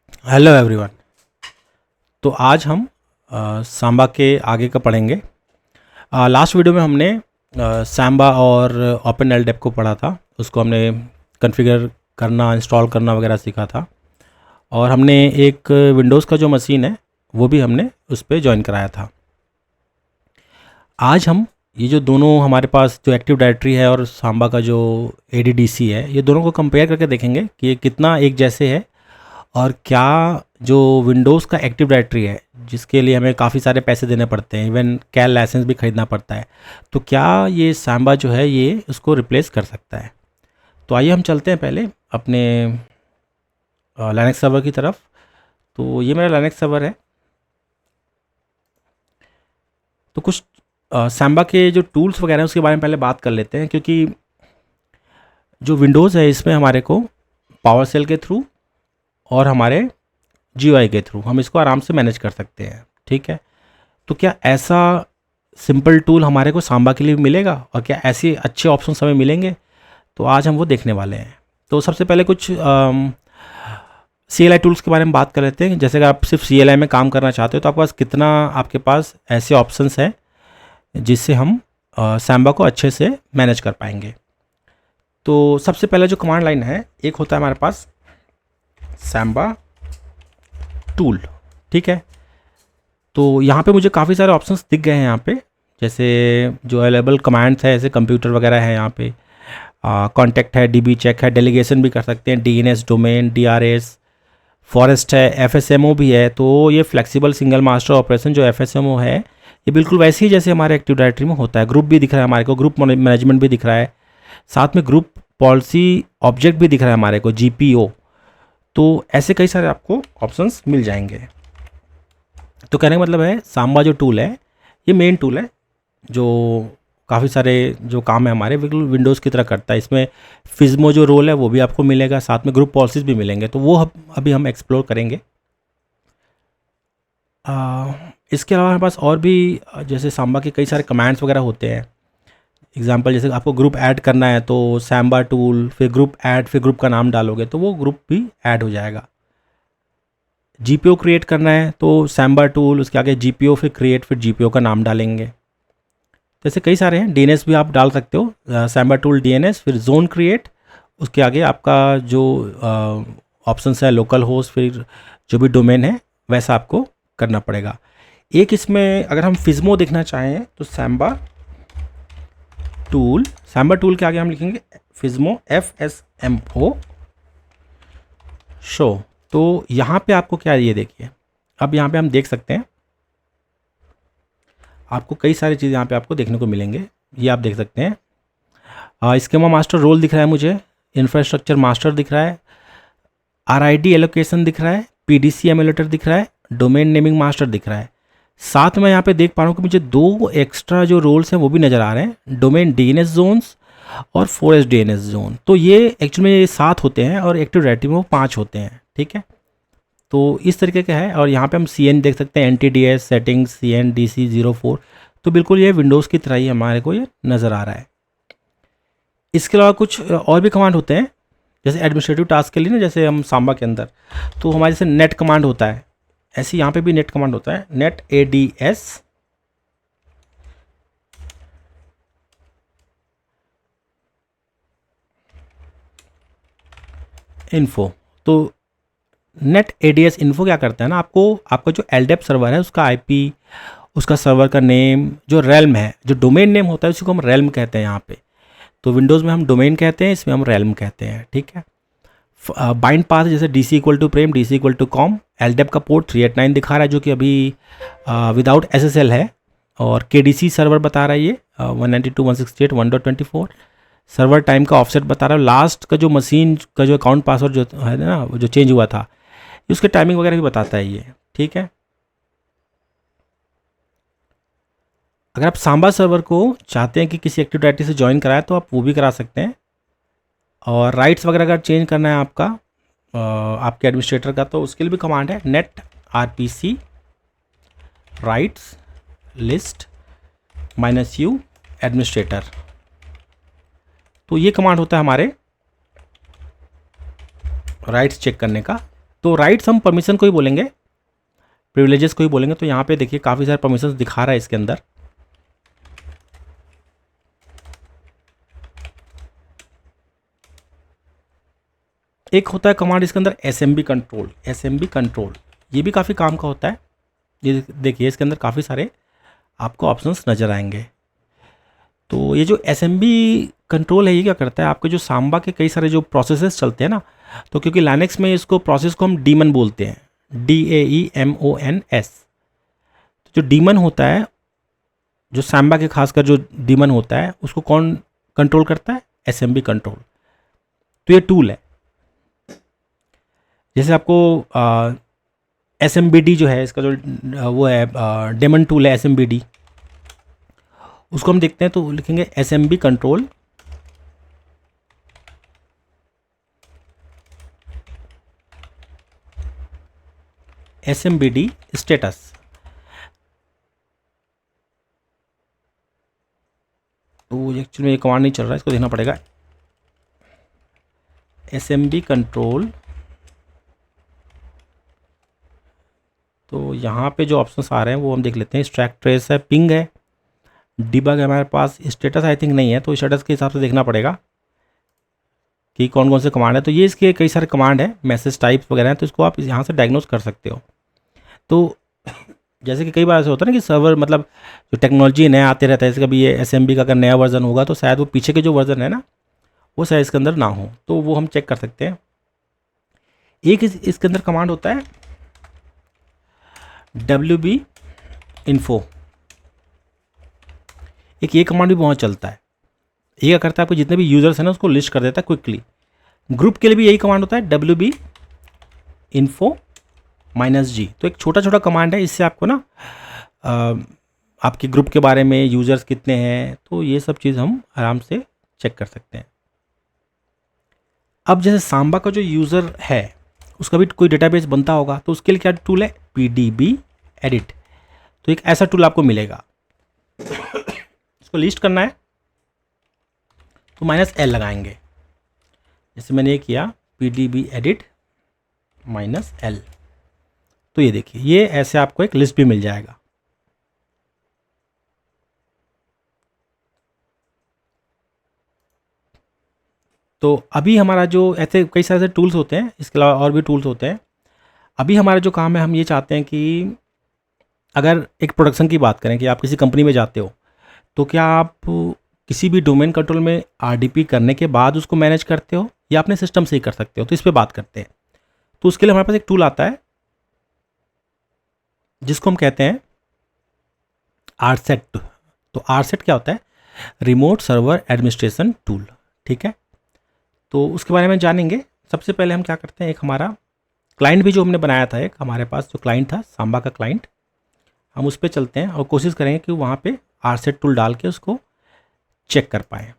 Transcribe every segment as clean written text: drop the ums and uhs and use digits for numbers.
Hello everyone. तो आज हम सांबा के आगे का पढ़ेंगे। लास्ट वीडियो में हमने सांबा और ओपन एलडेप को पढ़ा था। उसको हमने कॉन्फ़िगर करना, इंस्टॉल करना वगैरह सीखा था। और हमने एक विंडोज़ का जो मशीन है वो भी हमने उस पर ज्वाइन कराया था। आज हम ये जो दोनों हमारे पास जो एक्टिव डायरेक्टरी है और सांबा का जो ADDC है, ये दोनों को कंपेयर करके देखेंगे कि ये कितना एक जैसे है। और क्या जो विंडोज़ का एक्टिव डायरेक्टरी है, जिसके लिए हमें काफ़ी सारे पैसे देने पड़ते हैं, इवन कैल लाइसेंस भी खरीदना पड़ता है, तो क्या ये सांबा जो है ये उसको रिप्लेस कर सकता है। तो आइए हम चलते हैं पहले अपने लाइनक्स सर्वर की तरफ। तो ये मेरा लाइनक्स सर्वर है। तो कुछ सांबा के जो टूल्स वगैरह हैं उसके बारे में पहले बात कर लेते हैं, क्योंकि जो विंडोज़ है इसमें हमारे को पावर सेल के थ्रू और हमारे GUI के थ्रू हम इसको आराम से मैनेज कर सकते हैं। ठीक है, तो क्या ऐसा सिंपल टूल हमारे को सांबा के लिए मिलेगा और क्या ऐसे अच्छे ऑप्शंस हमें मिलेंगे? तो आज हम वो देखने वाले हैं। तो सबसे पहले कुछ CLI टूल्स के बारे में बात कर लेते हैं। जैसे कि आप सिर्फ CLI में काम करना चाहते हो तो आपके पास ऐसे ऑप्शंस हैं जिससे हम सांबा को अच्छे से मैनेज कर पाएंगे। तो सबसे पहले जो कमांड लाइन है, एक होता है हमारे पास सांबा टूल। ठीक है, तो यहाँ पे मुझे काफ़ी सारे ऑप्शंस दिख गए हैं यहाँ पे। जैसे जो अवेलेबल कमांड्स है, जैसे कंप्यूटर वगैरह है, यहाँ पे कॉन्टैक्ट है, DB चेक है, डेलीगेशन भी कर सकते हैं, DNS डोमेन, DRS, फॉरेस्ट है, FSMO भी है। तो ये फ्लेक्सिबल सिंगल मास्टर ऑपरेशन जो FSMO है, ये बिल्कुल वैसे ही जैसे हमारे एक्टिव डायरेक्टरी में होता है। ग्रुप भी दिख रहा है हमारे को, ग्रुप मैनेजमेंट भी दिख रहा है, साथ में ग्रुप पॉलिसी ऑब्जेक्ट भी दिख रहा है हमारे को, GPO। तो ऐसे कई सारे आपको ऑप्शंस मिल जाएंगे। तो कहने का मतलब है सांबा जो टूल है ये मेन टूल है जो काफ़ी सारे जो काम है हमारे बिल्कुल विंडोज़ की तरह करता है। इसमें फिज्मो जो रोल है वो भी आपको मिलेगा, साथ में ग्रुप पॉलिसीज भी मिलेंगे। तो वो अभी हम एक्सप्लोर करेंगे। इसके अलावा हमारे पास और भी जैसे सांबा के कई सारे कमांड्स वगैरह होते हैं। एग्जांपल जैसे आपको ग्रुप ऐड करना है तो सांबा टूल, फिर ग्रुप ऐड, फिर ग्रुप का नाम डालोगे तो वो ग्रुप भी ऐड हो जाएगा। GPO क्रिएट करना है तो सांबा टूल, उसके आगे GPO, फिर क्रिएट, फिर GPO का नाम डालेंगे। जैसे कई सारे हैं। DNS भी आप डाल सकते हो, सांबा टूल DNS, फिर जोन क्रिएट, उसके आगे आपका जो ऑप्शंस है लोकल होस्ट, फिर जो भी डोमेन है वैसा आपको करना पड़ेगा। एक इसमें अगर हम फिज्मो देखना चाहें तो सांबा टूल के आगे हम लिखेंगे फिज्मो, FSMO शो। तो यहाँ पे आपको क्या, ये देखिए, अब यहाँ पे हम देख सकते हैं आपको कई सारी चीज़ें यहाँ पे आपको देखने को मिलेंगे। ये आप देख सकते हैं, स्कीमा मास्टर रोल दिख रहा है मुझे, इंफ्रास्ट्रक्चर मास्टर दिख रहा है, RID एलोकेशन दिख रहा है, PDC एमुलेटर दिख रहा है, डोमेन नेमिंग मास्टर दिख रहा है। साथ में यहाँ पे देख पा रहा हूँ कि मुझे 2 एक्स्ट्रा जो रोल्स हैं वो भी नज़र आ रहे हैं, डोमेन DNS जोन्स और फॉरेस्ट DNS जोन। तो ये एक्चुअली में ये 7 होते हैं और एक्टिव डायरेक्टरी में वो 5 होते हैं। ठीक है, तो इस तरीके का है। और यहाँ पे हम CN देख सकते हैं, NTDS सेटिंग्स, CNDC04। तो बिल्कुल ये विंडोज़ की तरह ही हमारे को ये नज़र आ रहा है। इसके अलावा कुछ और भी कमांड होते हैं जैसे एडमिनिस्ट्रेटिव टास्क के लिए ना, जैसे हम सांबा के अंदर तो हमारे जैसे नेट कमांड होता है, ऐसे यहाँ पे भी नेट कमांड होता है, नेट ADS इन्फो। तो नेट ADS इन्फो क्या करता है ना, आपका जो LDAP सर्वर है उसका IP, उसका सर्वर का नेम, जो रेल्म है, जो डोमेन नेम होता है उसी को हम रेल्म कहते हैं यहाँ पे। तो विंडोज़ में हम डोमेन कहते हैं, इसमें हम रेल्म कहते हैं। ठीक है, बाइंड पाथ जैसे DC=prem, DC=com, LDAP का पोर्ट 389 दिखा रहा है जो कि अभी विदाउट SSL है, और KDC सर्वर बता रहा है ये 192.168.1.24। सर्वर टाइम का ऑफसेट बता रहा है, लास्ट का जो मशीन का जो अकाउंट पासवर्ड जो है ना वो जो चेंज हुआ था उसके टाइमिंग वगैरह भी बताता है ये। ठीक है, अगर आप सांबा सर्वर को चाहते हैं कि किसी एक्टिव डायरेक्टरी से ज्वाइन कराए तो आप वो भी करा सकते हैं। और राइट्स वगैरह अगर चेंज करना है आपके एडमिनिस्ट्रेटर का, तो उसके लिए भी कमांड है net RPC rights list -u administrator. तो ये कमांड होता है हमारे राइट्स चेक करने का। तो राइट्स हम परमिशन को ही बोलेंगे, प्रिविलेजेस को ही बोलेंगे। तो यहाँ पे देखिए काफ़ी सारे परमिशन दिखा रहा है इसके अंदर। एक होता है कमांड इसके अंदर एसएमबी कंट्रोल, एसएमबी कंट्रोल, ये भी काफ़ी काम का होता है। ये देखिए इसके अंदर काफ़ी सारे आपको ऑप्शंस नज़र आएंगे। तो ये जो एसएमबी कंट्रोल है ये क्या करता है, आपके जो सांबा के कई सारे जो प्रोसेसेस चलते हैं ना, तो क्योंकि लाइनेक्स में इसको प्रोसेस को हम डीमन बोलते हैं, DAEMONS। तो जो डीमन होता है, जो सांबा के खासकर जो डीमन होता है उसको कौन कंट्रोल करता है, एसएमबी कंट्रोल। तो ये टूल है। जैसे आपको SMBD जो है इसका जो वो है डेमन टूल है SMBD, उसको हम देखते हैं तो लिखेंगे SMB कंट्रोल SMBD स्टेटस। तो एक्चुअली में ये कमांड नहीं चल रहा है, इसको देखना पड़ेगा। SMB कंट्रोल, तो यहाँ पे जो ऑप्शंस आ रहे हैं वो हम देख लेते हैं। स्ट्रैक ट्रेस है, पिंग है, डिबग है हमारे पास, स्टेटस आई थिंक नहीं है, तो स्टेटस के हिसाब से देखना पड़ेगा कि कौन कौन से कमांड है। तो ये इसके कई सारे कमांड है, मैसेज टाइप्स वगैरह हैं, तो इसको आप यहाँ से डायग्नोज कर सकते हो। तो जैसे कि कई बार ऐसा होता है ना कि सर्वर मतलब जो टेक्नोलॉजी नया आते रहता है, जैसे कभी ये SMB का अगर नया वर्जन होगा तो शायद वो पीछे के जो वर्जन है ना वो शायद इसके अंदर ना हो, तो वो हम चेक कर सकते हैं। एक इसके अंदर कमांड होता है WB info, एक ये कमांड भी बहुत चलता है। ये क्या करता है, आपको जितने भी यूज़र्स हैं ना उसको लिस्ट कर देता है क्विकली। ग्रुप के लिए भी यही कमांड होता है WB info -G। तो एक छोटा छोटा कमांड है, इससे आपको ना आपके ग्रुप के बारे में, यूज़र्स कितने हैं, तो ये सब चीज़ हम आराम से चेक कर सकते हैं। अब जैसे सांबा का जो यूज़र है उसका भी कोई डेटाबेस बनता होगा, तो उसके लिए क्या टूल है, PDB एडिट। तो एक ऐसा टूल आपको मिलेगा, इसको लिस्ट करना है तो -L लगाएंगे। जैसे मैंने ये किया PDB एडिट -L, तो ये देखिए ये ऐसे आपको एक लिस्ट भी मिल जाएगा। तो अभी हमारा जो ऐसे कई सारे टूल्स होते हैं, इसके अलावा और भी टूल्स होते हैं। अभी हमारा जो काम है, हम ये चाहते हैं कि अगर एक प्रोडक्शन की बात करें कि आप किसी कंपनी में जाते हो, तो क्या आप किसी भी डोमेन कंट्रोल में RDP करने के बाद उसको मैनेज करते हो या अपने सिस्टम से ही कर सकते हो, तो इस पर बात करते हैं। तो उसके लिए हमारे पास एक टूल आता है जिसको हम कहते हैं RSET। तो RSET क्या होता है, रिमोट सर्वर एडमिनिस्ट्रेशन टूल, ठीक है। तो उसके बारे में जानेंगे। सबसे पहले हम क्या करते हैं, एक हमारा क्लाइंट भी जो हमने बनाया था, एक हमारे पास जो क्लाइंट था सांबा का क्लाइंट, हम उस पर चलते हैं और कोशिश करेंगे कि वहाँ पे RSET टूल डाल के उसको चेक कर पाएँ।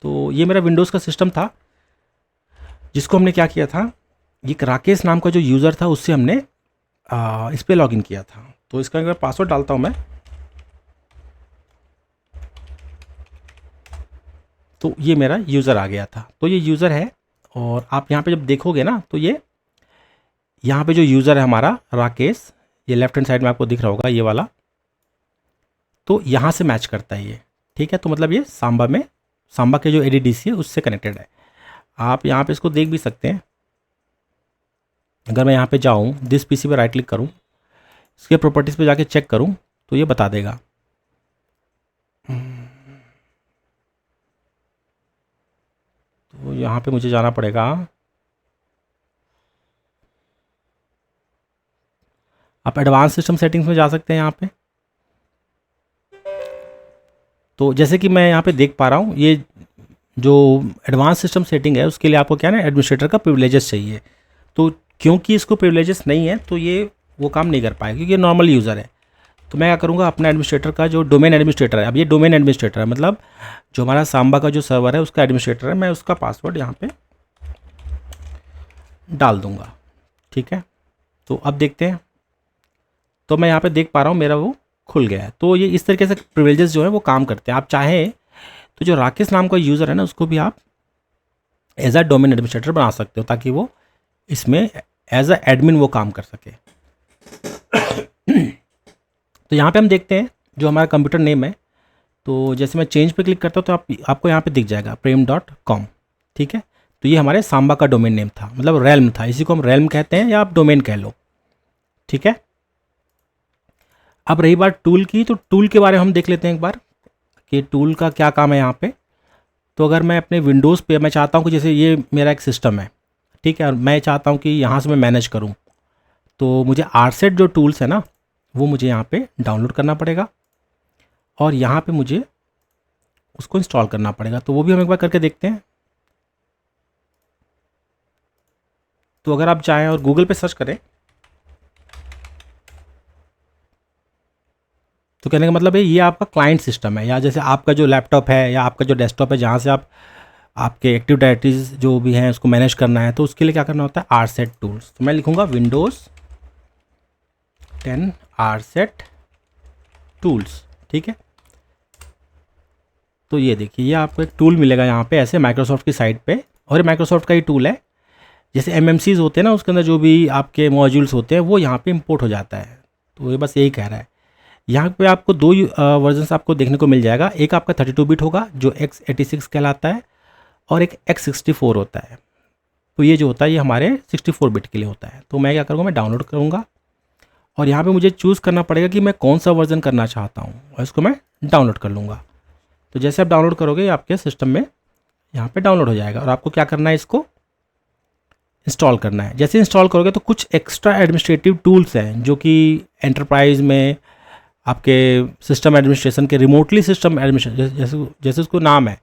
तो ये मेरा विंडोज़ का सिस्टम था जिसको हमने क्या किया था, ये राकेश नाम का जो यूज़र था उससे हमने इस पर लॉगिन किया था। तो इसका अगर पासवर्ड डालता हूँ मैं, तो ये मेरा यूज़र आ गया था। तो ये यूज़र है, और आप यहाँ पे जब देखोगे ना तो ये यहाँ पे जो यूज़र है हमारा राकेश, ये लेफ्ट हैंड साइड में आपको दिख रहा होगा ये वाला, तो यहाँ से मैच करता है ये, ठीक है। तो मतलब ये सांबा के जो ADDC है उससे कनेक्टेड है। आप यहाँ पे इसको देख भी सकते हैं। अगर मैं यहाँ पे जाऊँ, दिस PC पे राइट क्लिक करूँ, इसके प्रॉपर्टीज़ पे जाके चेक करूँ तो ये बता देगा। तो यहाँ पे मुझे जाना पड़ेगा, आप एडवांस सिस्टम सेटिंग्स में जा सकते हैं यहाँ पे। तो जैसे कि मैं यहाँ पे देख पा रहा हूँ, ये जो एडवांस सिस्टम सेटिंग है उसके लिए आपको क्या है, एडमिनिस्ट्रेटर का प्रिविलेजेस चाहिए। तो क्योंकि इसको प्रिविलेजेस नहीं है तो ये वो काम नहीं कर पाएगा, क्योंकि ये नॉर्मल यूज़र है। तो मैं क्या करूँगा, अपना एडमिनिस्ट्रेटर का जो डोमेन एडमिनिस्ट्रेटर है, अब ये डोमेन एडमिनिस्ट्रेटर है, मतलब जो हमारा सांबा का जो सर्वर है उसका एडमिनिस्ट्रेटर है, मैं उसका पासवर्ड यहाँ पे डाल दूँगा, ठीक है। तो अब देखते हैं, तो मैं यहाँ पे देख पा रहा हूँ मेरा वो खुल गया है। तो ये इस तरीके से प्रिविलेजेस जो है वो काम करते हैं। आप चाहें तो जो राकेश नाम का यूज़र है ना उसको भी आप एज अ डोमेन एडमिनिस्ट्रेटर बना सकते हो, ताकि वो इसमें एज अ एडमिन वो काम कर सके। तो यहाँ पे हम देखते हैं जो हमारा कंप्यूटर नेम है, तो जैसे मैं चेंज पे क्लिक करता हूँ तो आपको यहाँ पे दिख जाएगा prem.com। ठीक है, तो ये हमारे सांबा का डोमेन नेम था, मतलब रेल्म था, इसी को हम रेल्म कहते हैं या आप डोमेन कह लो। ठीक है, अब रही बात टूल की, तो टूल के बारे में हम देख लेते हैं एक बार कि टूल का क्या काम है यहाँ पे। तो अगर मैं अपने विंडोज़ पे मैं चाहता हूँ कि जैसे ये मेरा एक सिस्टम है, ठीक है, और मैं चाहता हूँ कि यहाँ से मैं मैनेज करूँ, तो मुझे आरसेट जो टूल्स है ना वो मुझे यहाँ पे डाउनलोड करना पड़ेगा और यहाँ पे मुझे उसको इंस्टॉल करना पड़ेगा। तो वो भी हम एक बार करके देखते हैं। तो अगर आप चाहें और गूगल पे सर्च करें, तो कहने का मतलब है ये आपका क्लाइंट सिस्टम है, या जैसे आपका जो लैपटॉप है या आपका जो डेस्कटॉप है जहाँ से आप आपके एक्टिव डायरेक्टरीज जो भी हैं उसको मैनेज करना है, तो उसके लिए क्या करना होता है, आरसेट टूल्स। तो मैं लिखूँगा विंडोज़ 10 आरसेट टूल्स। ठीक है, तो ये देखिए ये आपको एक टूल मिलेगा यहाँ पे ऐसे माइक्रोसॉफ्ट की साइट पे, और ये माइक्रोसॉफ्ट का ही टूल है। जैसे एमएमसीज होते हैं ना, उसके अंदर जो भी आपके मॉड्यूल्स होते हैं वो यहाँ पे इंपोर्ट हो जाता है। तो ये बस यही कह रहा है। यहाँ पे आपको दो वर्जन्स आपको देखने को मिल जाएगा, एक आपका 32 बिट होगा जो x86 कहलाता है, और एक x64 होता है। तो ये जो होता है ये हमारे 64 बिट के लिए होता है। तो मैं क्या करूँगा, मैं डाउनलोड करूँगा और यहाँ पे मुझे चूज़ करना पड़ेगा कि मैं कौन सा वर्जन करना चाहता हूँ, और इसको मैं डाउनलोड कर लूँगा। तो जैसे आप डाउनलोड करोगे आपके सिस्टम में यहाँ पे डाउनलोड हो जाएगा, और आपको क्या करना है, इसको इंस्टॉल करना है। जैसे इंस्टॉल करोगे तो कुछ एक्स्ट्रा एडमिनिस्ट्रेटिव टूल्स हैं जो कि एंटरप्राइज में आपके सिस्टम एडमिनिस्ट्रेशन के, रिमोटली सिस्टम एडमिनिस्ट्रेशन जैसे उसको नाम है,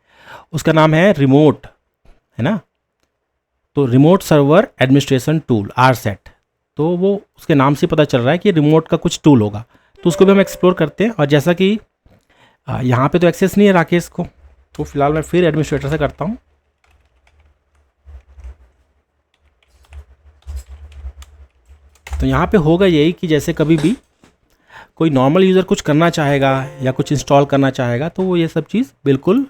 उसका नाम है रिमोट, है ना। तो रिमोट सर्वर एडमिनिस्ट्रेशन टूल आरसेट, तो वो उसके नाम से पता चल रहा है कि रिमोट का कुछ टूल होगा। तो उसको भी हम एक्सप्लोर करते हैं। और जैसा कि यहाँ पे तो एक्सेस नहीं है राकेश को, तो फिलहाल मैं फिर एडमिनिस्ट्रेटर से करता हूँ। तो यहाँ पे होगा यही कि जैसे कभी भी कोई नॉर्मल यूज़र कुछ करना चाहेगा या कुछ इंस्टॉल करना चाहेगा, तो वो ये सब चीज़ बिल्कुल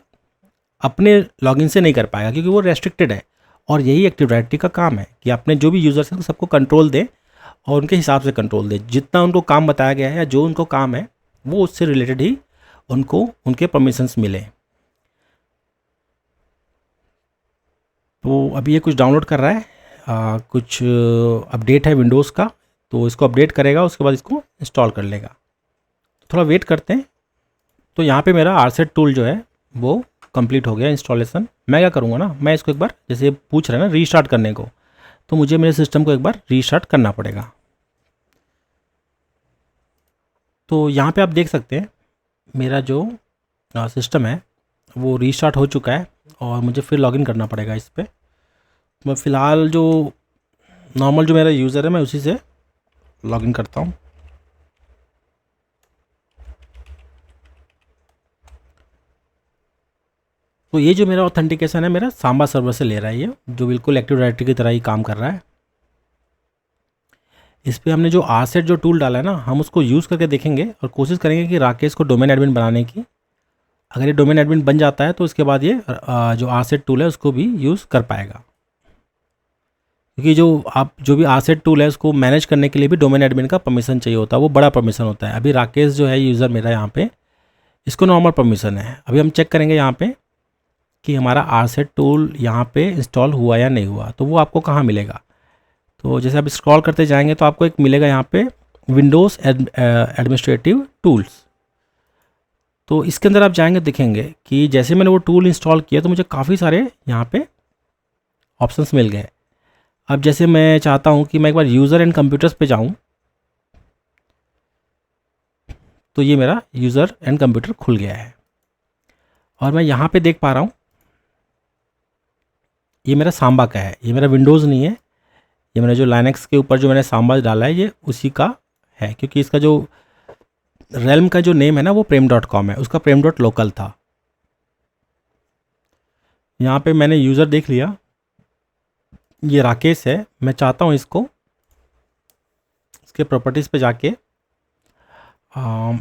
अपने लॉगिन से नहीं कर पाएगा, क्योंकि वो रेस्ट्रिक्टेड है। और यही एक्टिव डायरेक्टरी का काम है कि अपने जो भी यूज़र्स हैं सबको कंट्रोल दें और उनके हिसाब से कंट्रोल दें। जितना उनको काम बताया गया है या जो उनको काम है वो उससे रिलेटेड ही उनको उनके परमिशंस मिले। तो अभी ये कुछ डाउनलोड कर रहा है, कुछ अपडेट है विंडोज़ का, तो इसको अपडेट करेगा, उसके बाद इसको इंस्टॉल कर लेगा। तो थोड़ा वेट करते हैं। तो यहाँ पे मेरा आरसेट टूल जो है वो कंप्लीट हो गया इंस्टॉलेशन। मैं क्या करूँगा ना, मैं इसको एक बार, जैसे पूछ रहे हैं ना रीस्टार्ट करने को, तो मुझे मेरे सिस्टम को एक बार रीस्टार्ट करना पड़ेगा। तो यहाँ पे आप देख सकते हैं मेरा जो सिस्टम है वो रीस्टार्ट हो चुका है, और मुझे फिर लॉगिन करना पड़ेगा इस पर। मैं फ़िलहाल जो नॉर्मल जो मेरा यूज़र है मैं उसी से लॉगिन करता हूँ। तो ये जो मेरा ऑथेंटिकेशन है मेरा सांबा सर्वर से ले रहा है, ये जो बिल्कुल एक्टिव डायरेक्टरी की तरह ही काम कर रहा है। इस पर हमने जो आरसेट जो टूल डाला है ना, हम उसको यूज़ करके देखेंगे और कोशिश करेंगे कि राकेश को डोमेन एडमिन बनाने की। अगर ये डोमेन एडमिन बन जाता है तो इसके बाद ये जो आरसेट टूल है उसको भी यूज़ कर पाएगा, क्योंकि जो भी आरसेट टूल है उसको मैनेज करने के लिए भी डोमेन एडमिन का परमिशन चाहिए होता है, वो बड़ा परमिशन होता है। अभी राकेश जो है यूज़र मेरा यहाँ पे, इसको नॉर्मल परमिशन है। अभी हम चेक करेंगे यहाँ पे कि हमारा आरसेट टूल यहाँ पे इंस्टॉल हुआ या नहीं हुआ। तो वो आपको कहाँ मिलेगा, तो जैसे आप स्क्रॉल करते जाएंगे तो आपको एक मिलेगा यहाँ पे विंडोज़ एडमिनिस्ट्रेटिव टूल्स। तो इसके अंदर आप जाएंगे देखेंगे कि जैसे मैंने वो टूल इंस्टॉल किया तो मुझे काफ़ी सारे यहाँ पे ऑप्शंस मिल गए। अब जैसे मैं चाहता हूँ कि मैं एक बार यूज़र एंड कंप्यूटर्स पे जाऊँ, तो ये मेरा यूज़र एंड कंप्यूटर खुल गया है, और मैं यहाँ पे देख पा रहा हूँ ये मेरा सांबा का है, ये मेरा विंडोज़ नहीं है। ये मैंने जो लाइनक्स के ऊपर जो मैंने सांबा डाला है ये उसी का है, क्योंकि इसका जो रेल्म का जो नेम है ना वो prem.com है, उसका prem.local था। यहाँ पे मैंने यूज़र देख लिया, ये राकेश है। मैं चाहता हूँ इसको इसके प्रॉपर्टीज़ पे जाके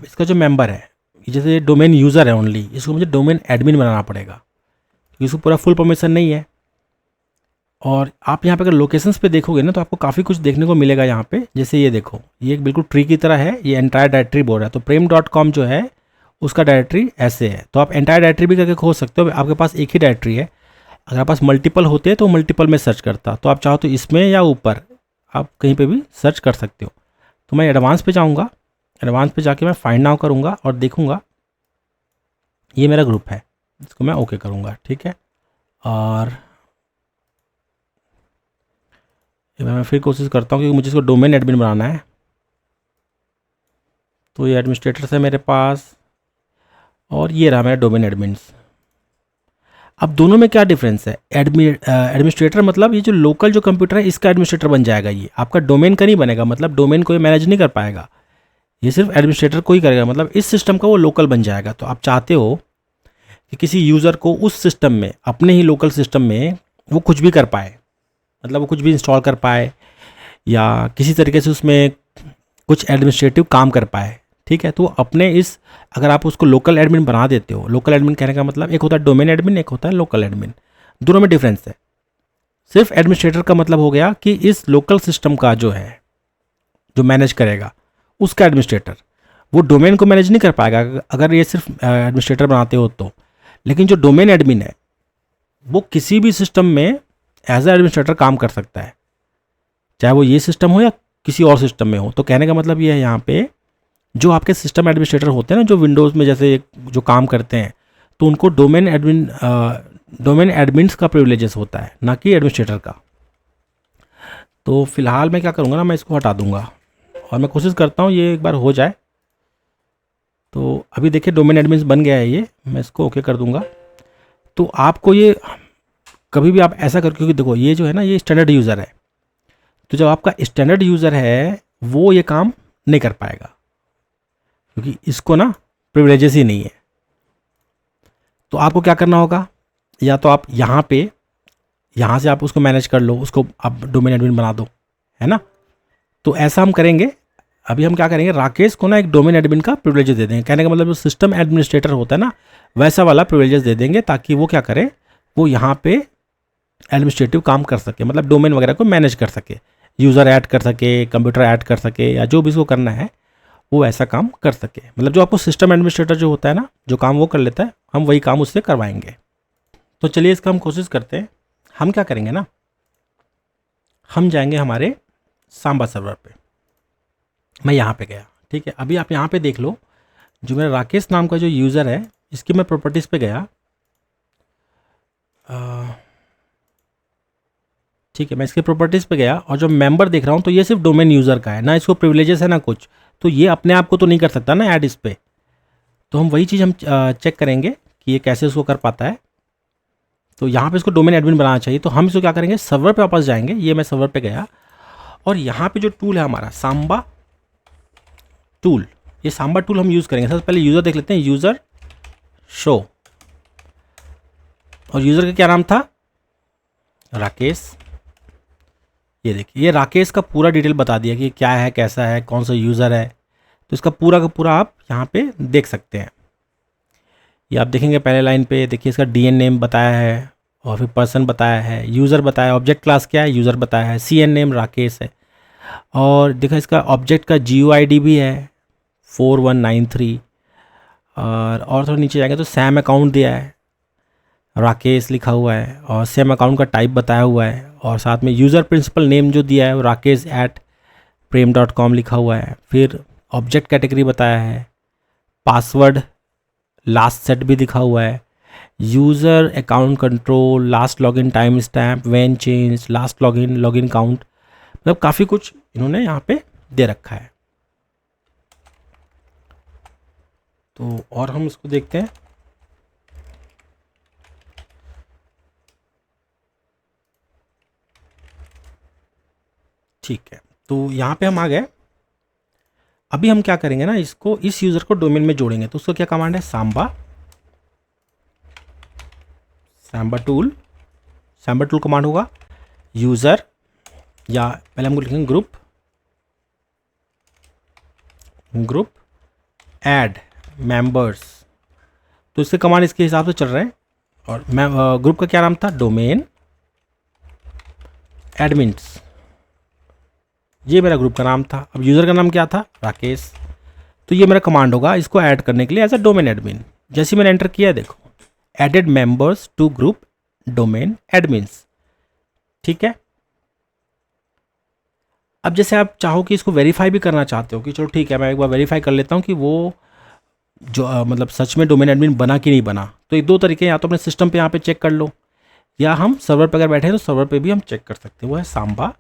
इसका जो मेंबर है, जैसे डोमेन यूज़र है ओनली, इसको मुझे डोमेन एडमिन बनाना पड़ेगा क्योंकि इसको पूरा फुल परमिशन नहीं है। और आप यहाँ पे अगर लोकेशंस पे देखोगे ना तो आपको काफ़ी कुछ देखने को मिलेगा यहाँ पे। जैसे ये देखो, ये एक बिल्कुल ट्री की तरह है, ये एंटायर डायरेक्टरी बोल रहा है। तो prem.com जो है उसका डायरेक्टरी ऐसे है। तो आप एंटायर डायरेक्टरी भी करके खोज सकते हो। आपके पास एक ही डायरेक्टरी है, अगर आपके पास मल्टीपल होते हैं तो मल्टीपल में सर्च करता। तो आप चाहो तो इसमें या ऊपर आप कहीं पे भी सर्च कर सकते हो। तो मैं एडवांस पे जाऊँगा, एडवांस पे जाके मैं फाइंड नाउ करूँगा और देखूँगा ये मेरा ग्रुप है, इसको मैं ओके करूँगा, ठीक है। और मैं फिर कोशिश करता हूँ क्योंकि मुझे इसको डोमेन एडमिन बनाना है। तो ये एडमिनिस्ट्रेटर्स है मेरे पास और ये रहा मेरा डोमेन एडमिन्स। अब दोनों में क्या डिफरेंस है? एडमिनिस्ट्रेटर मतलब ये जो लोकल जो कंप्यूटर है इसका एडमिनिस्ट्रेटर बन जाएगा, ये आपका डोमेन का नहीं बनेगा। मतलब डोमेन कोई मैनेज नहीं कर पाएगा, ये सिर्फ एडमिनिस्ट्रेटर को ही करेगा। मतलब इस सिस्टम का वो लोकल बन जाएगा। तो आप चाहते हो कि किसी यूज़र को उस सिस्टम में, अपने ही लोकल सिस्टम में वो कुछ भी कर पाए, मतलब वो कुछ भी इंस्टॉल कर पाए या किसी तरीके से उसमें कुछ एडमिनिस्ट्रेटिव काम कर पाए, ठीक है। तो अपने इस, अगर आप उसको लोकल एडमिन बना देते हो, लोकल एडमिन कहने का मतलब एक होता है डोमेन एडमिन, एक होता है लोकल एडमिन, दोनों में डिफरेंस है। सिर्फ एडमिनिस्ट्रेटर का मतलब हो गया कि इस लोकल सिस्टम का जो है, जो मैनेज करेगा उसका एडमिनिस्ट्रेटर, वो डोमेन को मैनेज नहीं कर पाएगा अगर ये सिर्फ एडमिनिस्ट्रेटर बनाते हो तो। लेकिन जो डोमेन एडमिन है वो किसी भी सिस्टम में एज ए एडमिनिस्ट्रेटर काम कर सकता है, चाहे वो ये सिस्टम हो या किसी और सिस्टम में हो। तो कहने का मतलब ये है यहाँ पे जो आपके सिस्टम एडमिनिस्ट्रेटर होते हैं ना, जो विंडोज़ में जैसे जो काम करते हैं, तो उनको डोमेन एडमिन्स का प्रिविलेजेस होता है, ना कि एडमिनिस्ट्रेटर का। तो फिलहाल मैं क्या करूँगा ना, मैं इसको हटा दूंगा और मैं कोशिश करता हूँ ये एक बार हो जाए। तो अभी देखिए डोमेन एडमिन्स बन गया है ये, मैं इसको ओके कर दूंगा। तो आपको ये कभी भी आप ऐसा कर, क्योंकि देखो ये जो है ना ये स्टैंडर्ड यूज़र है, तो जब आपका स्टैंडर्ड यूज़र है वो ये काम नहीं कर पाएगा क्योंकि इसको ना प्रिविलेजेस ही नहीं है। तो आपको क्या करना होगा, या तो आप यहाँ से आप उसको मैनेज कर लो, उसको आप डोमेन एडमिन बना दो, है ना। तो ऐसा हम करेंगे। अभी हम क्या करेंगे, राकेश को ना एक डोमेन एडमिन का प्रिविलेजेस दे देंगे। कहने का मतलब जो सिस्टम एडमिनिस्ट्रेटर होता है ना वैसा वाला प्रिविलेजेस दे देंगे, ताकि वो क्या करे, वो यहाँ पे एडमिनिस्ट्रेटिव काम कर सके, मतलब डोमेन वगैरह को मैनेज कर सके, यूज़र ऐड कर सके, कंप्यूटर ऐड कर सके, या जो भी इसको करना है वो ऐसा काम कर सके। मतलब जो आपको सिस्टम एडमिनिस्ट्रेटर जो होता है ना, जो काम वो कर लेता है, हम वही काम उससे करवाएंगे। तो चलिए इसका हम कोशिश करते हैं। हम क्या करेंगे ना, हम जाएंगे हमारे सांबा सर्वर पे। मैं यहाँ पे गया, ठीक है। अभी आप यहाँ पे देख लो, जो मेरा राकेश नाम का जो यूज़र है, इसकी मैं प्रॉपर्टीज़ पे गया, ठीक है। मैं इसके प्रॉपर्टीज़ पे गया और जो मेंबर देख रहा हूँ तो ये सिर्फ डोमेन यूज़र का है ना, इसको प्रिविलेजेस है ना कुछ, तो ये अपने आप को तो नहीं कर सकता ना ऐड इस पे। तो हम वही चीज़ हम चेक करेंगे कि ये कैसे उसको कर पाता है। तो यहाँ पे इसको डोमेन एडमिन बनाना चाहिए। तो हम इसको क्या करेंगे, सर्वर पे वापस जाएंगे। ये मैं सर्वर पे गया और यहाँ पे जो टूल है हमारा सांबा टूल, ये सांबा टूल हम यूज़ करेंगे। सबसे पहले यूज़र देख लेते हैं, यूज़र शो, और यूज़र का क्या नाम था, राकेश। ये देखिए ये राकेश का पूरा डिटेल बता दिया कि क्या है, कैसा है, कौन सा यूज़र है। तो इसका पूरा का पूरा आप यहाँ पे देख सकते हैं। ये आप देखेंगे पहले लाइन पे, देखिए इसका डीएन नेम बताया है और फिर पर्सन बताया है, यूज़र बताया, ऑब्जेक्ट क्लास क्या है, यूज़र बताया है, सीएन नेम राकेश है, और देखा इसका ऑब्जेक्ट का जीयूआईडी भी है 4193। और थोड़ा नीचे जाएंगे तो सैम अकाउंट दिया है, राकेश लिखा हुआ है, और सेम अकाउंट का टाइप बताया हुआ है, और साथ में यूज़र प्रिंसिपल नेम जो दिया है वो rakesh@prem.com लिखा हुआ है। फिर ऑब्जेक्ट कैटेगरी बताया है, पासवर्ड लास्ट सेट भी दिखा हुआ है, user account control, last login time stamp, when change, last login count, मतलब काफ़ी कुछ इन्होंने यहाँ पे दे रखा है। तो और हम इसको देखते हैं। ठीक है, तो यहाँ पे हम आ गए। अभी हम क्या करेंगे ना, इसको, इस यूज़र को डोमेन में जोड़ेंगे। तो उसका क्या कमांड है, सांबा टूल कमांड होगा, यूज़र, या पहले हमको लिखेंगे ग्रुप ऐड मेंबर्स। तो इसके कमांड इसके हिसाब से चल रहे हैं। और मैं ग्रुप का क्या नाम था, डोमेन एडमिन्स, ये मेरा ग्रुप का नाम था। अब यूज़र का नाम क्या था? राकेश। तो ये मेरा कमांड होगा इसको ऐड करने के लिए एज अ डोमेन एडमिन। जैसे मैंने एंटर किया, देखो added members to group domain admins, ठीक है। अब जैसे आप चाहो कि इसको वेरीफाई भी करना चाहते हो कि चलो ठीक है मैं एक बार वेरीफाई कर लेता हूँ कि वो जो मतलब सच में डोमेन एडमिन बना कि नहीं बना, तो एक दो तरीके, या तो अपने सिस्टम पे यहाँ पे चेक कर लो, या हम सर्वर पे अगर बैठे हैं तो सर्वर पे भी हम चेक कर सकते हैं। वो है Samba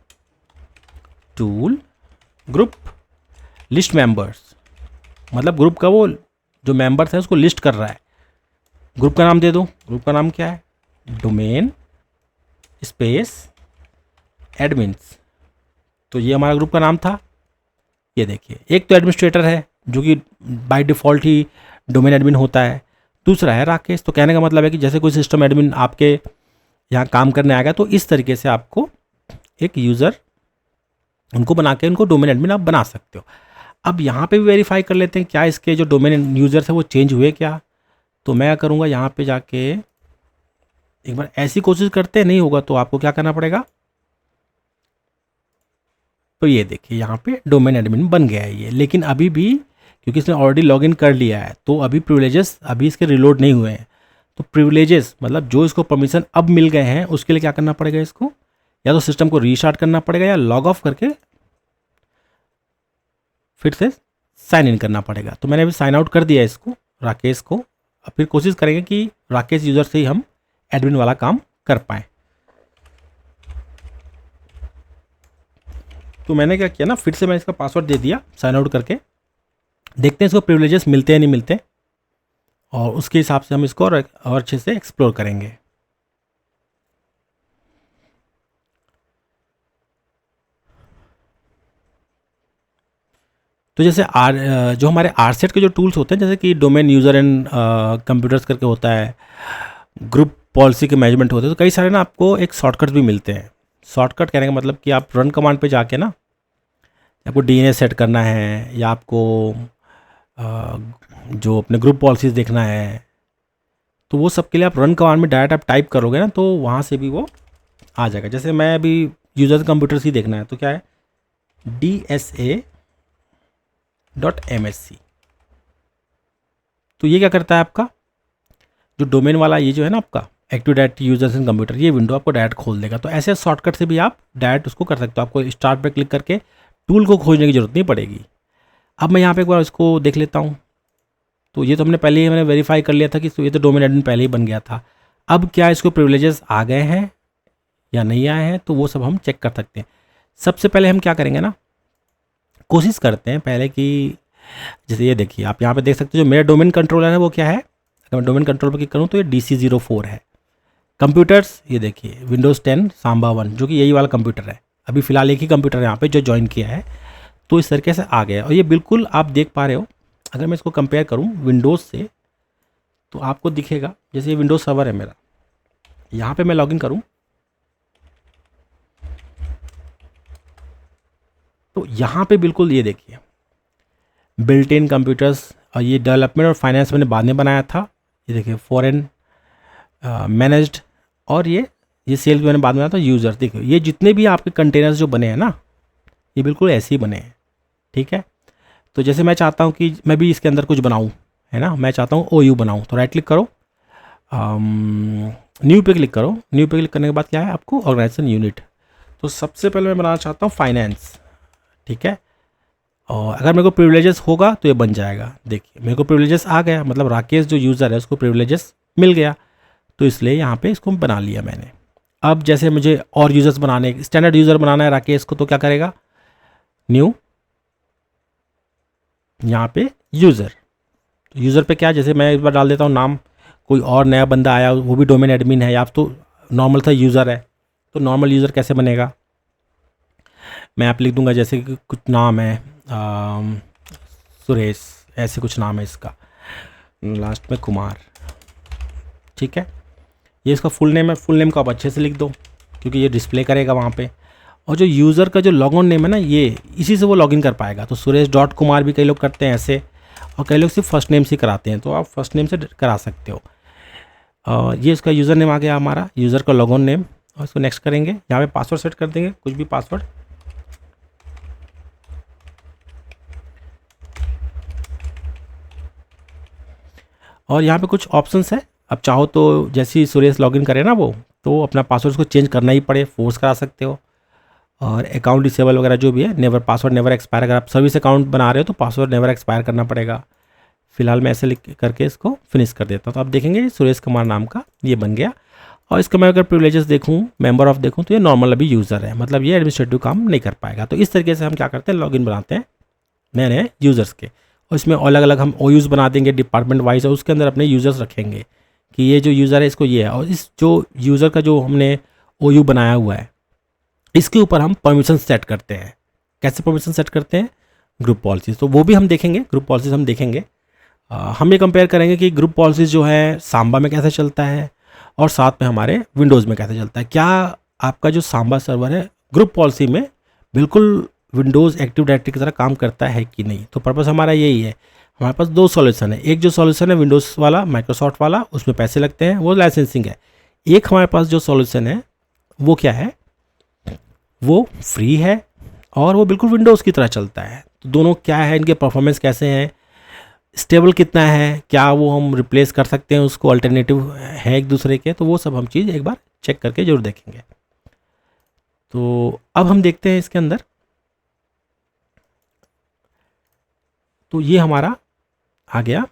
tool group list members, मतलब ग्रुप का वो जो मेंबर्स है उसको लिस्ट कर रहा है। ग्रुप का नाम दे दो, ग्रुप का नाम क्या है? Domain space admins. तो ये हमारा ग्रुप का नाम था। ये देखिए, एक तो एडमिनिस्ट्रेटर है जो कि by default he domain admin होता है, दूसरा है राकेश। तो कहने का मतलब है कि जैसे कोई सिस्टम एडमिन आपके यहाँ काम करने आएगा तो इस तरीके से आपको एक यूज़र उनको बना के उनको डोमेन एडमिन आप बना सकते हो। अब यहाँ पे भी वेरीफाई कर लेते हैं क्या इसके जो डोमेन यूज़र्स है वो चेंज हुए क्या। तो मैं करूँगा यहाँ पे जाके एक बार ऐसी कोशिश करते हैं, नहीं होगा तो आपको क्या करना पड़ेगा। तो ये देखिए यहाँ पे डोमेन एडमिन बन गया है ये, लेकिन अभी भी क्योंकि इसने ऑलरेडी लॉगिन कर लिया है तो अभी प्रिविलेजेस अभी इसके रिलोड नहीं हुए हैं। तो प्रिविलेजेस मतलब जो इसको परमिशन अब मिल गए हैं उसके लिए क्या करना पड़ेगा, इसको या तो सिस्टम को रीस्टार्ट करना पड़ेगा या लॉग ऑफ करके फिर से साइन इन करना पड़ेगा। तो मैंने अभी साइन आउट कर दिया है इसको, राकेश को। अब फिर कोशिश करेंगे कि राकेश यूज़र से ही हम एडमिन वाला काम कर पाएँ। तो मैंने क्या किया ना, फिर से मैंने इसका पासवर्ड दे दिया साइन आउट करके। देखते हैं इसको प्रिविलेजेस मिलते हैं नहीं मिलते, और उसके हिसाब से हम इसको और अच्छे से एक्सप्लोर करेंगे। तो जैसे जो हमारे आरसेट के जो टूल्स होते हैं, जैसे कि डोमेन यूज़र एंड कंप्यूटर्स करके होता है, ग्रुप पॉलिसी के मैनेजमेंट होते हैं, तो कई सारे ना आपको एक शॉर्टकट भी मिलते हैं। शॉर्टकट कहने का मतलब कि आप रन कमांड पे जाके ना आपको डीएनएस सेट करना है या आपको जो अपने ग्रुप पॉलिसीज़ देखना है, तो वो सब के लिए आप रन कमांड में डायरेक्ट आप टाइप करोगे ना तो वहाँ से भी वो आ जाएगा। जैसे मैं अभी यूज़र कंप्यूटर्स ही देखना है तो क्या है DSA.MSC। तो ये क्या करता है, आपका जो डोमेन वाला ये जो है ना आपका active directory users and computer, ये विंडो आपको डायरेक्ट खोल देगा। तो ऐसे शॉर्टकट से भी आप डायरेक्ट उसको कर सकते हो, आपको स्टार्ट पे क्लिक करके टूल को खोजने की जरूरत नहीं पड़ेगी। अब मैं यहाँ पे एक बार इसको देख लेता हूँ। तो ये तो हमने पहले ही मैंने वेरीफाई कर लिया था कि ये तो डोमेन एडमिन पहले ही बन गया था। अब क्या इसको प्रिविलेजेस आ गए हैं या नहीं आए हैं, तो वो सब हम चेक कर सकते हैं। सबसे पहले हम क्या करेंगे ना, कोशिश करते हैं पहले कि जैसे ये देखिए आप यहाँ पे देख सकते हो जो मेरा डोमेन कंट्रोलर है वो क्या है। अगर मैं डोमेन कंट्रोल पर क्लिक करूँ तो ये DC04 है। कंप्यूटर्स ये देखिए विंडोज़ 10 सांबा 1, जो कि यही वाला कंप्यूटर है। अभी फ़िलहाल एक ही कंप्यूटर है यहाँ पे जो ज्वाइन किया है, तो इस तरीके से आ गया। और ये बिल्कुल आप देख पा रहे हो, अगर मैं इसको कंपेयर करूँ विंडोज़ से तो आपको दिखेगा जैसे ये विंडोज़ सर्वर है मेरा। यहाँ पे मैं लॉगिन करूँ तो यहाँ पे बिल्कुल ये देखिए बिल्ट इन कंप्यूटर्स, और ये डेवलपमेंट और फाइनेंस मैंने बाद में बनाया था। ये देखिए फॉरेन मैनेज्ड, और ये सेल्स मैंने बाद में बनाया था। यूज़र देखिए ये जितने भी आपके कंटेनर्स जो बने हैं ना ये बिल्कुल ऐसे ही बने हैं, ठीक है। तो जैसे मैं चाहता हूँ कि मैं भी इसके अंदर कुछ बनाऊँ, है ना, मैं चाहता हूँ OU बनाऊँ, तो राइट क्लिक करो, न्यू पे क्लिक करो। न्यू पे क्लिक करने के बाद क्या है आपको ऑर्गेनाइजेशन यूनिट। तो सबसे पहले मैं बनाना चाहता हूँ फाइनेंस, ठीक है। और अगर मेरे को प्रिविलेजेस होगा तो ये बन जाएगा। देखिए मेरे को प्रिविलेजेस आ गया, मतलब राकेश जो यूज़र है उसको प्रिविलेजेस मिल गया, तो इसलिए यहाँ पे इसको बना लिया मैंने। अब जैसे मुझे और यूज़र्स बनाने, स्टैंडर्ड यूज़र बनाना है राकेश को, तो क्या करेगा, न्यू, यहाँ पे यूज़र। तो यूज़र पे क्या, जैसे मैं एक बार डाल देता हूँ नाम, कोई और नया बंदा आया वो भी डोमेन एडमिन है, या तो नॉर्मल था यूज़र है, तो नॉर्मल यूज़र कैसे बनेगा, मैं आप लिख दूंगा जैसे कि कुछ नाम है सुरेश, ऐसे कुछ नाम है इसका, लास्ट में कुमार, ठीक है। ये इसका फुल नेम है, फुल नेम को आप अच्छे से लिख दो क्योंकि ये डिस्प्ले करेगा वहाँ पे। और जो यूज़र का जो लॉगिन नेम है ना, ये इसी से वो लॉगिन कर पाएगा। तो सुरेश.कुमार भी कई लोग करते हैं ऐसे, और कई लोग सिर्फ फर्स्ट नेम से कराते हैं, तो आप फर्स्ट नेम से करा सकते हो। ये इसका यूज़र नेम आ गया हमारा, यूज़र का लॉगिन नेम। और इसको नेक्स्ट करेंगे। यहाँ पे पासवर्ड सेट कर देंगे, कुछ भी पासवर्ड। और यहाँ पे कुछ ऑप्शंस है, अब चाहो तो जैसे ही सुरेश लॉगिन करे ना वो, तो अपना पासवर्ड को चेंज करना ही पड़े, फोर्स करा सकते हो। और अकाउंट डिसेबल वगैरह जो भी है, नेवर पासवर्ड नेवर एक्सपायर, अगर आप सर्विस अकाउंट बना रहे हो तो पासवर्ड नेवर एक्सपायर करना पड़ेगा। फिलहाल मैं ऐसे लिख करके इसको फिनिश कर देता हूँ। तो आप देखेंगे सुरेश कुमार नाम का ये बन गया। और इसका मैं अगर प्रिविलेजेस देखूँ, मेंबर ऑफ देखूँ, तो ये नॉर्मल अभी यूज़र है, मतलब ये एडमिनिस्ट्रेटिव काम नहीं कर पाएगा। तो इस तरीके से हम क्या करते हैं, लॉगिन बनाते हैं नए नए यूज़र्स के। और इसमें अलग अलग हम OUs बना देंगे डिपार्टमेंट वाइज, और उसके अंदर अपने यूज़र्स रखेंगे कि ये जो यूज़र है इसको ये है। और इस जो यूज़र का जो हमने OU बनाया हुआ है, इसके ऊपर हम परमिशन सेट करते हैं। कैसे परमिशन सेट करते हैं, ग्रुप पॉलिसीज, तो वो भी हम देखेंगे, ग्रुप पॉलिसीज हम देखेंगे। हम ये कंपेयर करेंगे कि ग्रुप पॉलिसीज जो है सांबा में कैसे चलता है और साथ में हमारे विंडोज़ में कैसे चलता है। क्या आपका जो सांबा सर्वर है ग्रुप पॉलिसी में बिल्कुल विंडोज़ एक्टिव डायरेक्टरी की तरह काम करता है कि नहीं। तो पर्पस हमारा यही है। हमारे पास दो सॉल्यूशन है, एक जो सॉल्यूशन है विंडोज़ वाला माइक्रोसॉफ्ट वाला, उसमें पैसे लगते हैं, वो लाइसेंसिंग है। एक हमारे पास जो सॉल्यूशन है वो क्या है, वो फ्री है और वो बिल्कुल विंडोज़ की तरह चलता है। तो दोनों क्या है, इनके परफॉर्मेंस कैसे हैं, स्टेबल कितना है, क्या वो हम रिप्लेस कर सकते हैं उसको, अल्टरनेटिव है एक दूसरे के, तो वो सब हम चीज़ एक बार चेक करके जरूर देखेंगे। तो अब हम देखते हैं इसके अंदर, तो ये हमारा आ गया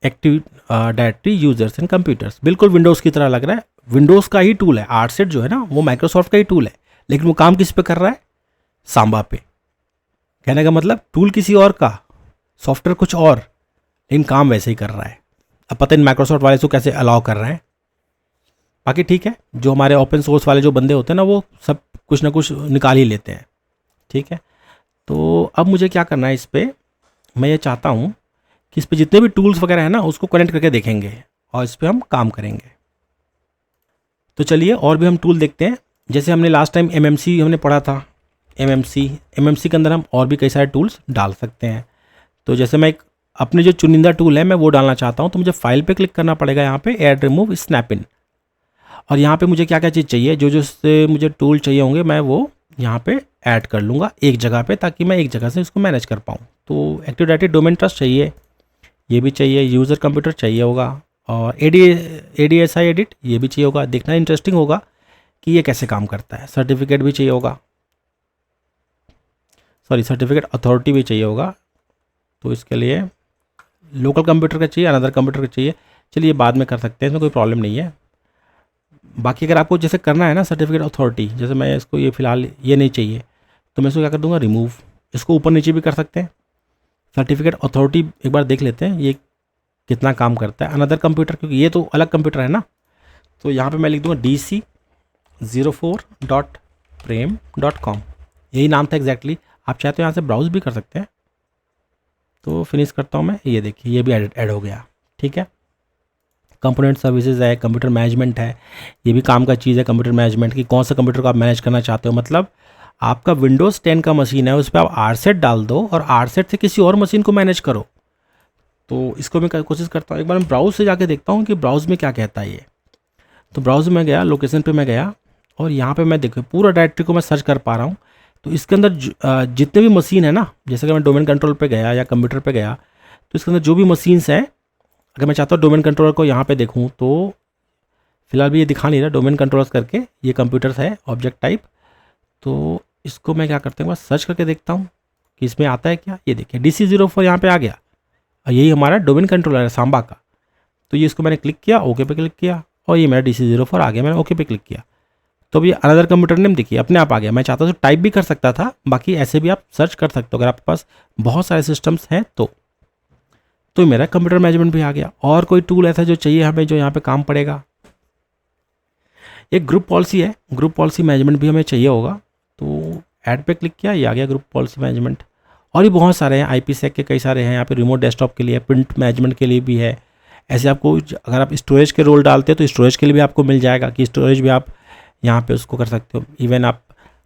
active directory users and computers, बिल्कुल विंडोज़ की तरह लग रहा है। विंडोज़ का ही टूल है, आर्टसेट जो है ना वो माइक्रोसॉफ्ट का ही टूल है, लेकिन वो काम किस पे कर रहा है, सांबा पे। कहने का मतलब टूल किसी और का, सॉफ्टवेयर कुछ और, लेकिन काम वैसे ही कर रहा है। अब पता नहीं माइक्रोसॉफ्ट वाले इसको कैसे अलाउ कर रहे हैं। बाकी ठीक है, जो हमारे ओपन सोर्स वाले जो बंदे होते हैं ना वो सब कुछ ना कुछ निकाल ही लेते हैं। ठीक है, तो अब मुझे क्या करना है, इस पर मैं ये चाहता हूँ कि इस पर जितने भी टूल्स वगैरह है ना उसको कनेक्ट करके देखेंगे और इस पर हम काम करेंगे। तो चलिए और भी हम टूल देखते हैं। जैसे हमने लास्ट टाइम MMC हमने पढ़ा था, MMC के अंदर हम और भी कई सारे टूल्स डाल सकते हैं। तो जैसे मैं एक अपने जो चुनिंदा टूल है मैं वो डालना चाहता हूँ, तो मुझे फाइल पे क्लिक करना पड़ेगा, यहाँ पे ऐड रिमूव स्नैप इन। और यहाँ पे मुझे क्या क्या चीज़ चाहिए, जो जो से मुझे टूल चाहिए होंगे मैं वो यहाँ पे ऐड कर लूँगा एक जगह पे, ताकि मैं एक जगह से इसको मैनेज कर पाऊँ। तो एक्टिव डायरेक्टरी डोमेन ट्रस्ट चाहिए, ये भी चाहिए, यूज़र कंप्यूटर चाहिए होगा, और ADSI एडिट ये भी चाहिए होगा। देखना इंटरेस्टिंग होगा कि ये कैसे काम करता है। सर्टिफिकेट भी चाहिए होगा, सॉरी सर्टिफिकेट अथॉरिटी भी चाहिए होगा। तो इसके लिए लोकल कंप्यूटर का चाहिए, अनदर कंप्यूटर का चाहिए। चलिए बाद में कर सकते हैं, इसमें कोई प्रॉब्लम नहीं है। बाकी अगर आपको जैसे करना है ना सर्टिफिकेट अथॉरिटी, जैसे मैं इसको ये फ़िलहाल ये नहीं चाहिए, तो मैं इसको क्या कर दूंगा, रिमूव। इसको ऊपर नीचे भी कर सकते हैं। सर्टिफिकेट अथॉरिटी एक बार देख लेते हैं ये कितना काम करता है। अनदर कंप्यूटर, क्योंकि ये तो अलग कंप्यूटर है ना, तो यहाँ पे मैं लिख दूंगा dc04.prem.com, यही नाम था एग्जैक्टली। आप चाहते हो यहाँ से ब्राउज भी कर सकते हैं। तो फिनिश करता हूँ मैं, ये देखिए ये भी ऐड हो गया। ठीक है, कंपोनेंट सर्विसेज है, कंप्यूटर मैनेजमेंट है, ये भी काम का चीज़ है कंप्यूटर मैनेजमेंट की। कौन सा कंप्यूटर को आप मैनेज करना चाहते हो, मतलब आपका विंडोज़ 10 का मशीन है, उस पर आप आरसेट डाल दो और आरसेट से किसी और मशीन को मैनेज करो। तो इसको मैं कोशिश करता हूँ, एक बार मैं ब्राउज से जाके देखता हूँ कि ब्राउज में क्या कहता है ये। तो ब्राउज में गया, लोकेशन पे मैं गया और यहाँ पे मैं देखो पूरा डायरेक्टरी को मैं सर्च कर पा रहा हूँ। तो इसके अंदर जितने भी मशीन है ना, जैसे कि मैं डोमेन कंट्रोल पे गया या कंप्यूटर पे गया, तो इसके अंदर जो भी मशीन्स हैं, अगर मैं चाहता हूँ डोमेन कंट्रोलर को यहाँ पे देखूँ, तो फिलहाल भी ये दिखा नहीं रहा डोमेन कंट्रोलर्स करके, ये कंप्यूटर्स है ऑब्जेक्ट टाइप। तो इसको मैं क्या करता हूँ, बस सर्च करके देखता हूँ कि इसमें आता है क्या। ये देखिए DC04 यहाँ पे आ गया, और यही हमारा डोमेन कंट्रोलर है सांबा का। तो ये इसको मैंने क्लिक किया, ओके पे क्लिक किया, और ये मेरा DC04 आ गया, मैंने ओके पे क्लिक किया। तो ये अनदर कंप्यूटर नेम देखिए अपने आप आ गया। मैं चाहता तो टाइप भी कर सकता था, बाकी ऐसे भी आप सर्च कर सकते हो अगर आपके पास बहुत सारे सिस्टम्स हैं तो मेरा कंप्यूटर मैनेजमेंट भी आ गया। और कोई टूल ऐसा जो चाहिए हमें, जो यहाँ पे काम पड़ेगा, एक ग्रुप पॉलिसी है, ग्रुप पॉलिसी मैनेजमेंट भी हमें चाहिए होगा। तो ऐड पे क्लिक किया, ये आ गया ग्रुप पॉलिसी मैनेजमेंट। और भी बहुत सारे हैं, IPsec के कई सारे हैं यहाँ पे, रिमोट डेस्कटॉप के लिए, प्रिंट मैनेजमेंट के लिए भी है। ऐसे आपको अगर आप स्टोरेज के रोल डालते हो तो स्टोरेज के लिए भी आपको मिल जाएगा कि स्टोरेज भी आप यहाँ पे उसको कर सकते हो। इवन आप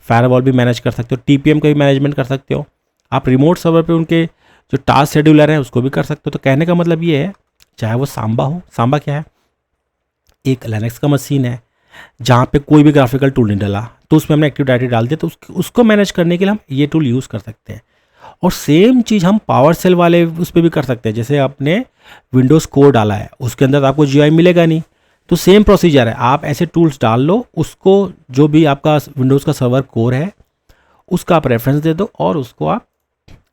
फायरवॉल भी मैनेज कर सकते हो, TPM का भी मैनेजमेंट कर सकते हो। आप रिमोट सर्वर पे उनके जो टास्क शेड्यूलर है उसको भी कर सकते हो। तो कहने का मतलब ये है, चाहे वो सांबा हो, सांबा क्या है, एक लिनक्स का मशीन है, जहाँ पे कोई भी ग्राफिकल टूल नहीं डाला, तो उसमें हमने एक्टिव डायरेक्टरी डाल दिया, तो उसको मैनेज करने के लिए हम ये टूल यूज़ कर सकते हैं। और सेम चीज़ हम पावर सेल वाले उस पर भी कर सकते हैं। जैसे आपने विंडोज़ कोर डाला है, उसके अंदर आपको GUI मिलेगा नहीं, तो सेम प्रोसीजर है, आप ऐसे टूल्स डाल लो, उसको जो भी आपका विंडोज़ का सर्वर कोर है उसका आप रेफरेंस दे दो और उसको आप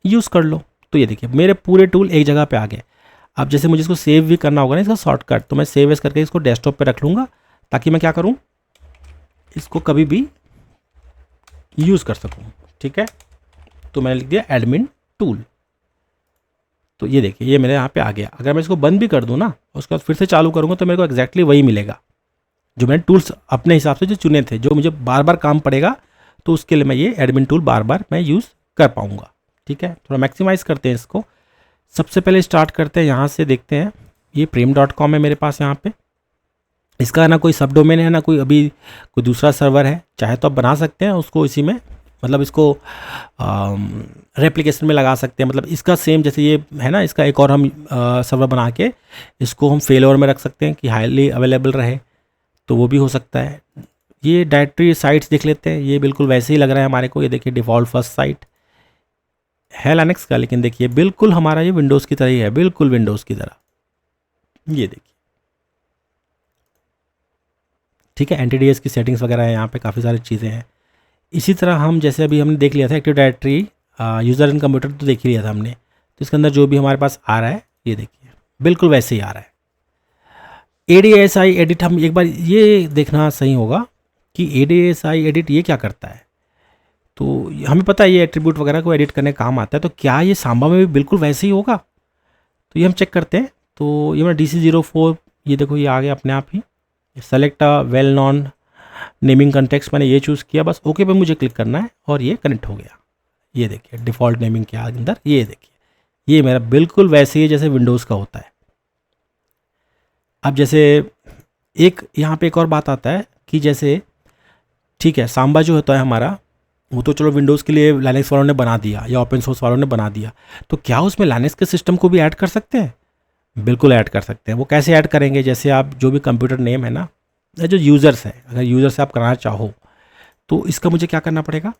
यूज़ कर लो। तो ये देखिए मेरे पूरे टूल एक जगह पे आ गए। अब जैसे मुझे इसको सेव भी करना होगा ना, इसका शॉर्टकट, तो मैं सेव एज करके इसको डेस्कटॉप पे रख लूँगा, ताकि मैं क्या करूँ, इसको कभी भी यूज़ कर सकूँ। ठीक है, तो मैंने लिख दिया एडमिन टूल। तो ये देखिए ये मेरे यहाँ पे आ गया। अगर मैं इसको बंद भी कर दूँ ना, उसके बाद फिर से चालू करूँगा, तो मेरे को एग्जैक्टली वही मिलेगा जो मैंने टूल्स अपने हिसाब से जो चुने थे, जो मुझे बार बार काम पड़ेगा, तो उसके लिए मैं ये एडमिन टूल बार बार मैं यूज़ कर पाऊँगा। ठीक है, थोड़ा मैक्सिमाइज़ करते हैं इसको। सबसे पहले स्टार्ट करते हैं यहाँ से, देखते हैं ये prem.com है मेरे पास यहाँ पे। इसका ना कोई सब डोमेन है, ना कोई अभी कोई दूसरा सर्वर है। चाहे तो आप बना सकते हैं उसको इसी में, मतलब इसको रेप्लिकेशन में लगा सकते हैं। मतलब इसका सेम जैसे ये है ना, इसका एक और हम सर्वर बना के इसको हम फेलोवर में रख सकते हैं कि हाईली अवेलेबल रहे, तो वो भी हो सकता है। ये डायरेक्टरी साइट्स देख लेते हैं, ये बिल्कुल वैसे ही लग रहा है हमारे को। ये देखिए डिफ़ॉल्ट फर्स्ट साइट है लिनक्स का, लेकिन देखिए बिल्कुल हमारा ये विंडोज़ की तरह ही है, बिल्कुल विंडोज़ की तरह। ये देखिए ठीक है, NTDS की सेटिंग्स वगैरह है यहाँ पे, काफ़ी सारी चीज़ें हैं। इसी तरह हम जैसे अभी हमने देख लिया था एक्टिव डायरेक्टरी यूज़र इन कंप्यूटर, तो देख ही लिया था हमने। तो इसके अंदर जो भी हमारे पास आ रहा है ये देखिए बिल्कुल वैसे ही आ रहा है। ADSI एडिट, हम एक बार ये देखना सही होगा कि ADSI एडिट ये क्या करता है। तो हमें पता है ये एट्रीब्यूट वगैरह को एडिट करने काम आता है, तो क्या ये सांबा में भी बिल्कुल वैसे ही होगा, तो ये हम चेक करते हैं। तो ये मैं DC04, ये देखो ये आ गया अपने आप ही। Select a well non naming context, मैंने ये चूज़ किया, बस ओके पे मुझे क्लिक करना है और ये कनेक्ट हो गया। ये देखिए डिफ़ॉल्ट नेमिंग के अंदर ये देखिए ये मेरा बिल्कुल वैसे ही जैसे विंडोज़ का होता है। अब जैसे एक यहाँ पे एक और बात आता है कि जैसे ठीक है, सांबा जो होता है हमारा, वो तो चलो विंडोज़ के लिए लाइनेक्स वालों ने बना दिया या ओपन सोर्स वालों ने बना दिया, तो क्या उसमें लाइनेक्स के सिस्टम को भी ऐड कर सकते हैं? बिल्कुल ऐड कर सकते हैं। वो कैसे ऐड करेंगे, जैसे आप जो भी कंप्यूटर नेम है ना, जो यूज़र्स है, अगर यूज़र से आप कराना चाहो तो इसका मुझे क्या करना पड़ेगा।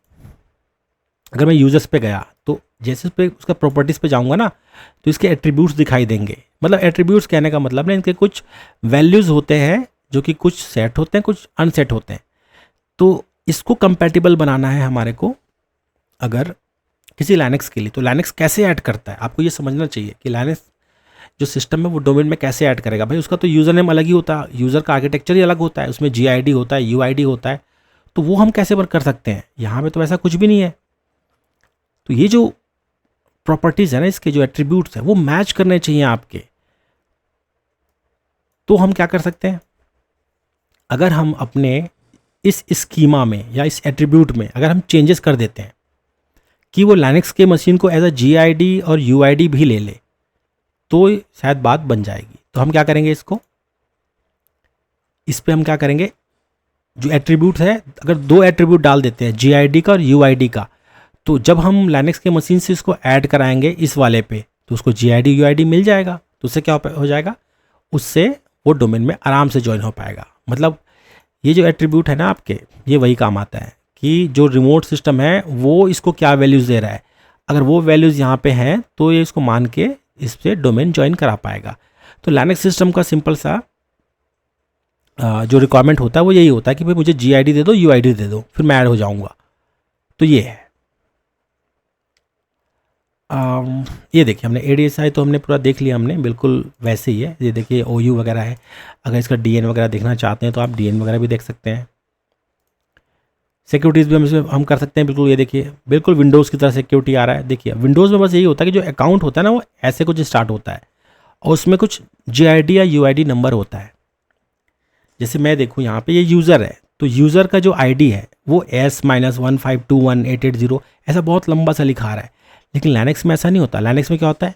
अगर मैं यूज़र्स पे गया तो जैसे उस पे उसका प्रॉपर्टीज़ पे जाऊंगा ना, तो इसके एट्रीब्यूट्स दिखाई देंगे। मतलब एट्रीब्यूट्स कहने का मतलब ना, इनके कुछ वैल्यूज़ होते हैं जो कि कुछ सेट होते हैं, कुछ अनसेट होते हैं। तो इसको कंपैटिबल बनाना है हमारे को अगर किसी लाइनेक्स के लिए, तो लाइनेक्स कैसे ऐड करता है, आपको ये समझना चाहिए कि लाइनेक्स जो सिस्टम है वो डोमेन में कैसे ऐड करेगा। भाई उसका तो यूज़र नेम अलग ही होता है, यूज़र का आर्किटेक्चर ही अलग होता है, उसमें GID होता है, UID होता है, तो वो हम कैसे कर सकते हैं। यहाँ पे तो ऐसा कुछ भी नहीं है। तो ये जो प्रॉपर्टीज़ है ना, इसके जो एट्रीब्यूट्स हैं वो मैच करने चाहिए आपके। तो हम क्या कर सकते हैं, अगर हम अपने इस स्कीमा में या इस एट्रीब्यूट में अगर हम चेंजेस कर देते हैं कि वो लाइनेक्स के मशीन को एज अ GID और UID भी ले ले, तो शायद बात बन जाएगी। तो हम क्या करेंगे, इस पे हम क्या करेंगे, जो एट्रीब्यूट है, अगर 2 एट्रीब्यूट डाल देते हैं GID का और UID का, तो जब हम लाइनेक्स के मशीन से इसको ऐड कराएंगे इस वाले पे, तो उसको GID UID मिल जाएगा। तो उससे क्या हो जाएगा, उससे वो डोमेन में आराम से ज्वाइन हो पाएगा। मतलब ये जो एट्रीब्यूट है ना आपके, ये वही काम आता है कि जो रिमोट सिस्टम है वो इसको क्या वैल्यूज़ दे रहा है, अगर वो वैल्यूज़ यहाँ पे हैं तो ये इसको मान के इससे डोमेन ज्वाइन करा पाएगा। तो लाइनेक्स सिस्टम का सिंपल सा जो रिक्वायरमेंट होता है वो यही होता है कि भाई मुझे GID दे दो, UID दे दो, फिर मैं ऐड हो जाऊँगा। तो ये है। ये देखिए हमने ADSI तो हमने पूरा देख लिया, हमने बिल्कुल वैसे ही है। ये देखिए OU वगैरह है, अगर इसका DN वगैरह देखना चाहते हैं तो आप DN वगैरह भी देख सकते हैं। सिक्योरिटीज़ भी हम कर सकते हैं बिल्कुल। ये देखिए बिल्कुल विंडोज़ की तरह सिक्योरिटी आ रहा है। देखिए विंडोज़ में बस यही होता है कि जो अकाउंट होता है ना वो ऐसे कुछ स्टार्ट होता है और उसमें कुछ GID या UID नंबर होता है। जैसे मैं देखूँ यहाँ पे ये यूज़र है, तो यूज़र का जो ID है वो S-1521880 ऐसा बहुत लंबा सा लिखा रहा है। लेकिन लाइनेक्स में ऐसा नहीं होता। लाइनेक्स में क्या होता है,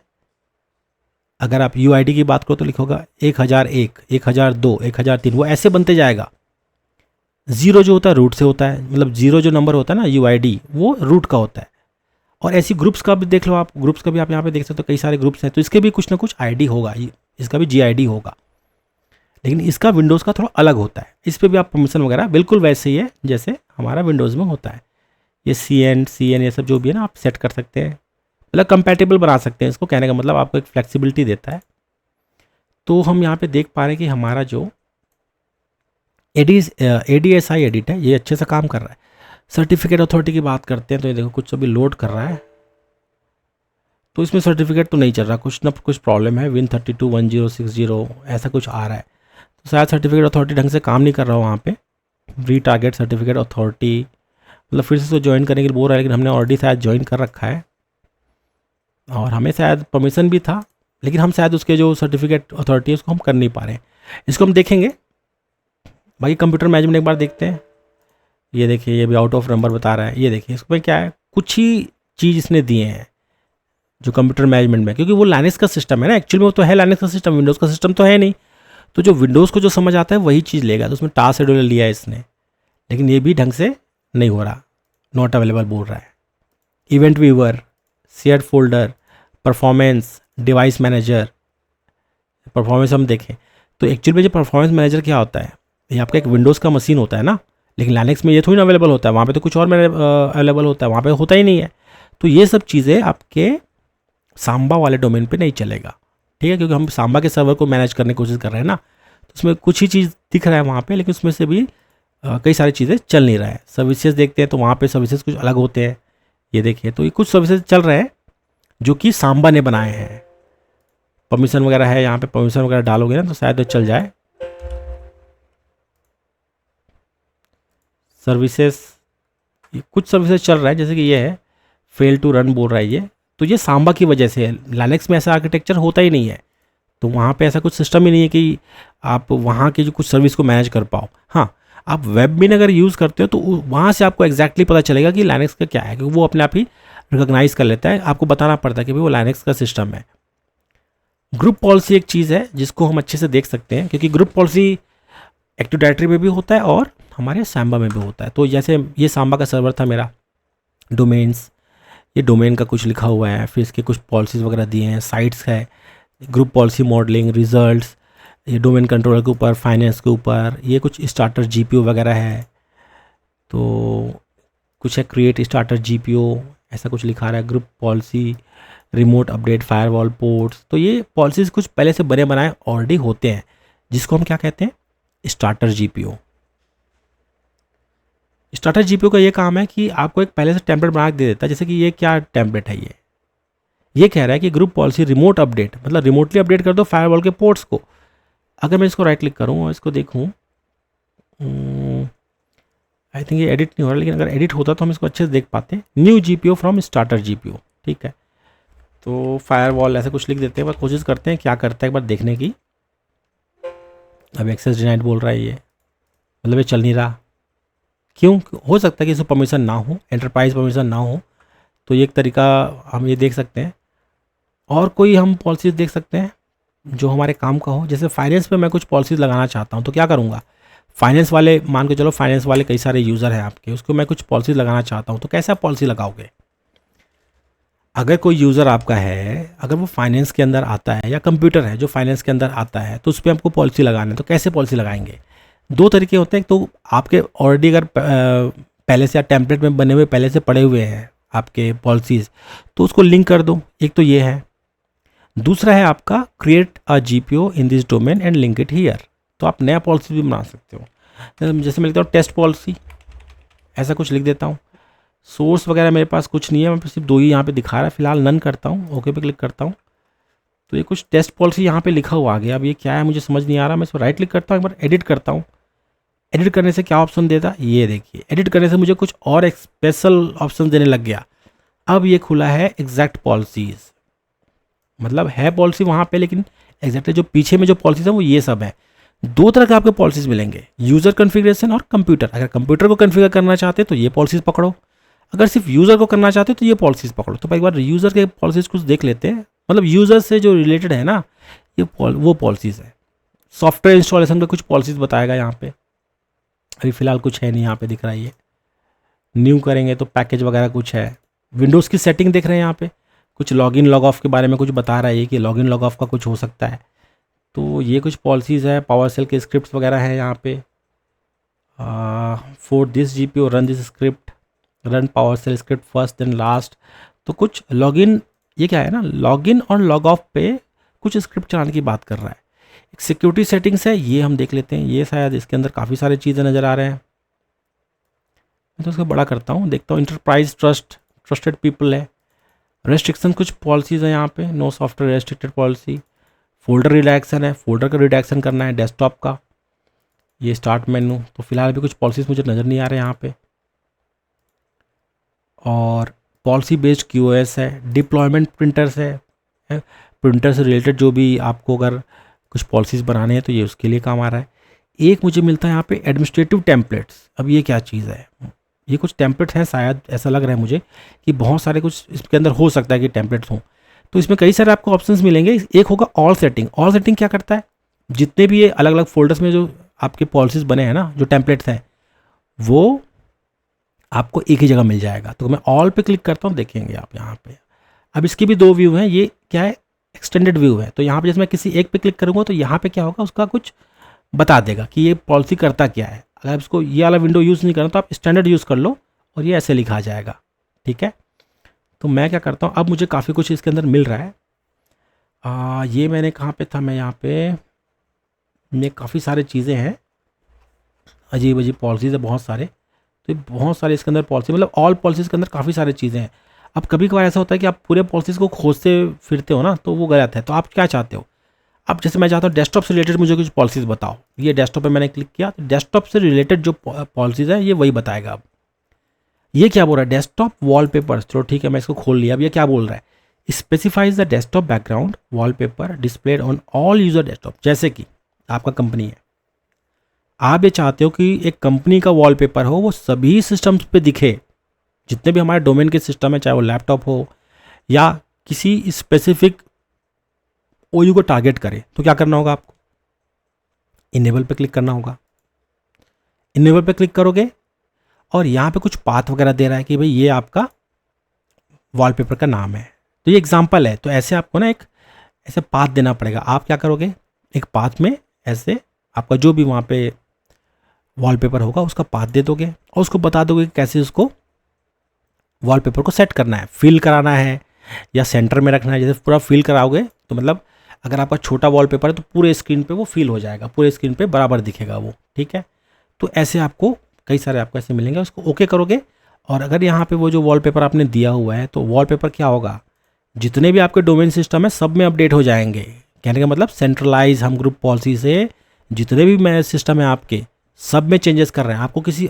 अगर आप UID की बात करो तो लिखोगा 1001, 1002, 1003, वो ऐसे बनते जाएगा। 0 जो होता है रूट से होता है, मतलब 0 जो नंबर होता है ना UID, वो रूट का होता है। और ऐसी ग्रुप्स का भी देख लो आप, ग्रुप्स का भी आप यहाँ पे देख सकते हो, कई सारे ग्रुप्स हैं, तो इसके भी कुछ ना कुछ ID होगा, इसका भी GID होगा। लेकिन इसका विंडोज़ का थोड़ा अलग होता है। इस पर भी आप परमिशन वगैरह बिल्कुल वैसे ही है जैसे हमारा विंडोज़ में होता है। ये CN ये सब जो भी है ना आप सेट कर सकते हैं, मतलब कंपैटिबल बना सकते हैं इसको, कहने का मतलब आपको एक फ्लेक्सिबिलिटी देता है। तो हम यहाँ पे देख पा रहे हैं कि हमारा जो ADSI एडिट है ये अच्छे से काम कर रहा है। सर्टिफिकेट अथॉरिटी की बात करते हैं तो ये देखो कुछ अभी लोड कर रहा है, तो इसमें सर्टिफिकेट तो नहीं चल रहा, कुछ ना कुछ प्रॉब्लम है। Win321060 ऐसा कुछ आ रहा है, तो शायद सर्टिफिकेट अथॉरिटी ढंग से काम नहीं कर रहा हो वहाँ पे। रीटारगेट सर्टिफिकेट अथॉरिटी, मतलब फिर से तो ज्वाइन करने के लिए बोल रहा है, लेकिन हमने ऑलरेडी शायद ज्वाइन कर रखा है और हमें शायद परमिशन भी था, लेकिन हम शायद उसके जो सर्टिफिकेट अथॉरिटी है उसको हम कर नहीं पा रहे हैं। इसको हम देखेंगे। बाकी कंप्यूटर मैनेजमेंट एक बार देखते हैं। ये देखिए ये भी आउट ऑफ नंबर बता रहा है। ये देखिए इसमें क्या है, कुछ ही चीज़ इसने दिए हैं जो कंप्यूटर मैनेजमेंट में, क्योंकि वो लाइनक्स का सिस्टम है ना, एक्चुअली में वो तो है लाइनक्स का सिस्टम, विंडोज़ का सिस्टम तो है नहीं। तो जो विंडोज़ को जो समझ आता है वही चीज़ लेगा, तो उसमें टास्क शेड्यूलर लिया है इसने, लेकिन ये भी ढंग से नहीं हो रहा, नॉट अवेलेबल बोल रहा है। Event viewer, share folder, performance, device manager. Performance हम देखें तो एक्चुअली में जो परफॉर्मेंस मैनेजर क्या होता है, ये आपका एक विंडोज़ का मशीन होता है ना, लेकिन लाइनक्स में ये थोड़ी ना अवेलेबल होता है, वहाँ पे तो कुछ और अवेलेबल होता है, वहाँ पे होता ही नहीं है। तो ये सब चीज़ें आपके सांबा वाले डोमेन पे नहीं चलेगा, ठीक है, क्योंकि हम सांबा के सर्वर को मैनेज करने की कोशिश कर रहे हैं ना, तो उसमें कुछ ही चीज़ दिख रहा है वहाँ पे, लेकिन उसमें से भी कई सारी चीज़ें चल नहीं रहा है। सर्विसेज देखते हैं तो वहाँ पे सर्विसेज कुछ अलग होते हैं। ये देखिए तो ये कुछ सर्विसेज चल रहे हैं जो कि सांबा ने बनाए हैं। परमिशन वगैरह है यहाँ पे, परमिशन वगैरह डालोगे ना तो शायद तो चल जाए। सर्विसेज, कुछ सर्विसेज चल रहा है, जैसे कि ये है फेल टू रन बोल रहा है ये, तो ये सांबा की वजह से है। लाइनक्स में ऐसा आर्किटेक्चर होता ही नहीं है, तो वहाँ पे ऐसा कुछ सिस्टम ही नहीं है कि आप वहाँ के जो कुछ सर्विस को मैनेज कर पाओ। हाँ, आप वेबमिन अगर यूज़ करते हो तो वहाँ से आपको एग्जैक्टली पता चलेगा कि लाइनक्स का क्या है, क्योंकि वो अपने आप ही रिकॉग्नाइज कर लेता है, आपको बताना पड़ता है कि भाई वो लाइनक्स का सिस्टम है। ग्रुप पॉलिसी एक चीज़ है जिसको हम अच्छे से देख सकते हैं, क्योंकि ग्रुप पॉलिसी एक्टिव डायरेक्टरी में भी होता है और हमारे सांबा में भी होता है। तो जैसे ये सांबा का सर्वर था मेरा, डोमेन्स, ये डोमेन का कुछ लिखा हुआ है, फिर इसके कुछ पॉलिसीज़ वगैरह दिए हैं, साइट्स है, ग्रुप पॉलिसी मॉडलिंग, रिजल्ट्स, ये डोमेन कंट्रोलर के ऊपर, फाइनेंस के ऊपर, ये कुछ स्टार्टर GPO वगैरह है, तो कुछ है क्रिएट स्टार्टर GPO, ऐसा कुछ लिखा रहा है, group policy, remote update, firewall ports. तो ये पॉलिसीज़ कुछ पहले से बने बनाए ऑलरेडी होते हैं, जिसको हम क्या कहते हैं, स्टार्टर GPO। स्टार्टर GPO का ये काम है कि आपको एक पहले से टेम्पलेट बना के दे देता है, जैसे कि ये क्या टेम्पलेट है, ये कह रहा है कि ग्रुप पॉलिसी रिमोट अपडेट, मतलब रिमोटली अपडेट कर दो फायरवॉल के पोर्ट्स को। अगर मैं इसको राइट क्लिक करूँ और इसको देखूँ, आई थिंक ये एडिट नहीं हो रहा, लेकिन अगर एडिट होता तो हम इसको अच्छे से देख पाते। New GPO from starter GPO, ठीक है, तो फायरवॉल ऐसा कुछ लिख देते हैं, बस कोशिश करते हैं क्या करता है एक बार देखने की। अब एक्सेस डिनाइड बोल रहा है ये, मतलब ये चल नहीं रहा, क्यों? हो सकता है कि इसको परमिशन ना हो, एंटरप्राइज परमिशन ना हो, तो ये एक तरीका हम ये देख सकते हैं। और कोई हम पॉलिसीज़ देख सकते हैं जो हमारे काम का हो, जैसे फाइनेंस पे मैं कुछ पॉलिसीज़ लगाना चाहता हूँ, तो क्या करूँगा, फाइनेंस वाले, मान के चलो फाइनेंस वाले कई सारे यूज़र हैं आपके, उसको मैं कुछ पॉलिसीज़ लगाना चाहता हूँ, तो कैसे आप पॉलिसी लगाओगे? अगर कोई यूज़र आपका है, अगर वो फाइनेंस के अंदर आता है, या कंप्यूटर है जो फाइनेंस के अंदर आता है, तो उस पर आपको पॉलिसी लगाना है, तो कैसे पॉलिसी लगाएंगे? दो तरीके होते हैं, तो आपके ऑलरेडी अगर पहले से या टेम्पलेट में बने हुए पहले से पड़े हुए हैं आपके पॉलिसीज़, तो उसको लिंक कर दो, एक तो ये है। दूसरा है आपका create a GPO in this domain and link it here, तो आप नया पॉलिसी भी बना सकते हो। जैसे मैं लिखता हूँ टेस्ट पॉलिसी, ऐसा कुछ लिख देता हूँ। सोर्स वगैरह मेरे पास कुछ नहीं है, मैं सिर्फ दो ही यहाँ पे दिखा रहा है, फिलहाल नन करता हूँ, ओके पे क्लिक करता हूँ, तो ये कुछ टेस्ट पॉलिसी यहाँ पे लिखा हुआ आ गया। अब ये क्या है मुझे समझ नहीं आ रहा, मैं इसको राइट क्लिक करता हूँ, एक बार एडिट करता हूँ। एडिट करने से क्या ऑप्शन देता, ये देखिए, एडिट करने से मुझे कुछ और एक स्पेशल ऑप्शन देने लग गया। अब ये खुला है एग्जैक्ट पॉलिसीज़, मतलब है पॉलिसी वहाँ पे, लेकिन एग्जैक्टली जो पीछे में जो पॉलिसीज है वो ये सब है। दो तरह के आपके पॉलिसीज मिलेंगे, यूज़र कॉन्फ़िगरेशन और कंप्यूटर। अगर कंप्यूटर को कॉन्फ़िगर करना चाहते हो तो ये पॉलिसीज पकड़ो, अगर सिर्फ यूज़र को करना चाहते हो तो ये पॉलिसीज पकड़ो। तो एक बार यूज़र के पॉलिसीज कुछ देख लेते हैं, मतलब यूज़र से जो रिलेटेड है ना, ये वो पॉलिसीज़ है। सॉफ्टवेयर इंस्टॉलेशन पे कुछ पॉलिसीज बताएगा यहाँ पे, अभी फ़िलहाल कुछ है नहीं यहाँ पे दिख रहा है। ये न्यू करेंगे तो पैकेज वगैरह कुछ है। विंडोज़ की सेटिंग देख रहे हैं यहाँ पे, कुछ लॉगिन लॉग ऑफ के बारे में कुछ बता रहा है कि लॉगिन लॉग ऑफ का कुछ हो सकता है। तो ये कुछ पॉलिसीज़ है, पावर सेल के स्क्रिप्ट्स वगैरह हैं यहाँ पे। For this GPU run this script, run PowerShell script first then last. तो कुछ लॉगिन, ये क्या है ना, लॉगिन और लॉग ऑफ पे कुछ स्क्रिप्ट चलाने की बात कर रहा है। एक सिक्योरिटी सेटिंग्स है, ये हम देख लेते हैं। ये शायद इसके अंदर काफ़ी सारी चीज़ें नज़र आ रहे हैं। मैं तो उसको बड़ा करता हूँ, देखता हूँ। इंटरप्राइज ट्रस्ट, ट्रस्टेड पीपल है। रेस्ट्रिक्शन कुछ पॉलिसीज़ है यहाँ पे, no software restricted policy. Folder reduction है, फोल्डर का रिडक्शन करना है डेस्कटॉप का। ये स्टार्ट मेनू, तो फिलहाल भी कुछ पॉलिसीज़ मुझे नज़र नहीं आ रहे यहाँ पे। और पॉलिसी बेस्ड QoS है, डिप्लॉयमेंट प्रिंटर्स है, प्रिंटर से रिलेटेड जो भी आपको अगर कुछ पॉलिसीज़ बनाने हैं तो ये उसके लिए काम आ रहा है। एक मुझे मिलता है यहाँ पे एडमिनिस्ट्रेटिव टेम्पलेट्स। अब ये क्या चीज़ है? ये कुछ टेम्पलेट्स हैं, शायद ऐसा लग रहा है मुझे कि बहुत सारे कुछ इसके अंदर हो सकता है कि टेम्पलेट्स हों। तो इसमें कई सारे आपको ऑप्शंस मिलेंगे। एक होगा ऑल सेटिंग। ऑल सेटिंग क्या करता है? जितने भी ये अलग अलग फोल्डर्स में जो आपके पॉलिसीज़ बने हैं ना, जो टेम्पलेट्स हैं, वो आपको एक ही जगह मिल जाएगा। तो मैं ऑल पे क्लिक करता हूँ, देखेंगे आप यहाँ पे। अब इसके भी 2 व्यू हैं। ये क्या है? एक्सटेंडेड व्यू है। तो यहाँ पे जैसे मैं किसी एक पे क्लिक करूँगा तो यहाँ पे क्या होगा, उसका कुछ बता देगा कि ये पॉलिसी करता क्या है। अगर इसको ये वाला विंडो यूज़ नहीं करना तो आप स्टैंडर्ड यूज़ कर लो और ये ऐसे लिखा जाएगा। ठीक है, तो मैं क्या करता हूँ, अब मुझे काफ़ी कुछ इसके अंदर मिल रहा है। ये मैंने कहाँ पे था, मैं यहाँ पे, ये काफ़ी सारी चीज़ें हैं, अजीब अजीब पॉलिसीज़ है बहुत सारे। तो ये बहुत सारे इसके अंदर पॉलिसी, मतलब ऑल पॉलिसीज़ के अंदर काफ़ी सारी चीज़ें हैं। अब कभी कभार ऐसा होता है कि आप पूरे पॉलिसीज़ को खोजते फिरते हो ना, तो वो गलत है। तो आप क्या चाहते हो? अब जैसे मैं चाहता हूँ डेस्कटॉप से रिलेटेड मुझे कुछ पॉलिसीज़ बताओ। ये डेस्कटॉप पे मैंने क्लिक किया, तो डेस्कटॉप से रिलेटेड जो पॉलिसीज़ है ये वही बताएगा। अब ये क्या बोल रहा है? Desktop wallpaper. चलो ठीक है, मैं इसको खोल लिया। अब ये क्या बोल रहा है? Specifies the desktop background wallpaper displayed on all user desktop. जैसे कि आपका कंपनी है, आप ये चाहते हो कि एक कंपनी का वॉलपेपर हो वो सभी सिस्टम्स पे दिखे, जितने भी हमारे डोमेन के सिस्टम है, चाहे वो लैपटॉप हो या किसी स्पेसिफिक OU को टारगेट करे। तो क्या करना होगा आपको? इनेबल पे क्लिक करना होगा। इनेबल पे क्लिक करोगे और यहाँ पे कुछ पाथ वगैरह दे रहा है कि भाई ये आपका वॉलपेपर का नाम है। तो ये एग्जांपल है। तो ऐसे आपको ना एक ऐसे पाथ देना पड़ेगा। आप क्या करोगे, एक पाथ में ऐसे आपका जो भी वहाँ पे वॉलपेपर होगा उसका पाथ दे दोगे और उसको बता दोगे कि कैसे उसको वॉलपेपर को सेट करना है, फिल कराना है या सेंटर में रखना है। जैसे पूरा फिल कराओगे तो मतलब अगर आपका छोटा वॉलपेपर है तो पूरे स्क्रीन पे वो फिल हो जाएगा, पूरे स्क्रीन पे बराबर दिखेगा वो। ठीक है, तो ऐसे आपको कई सारे आपको ऐसे मिलेंगे। उसको ओके करोगे और अगर यहाँ पे वो जो वॉलपेपर आपने दिया हुआ है तो वॉलपेपर क्या होगा, जितने भी आपके डोमेन सिस्टम है सब में अपडेट हो जाएंगे। कहने का मतलब सेंट्रलाइज हम ग्रुप पॉलिसी से जितने भी मैनेज सिस्टम है आपके सब में चेंजेस कर रहे हैं। आपको किसी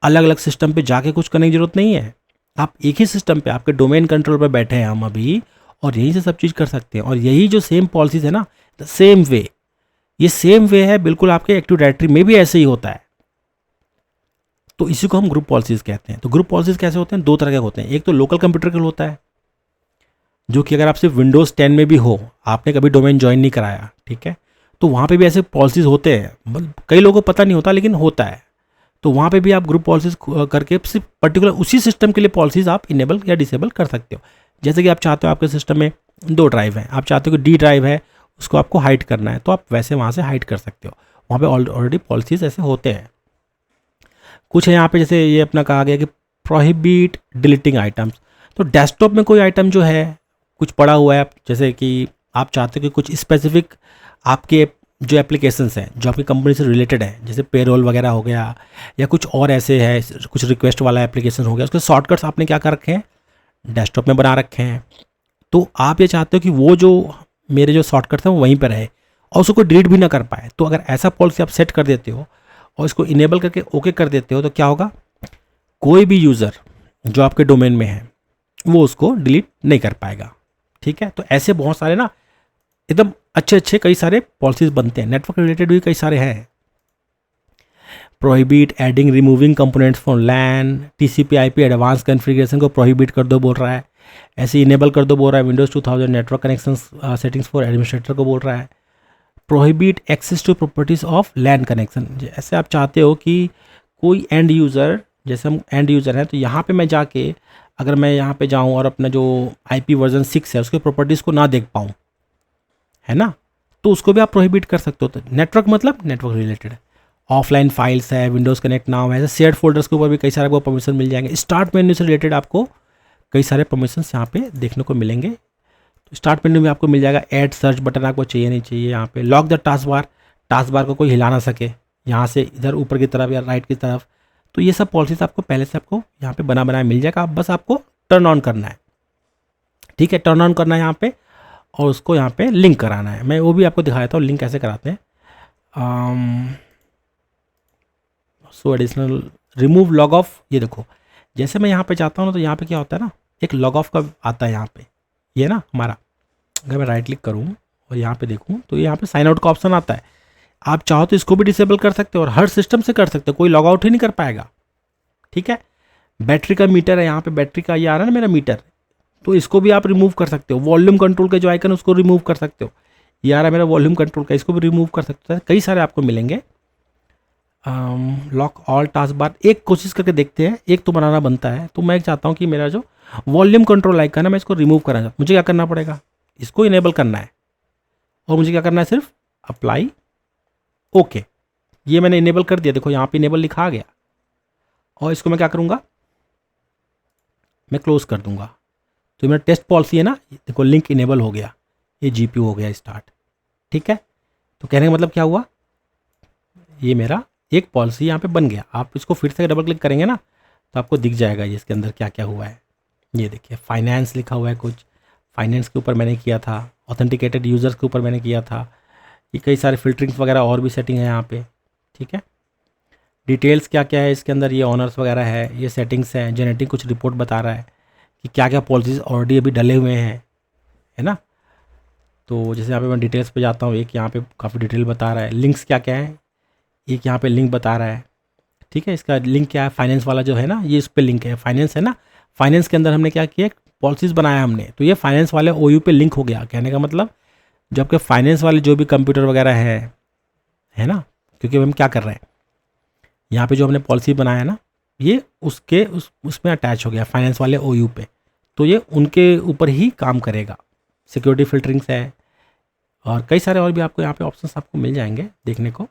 अलग अलग सिस्टम पे जाके कुछ करने की जरूरत नहीं है। आप एक ही सिस्टम पे आपके डोमेन कंट्रोल पे बैठे हैं हम अभी, और यहीं से सब चीज़ कर सकते हैं। और यही जो सेम पॉलिसीज है ना, द सेम वे, ये सेम वे है बिल्कुल आपके एक्टिव डायरेक्टरी में भी ऐसे ही होता है। तो इसी को हम ग्रुप पॉलिसीज कहते हैं। तो ग्रुप पॉलिसीज कैसे होते हैं? 2 तरह के होते हैं। एक तो लोकल कंप्यूटर के लिए होता है, जो कि अगर आप सिर्फ विंडोज़ 10 में भी हो, आपने कभी डोमेन ज्वाइन नहीं कराया, ठीक है, तो वहाँ पे भी ऐसे पॉलिसीज होते हैं। मतलब कई लोगों को पता नहीं होता लेकिन होता है। तो वहाँ पे भी आप ग्रुप पॉलिसीज करके सिर्फ पर्टिकुलर उसी सिस्टम के लिए पॉलिसीज आप इनेबल या डिसेबल कर सकते हो। जैसे कि आप चाहते हो आपके सिस्टम में 2 ड्राइव हैं, आप चाहते हो कि D ड्राइव है उसको आपको हाइड करना है, तो आप वैसे वहाँ से हाइड कर सकते हो। वहाँ पे ऑलरेडी पॉलिसीज ऐसे होते हैं। कुछ है यहाँ पे, जैसे ये अपना कहा गया कि प्रोहिबिट डिलीटिंग आइटम्स। तो डेस्कटॉप में कोई आइटम जो है कुछ पड़ा हुआ है, जैसे कि आप चाहते हो कि कुछ स्पेसिफिक आपके जो एप्लीकेशंस हैं जो आपकी कंपनी से रिलेटेड है, जैसे पेरोल वगैरह हो गया या कुछ और ऐसे है, कुछ रिक्वेस्ट वाला एप्लीकेशन हो गया, उसके शॉर्टकट्स आपने क्या कर रखे हैं, डेस्कटॉप में बना रखे हैं। तो आप ये चाहते हो कि वो जो मेरे जो शॉर्टकट्स हैं वो वहीं पर रहे और उसको कोई डिलीट भी ना कर पाए। तो अगर ऐसा पॉलिसी आप सेट कर देते हो और इसको इनेबल करके ओके कर देते हो तो क्या होगा, कोई भी यूज़र जो आपके डोमेन में है वो उसको डिलीट नहीं कर पाएगा। ठीक है, तो ऐसे बहुत सारे ना एकदम अच्छे अच्छे कई सारे पॉलिसीज बनते हैं। नेटवर्क रिलेटेड भी कई सारे हैं। Prohibit adding removing components from LAN, TCP/IP advance configuration को प्रोहिबिट कर दो बोल रहा है। ऐसे इनेबल कर दो बोल रहा है। Windows 2000 network connection settings for administrator को बोल रहा है। Prohibit access to properties of LAN connection. ऐसे आप चाहते हो कि कोई एंड यूज़र, जैसे हम एंड यूज़र हैं तो यहाँ पे मैं जाके अगर मैं यहाँ पे जाऊँ और अपना जो IP वर्जन 6 है उसके प्रॉपर्टीज़ को ना देख पाऊँ, है ना, तो उसको भी आप प्रोहिबिट कर सकते हो। तो नेटवर्क मतलब नेटवर्क रिलेटेड है, ऑफलाइन फाइल्स है, विंडोज़ कनेक्ट नाउ है, ऐसे शेयर्ड फोल्डर्स के ऊपर भी कई सारे आपको परमिशन मिल जाएंगे। स्टार्ट मेन्यू से रिलेटेड आपको कई सारे परमिशन यहाँ पे देखने को मिलेंगे। तो स्टार्ट मेन्यू में आपको मिल जाएगा ऐड सर्च बटन आपको चाहिए नहीं चाहिए, यहाँ पे लॉक द टास्क बार को कोई हिला ना सके यहाँ से इधर ऊपर की तरफ या राइट की तरफ। तो ये सब पॉलिसीज आपको पहले से आपको यहाँ पे बना बनाया मिल जाएगा, बस आपको टर्न ऑन करना है। ठीक है, टर्न ऑन करना है यहाँ पे और उसको यहाँ पे लिंक कराना है। मैं वो भी आपको दिखा देता हूँ लिंक कैसे कराते हैं। सो एडिशनल रिमूव लॉग ऑफ, ये देखो जैसे मैं यहाँ पे जाता हूँ तो यहाँ पे क्या होता है ना, एक लॉग ऑफ का आता है यहाँ पे, ये ना हमारा, अगर मैं राइट क्लिक करूँ और यहाँ पे देखूँ तो यहाँ पे साइन आउट का ऑप्शन आता है। आप चाहो तो इसको भी डिसेबल कर सकते हो और हर सिस्टम से कर सकते हो, कोई लॉग आउट ही नहीं कर पाएगा। ठीक है, बैटरी का मीटर है यहाँ पे, बैटरी का ये आ रहा है ना मेरा मीटर, तो इसको भी आप रिमूव कर सकते हो। वॉल्यूम कंट्रोल का जो आइकन उसको रिमूव कर सकते हो, ये आ रहा है मेरा वॉल्यूम कंट्रोल का, इसको भी रिमूव कर सकते हो। कई सारे आपको मिलेंगे। लॉक ऑल टास्क बार एक कोशिश करके देखते हैं, एक तो बनाना बनता है। तो मैं चाहता हूँ कि मेरा जो वॉल्यूम कंट्रोल आइकन है मैं इसको रिमूव करना चाहता हूँ। मुझे क्या करना पड़ेगा, इसको इनेबल करना है और मुझे क्या करना है, सिर्फ अप्लाई ओके। ये मैंने इनेबल कर दिया, देखो यहाँ पे इनेबल लिखा आ गया। और इसको मैं क्या करूँगा, मैं क्लोज कर दूंगा। तो मेरा टेस्ट पॉलिसी है ना, देखो लिंक इनेबल हो गया, ये जीपीयू हो गया स्टार्ट। ठीक है, तो कहने का मतलब क्या हुआ, ये मेरा एक पॉलिसी यहाँ पे बन गया। आप इसको फिर से डबल क्लिक करेंगे ना तो आपको दिख जाएगा ये इसके अंदर क्या क्या हुआ है। ये देखिए फाइनेंस लिखा हुआ है, कुछ फाइनेंस के ऊपर मैंने किया था, ऑथेंटिकेटेड यूज़र्स के ऊपर मैंने किया था, ये कई सारे फिल्टरिंग्स वगैरह और भी सेटिंग है यहाँ पे। ठीक है, डिटेल्स क्या क्या है इसके अंदर, ये ऑनर्स वगैरह है, ये सेटिंग्स हैं, जेनेटिक कुछ रिपोर्ट बता रहा है कि क्या क्या पॉलिसीज ऑलरेडी अभी डले हुए हैं, है ना। तो जैसे यहाँ पे मैं डिटेल्स पे जाता हूँ, एक यहाँ पे काफ़ी डिटेल बता रहा है। लिंक्स क्या क्या है, एक यहाँ पे लिंक बता रहा है। ठीक है, इसका लिंक क्या है, फाइनेंस वाला जो है ना, ये इस पर लिंक है, फाइनेंस है ना। फाइनेंस के अंदर हमने क्या किया, पॉलिसीज़ बनाया हमने, तो ये फाइनेंस वाले OU पे लिंक हो गया। कहने का मतलब जो आपके फाइनेंस वाले जो भी कंप्यूटर वगैरह है ना, क्योंकि हम क्या कर रहे हैं यहाँ पे जो हमने पॉलिसी बनाया ना, ये उसके उसमें अटैच हो गया फाइनेंस वाले OU पे, तो ये उनके ऊपर ही काम करेगा। सिक्योरिटी फिल्टरिंग्स है और कई सारे और भी आपको यहाँ पे ऑप्शंस आपको मिल जाएंगे देखने को।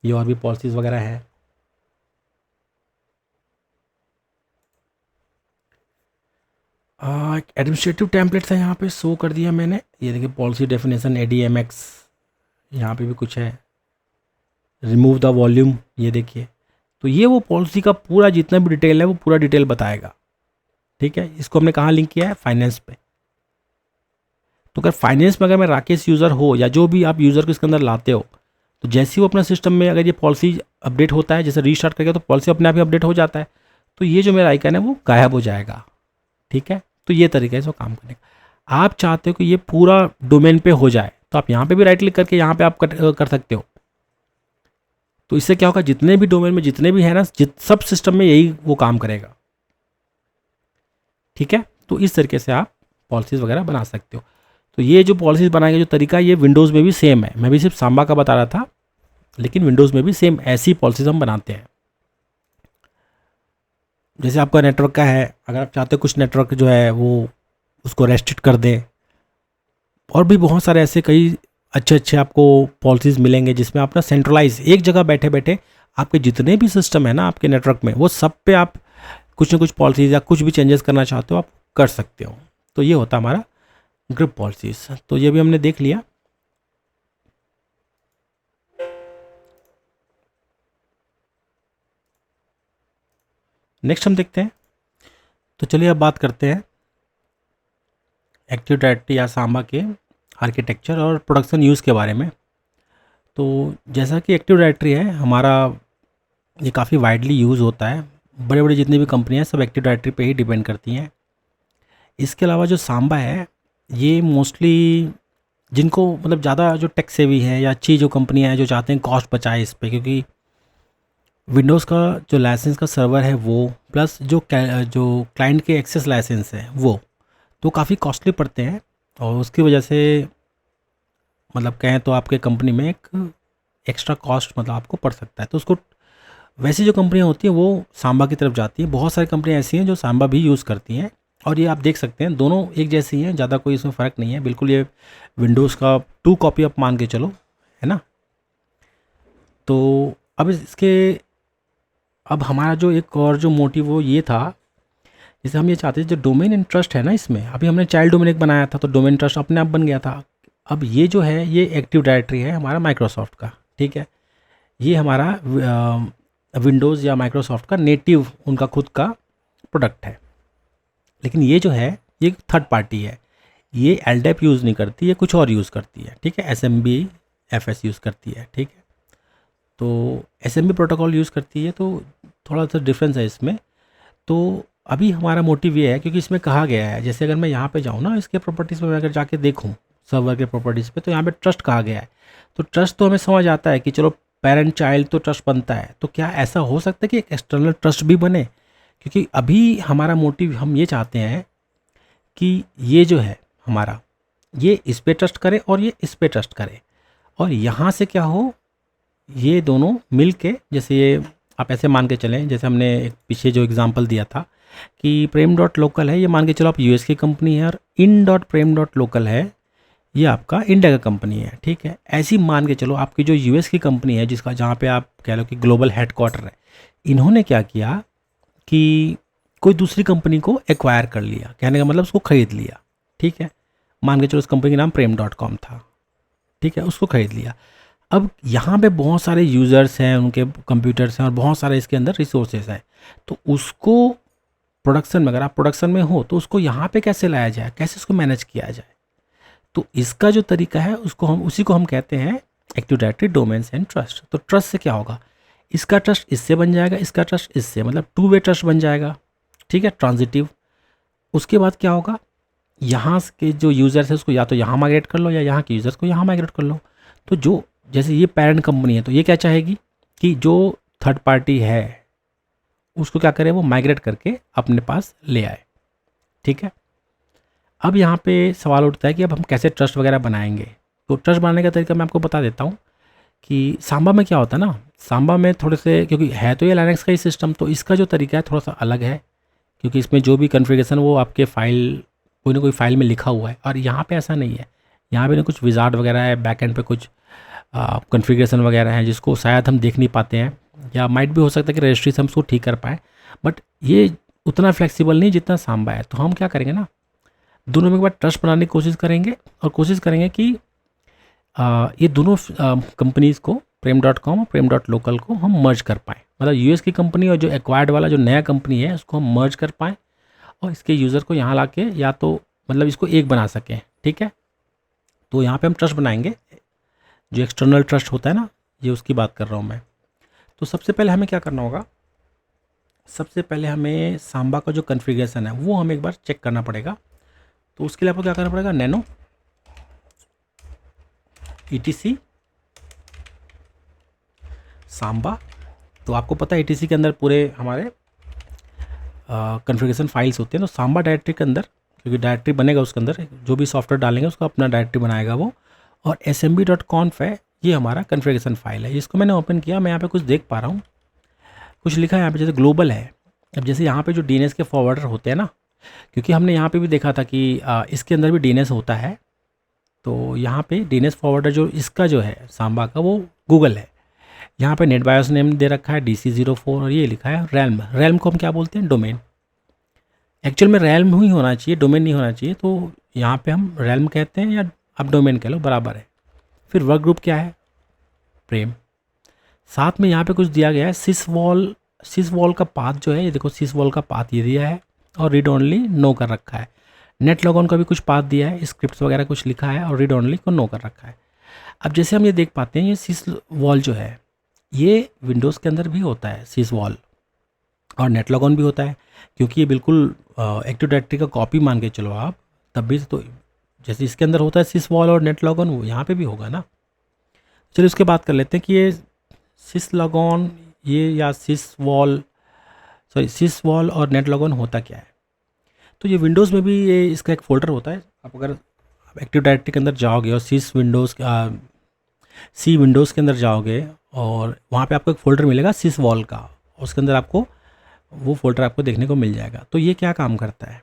ये और भी पॉलिसीज़ वगैरह है। एडमिनिस्ट्रेटिव टेम्पलेट्स है यहाँ पे शो कर दिया मैंने। ये देखिए पॉलिसी डेफिनेशन ADMX, यहाँ पे भी कुछ है। रिमूव द वॉल्यूम, ये देखिए, तो ये वो पॉलिसी का पूरा जितना भी डिटेल है वो पूरा डिटेल बताएगा। ठीक है, इसको हमने कहाँ लिंक किया है, फाइनेंस पे। तो अगर फाइनेंस में अगर मैं राकेश यूज़र हो या जो भी आप यूज़र को इसके अंदर लाते हो, तो जैसे ही वो अपना सिस्टम में अगर ये पॉलिसी अपडेट होता है, जैसे रीस्टार्ट करके, तो पॉलिसी अपने आप ही अपडेट हो जाता है, तो ये जो मेरा आइकन है वो गायब हो जाएगा। ठीक है, तो ये तरीका है इसको काम करने का। आप चाहते हो कि ये पूरा डोमेन पे हो जाए, तो आप यहाँ पे भी राइट क्लिक करके यहाँ पे आप कर सकते हो। तो इससे क्या होगा, जितने भी डोमेन में जितने भी है ना, सब सिस्टम में यही वो काम करेगा। ठीक है, तो इस तरीके से आप पॉलिसीज़ वगैरह बना सकते हो। तो ये जो पॉलिसीज़ बनाने का जो तरीका है, ये विंडोज़ में भी सेम है। मैं भी सिर्फ सांबा का बता रहा था, लेकिन विंडोज़ में भी सेम ऐसी पॉलिसीज़ हम बनाते हैं। जैसे आपका नेटवर्क का है, अगर आप चाहते हो कुछ नेटवर्क जो है वो उसको रेस्ट्रिक्ट कर दें, और भी बहुत सारे ऐसे कई अच्छे आपको पॉलिसीज़ मिलेंगे जिसमें आप ना सेंट्रलाइज एक जगह बैठे बैठे आपके जितने भी सिस्टम है ना आपके नेटवर्क में, वो सब पे आप कुछ ना कुछ पॉलिसीज़ या कुछ भी चेंजेस करना चाहते हो आप कर सकते हो। तो ये होता है हमारा ग्रुप पॉलिसीज़। तो ये भी हमने देख लिया। नेक्स्ट हम देखते हैं। तो चलिए अब बात करते हैं एक्टिव डायरेक्टरी या सांबा के आर्किटेक्चर और प्रोडक्शन यूज़ के बारे में। तो जैसा कि एक्टिव डायरेक्टरी है हमारा, ये काफ़ी वाइडली यूज़ होता है। बड़े बड़े जितनी भी कंपनियां सब एक्टिव डायरेक्टरी पे ही डिपेंड करती हैं। इसके अलावा जो सांबा है, ये मोस्टली जिनको मतलब ज़्यादा जो टेक सेवी है या अच्छी जो कंपनियां हैं जो चाहते हैं कॉस्ट बचाए इस पर, क्योंकि विंडोज़ का जो लाइसेंस का सर्वर है वो, प्लस जो क्लाइंट के एक्सेस लाइसेंस है वो, तो काफ़ी कॉस्टली पड़ते हैं। और उसकी वजह से मतलब कहें तो आपके कंपनी में एक एक्स्ट्रा कॉस्ट मतलब आपको पड़ सकता है। तो उसको वैसी जो कंपनियां होती हैं वो सांबा की तरफ जाती हैं। बहुत सारी कंपनियां ऐसी हैं जो सांबा भी यूज़ करती हैं, और ये आप देख सकते हैं दोनों एक जैसे ही हैं, ज़्यादा कोई इसमें फ़र्क नहीं है, बिल्कुल ये विंडोज़ का 2 कॉपी आप मान के चलो, है ना। तो अब हमारा जो एक और जो मोटिव वो ये था, जैसे हम ये चाहते थे जो डोमेन इंटरेस्ट है ना इसमें, अभी हमने चाइल्ड डोमेन एक बनाया था तो डोमेन इंटरेस्ट अपने आप बन गया था। अब ये जो है ये एक्टिव डायरेक्टरी है हमारा माइक्रोसॉफ्ट का, ठीक है। ये हमारा विंडोज़ या माइक्रोसॉफ्ट का नेटिव उनका खुद का प्रोडक्ट है। लेकिन ये जो है ये थर्ड पार्टी है, ये एलडेप यूज़ नहीं करती, ये कुछ और यूज़ करती है, ठीक है। SMBFS यूज़ करती है, ठीक है। तो SMB प्रोटोकॉल यूज़ करती है, तो थोड़ा सा डिफरेंस है इसमें। तो अभी हमारा मोटिव ये है, क्योंकि इसमें कहा गया है, जैसे अगर मैं यहाँ पे जाऊँ ना इसके प्रॉपर्टीज़ में, मैं अगर जाके देखूँ सर्वर के प्रॉपर्टीज़ पे, तो यहाँ पे ट्रस्ट कहा गया है। तो ट्रस्ट तो हमें समझ आता है कि चलो पेरेंट चाइल्ड तो ट्रस्ट बनता है, तो क्या ऐसा हो सकता है कि एक एक्सटर्नल ट्रस्ट भी बने? क्योंकि अभी हमारा मोटिव हम ये चाहते हैं कि ये जो है हमारा, ये इस पे ट्रस्ट करे और ये इस पे ट्रस्ट करे, और यहाँ से क्या हो, ये दोनों मिल के, जैसे ये आप ऐसे मान के चलें, जैसे हमने एक पीछे जो एग्जांपल दिया था कि प्रेम डॉट लोकल है, ये मान के चलो आप यूएस की कंपनी है, और in dot Prem dot local है, ये आपका इंडिया का कंपनी है, ठीक है। ऐसी मान के चलो आपकी जो यूएस की कंपनी है, जिसका जहाँ पे आप कह लो कि ग्लोबल हेडक्वार्टर है, इन्होंने क्या किया कि कोई दूसरी कंपनी को एक्वायर कर लिया, कहने का मतलब उसको खरीद लिया, ठीक है। मान के चलो उस कंपनी का नाम prem.com था, ठीक है, उसको खरीद लिया। अब यहाँ पे बहुत सारे यूज़र्स हैं, उनके कंप्यूटर्स हैं, और बहुत सारे इसके अंदर रिसोर्सेज हैं। तो उसको प्रोडक्शन में, अगर आप प्रोडक्शन में हो तो उसको यहाँ पे कैसे लाया जाए, कैसे उसको मैनेज किया जाए, तो इसका जो तरीका है उसी को हम कहते हैं active directory domains and trust. तो ट्रस्ट से क्या होगा, इसका ट्रस्ट इससे बन जाएगा, इसका ट्रस्ट इससे, मतलब 2 वे ट्रस्ट बन जाएगा, ठीक है, ट्रांजिटिव। उसके बाद क्या होगा, यहाँ के जो यूज़र्स है उसको या तो यहाँ माइग्रेट कर लो, या यहाँ के यूज़र्स को यहाँ माइग्रेट कर लो। तो जो जैसे ये पेरेंट कंपनी है, तो ये क्या चाहेगी कि जो थर्ड पार्टी है उसको क्या करे, वो माइग्रेट करके अपने पास ले आए, ठीक है। अब यहाँ पे सवाल उठता है कि अब हम कैसे ट्रस्ट वगैरह बनाएंगे। तो ट्रस्ट बनाने का तरीका मैं आपको बता देता हूँ कि सांबा में क्या होता है ना, सांबा में थोड़े से, क्योंकि है तो ये लाइनक्स का ही सिस्टम, तो इसका जो तरीका है थोड़ा सा अलग है, क्योंकि इसमें जो भी कॉन्फ़िगरेशन वो आपके फाइल, कोई ना कोई फाइल में लिखा हुआ है, और यहाँ पे ऐसा नहीं है। यहाँ पे ना कुछ विजार्ड वगैरह है, बैकएंड पे कुछ कॉन्फ़िगरेशन वगैरह है जिसको शायद हम देख नहीं पाते हैं, या माइट भी हो सकता है कि रजिस्ट्री से हम उसको ठीक कर पाएँ, बट ये उतना फ्लेक्सिबल नहीं जितना सांबा है। तो हम क्या करेंगे ना, दोनों में एक बार ट्रस्ट बनाने की कोशिश करेंगे, और कोशिश करेंगे कि ये दोनों कंपनीज़ को, prem.com और prem.local को हम मर्ज कर पाएँ, मतलब यूएस की कंपनी और जो एक्वायर्ड वाला जो नया कंपनी है उसको हम मर्ज कर पाएँ, और इसके यूज़र को यहाँ ला के, या तो मतलब इसको एक बना सकें, ठीक है। तो यहाँ पे हम ट्रस्ट बनाएंगे, जो एक्सटर्नल ट्रस्ट होता है ना, ये उसकी बात कर रहा हूँ मैं। तो सबसे पहले हमें क्या करना होगा, सबसे पहले हमें सांबा का जो कॉन्फ़िगरेशन है वो हमें एक बार चेक करना पड़ेगा। तो उसके लिए आपको क्या करना पड़ेगा, नैनो ETC सांबा। तो आपको पता है ETC के अंदर पूरे हमारे कॉन्फ़िगरेशन फाइल्स होते हैं। तो सांबा डायरेक्टरी के अंदर, क्योंकि डायरेक्टरी बनेगा उसके अंदर, जो भी सॉफ्टवेयर डालेंगे उसका अपना डायरेक्टरी बनाएगा वो, और smb.conf है, ये हमारा कॉन्फ़िगरेशन फाइल है। इसको मैंने ओपन किया, मैं यहाँ पे कुछ देख पा रहा हूँ, कुछ लिखा है यहाँ पे जैसे ग्लोबल है। अब जैसे यहाँ पे जो DNS के फॉरवर्डर होते हैं ना, क्योंकि हमने यहाँ पे भी देखा था कि इसके अंदर भी DNS होता है, तो यहाँ पे DNS फॉरवर्डर जो इसका जो है सांबा का, वो गूगल है। यहाँ पे नेट बायोस नेम दे रखा है DC04, और ये लिखा है रैल्म। रैल्म को हम क्या बोलते हैं, डोमेन। एक्चुअल में रैल्म ही होना चाहिए, डोमेन नहीं होना चाहिए। तो यहाँ पे हम रैल्म कहते हैं, या आप डोमेन कह लो, बराबर है। फिर वर्क ग्रुप क्या है, प्रेम। साथ में यहाँ पे कुछ दिया गया है, सिसवॉल का पाथ जो है, ये देखो सिसवॉल का पाथ ये दिया है, और रीड ओनली नो कर रखा है। नेट लॉगऑन का भी कुछ पाथ दिया है, स्क्रिप्ट्स वगैरह कुछ लिखा है, और रीड ओनली को नो कर रखा है। अब जैसे हम ये देख पाते हैं, ये सिसवॉल जो है ये विंडोज़ के अंदर भी होता है, सिसवॉल, और नेट लॉगऑन भी होता है, क्योंकि ये बिल्कुल एक्टिव डायरेक्टरी का कॉपी मान के चलो आप, तब भी तो जैसे इसके अंदर होता है सिसवॉल और नेट लॉगऑन, वो यहाँ पे भी होगा ना। चलिए उसके बात कर लेते हैं कि ये सिसलॉगऑन, ये या सिसवॉल और नेट लॉगऑन होता क्या है। तो ये विंडोज़ में भी ये इसका एक फ़ोल्डर होता है। आप अगर एक्टिव डायरेक्टरी के अंदर जाओगे और सी विंडोज़ के अंदर जाओगे, और वहाँ पे आपको एक फ़ोल्डर मिलेगा सिसवॉल का, उसके अंदर आपको वो फ़ोल्डर आपको देखने को मिल जाएगा। तो ये क्या काम करता है,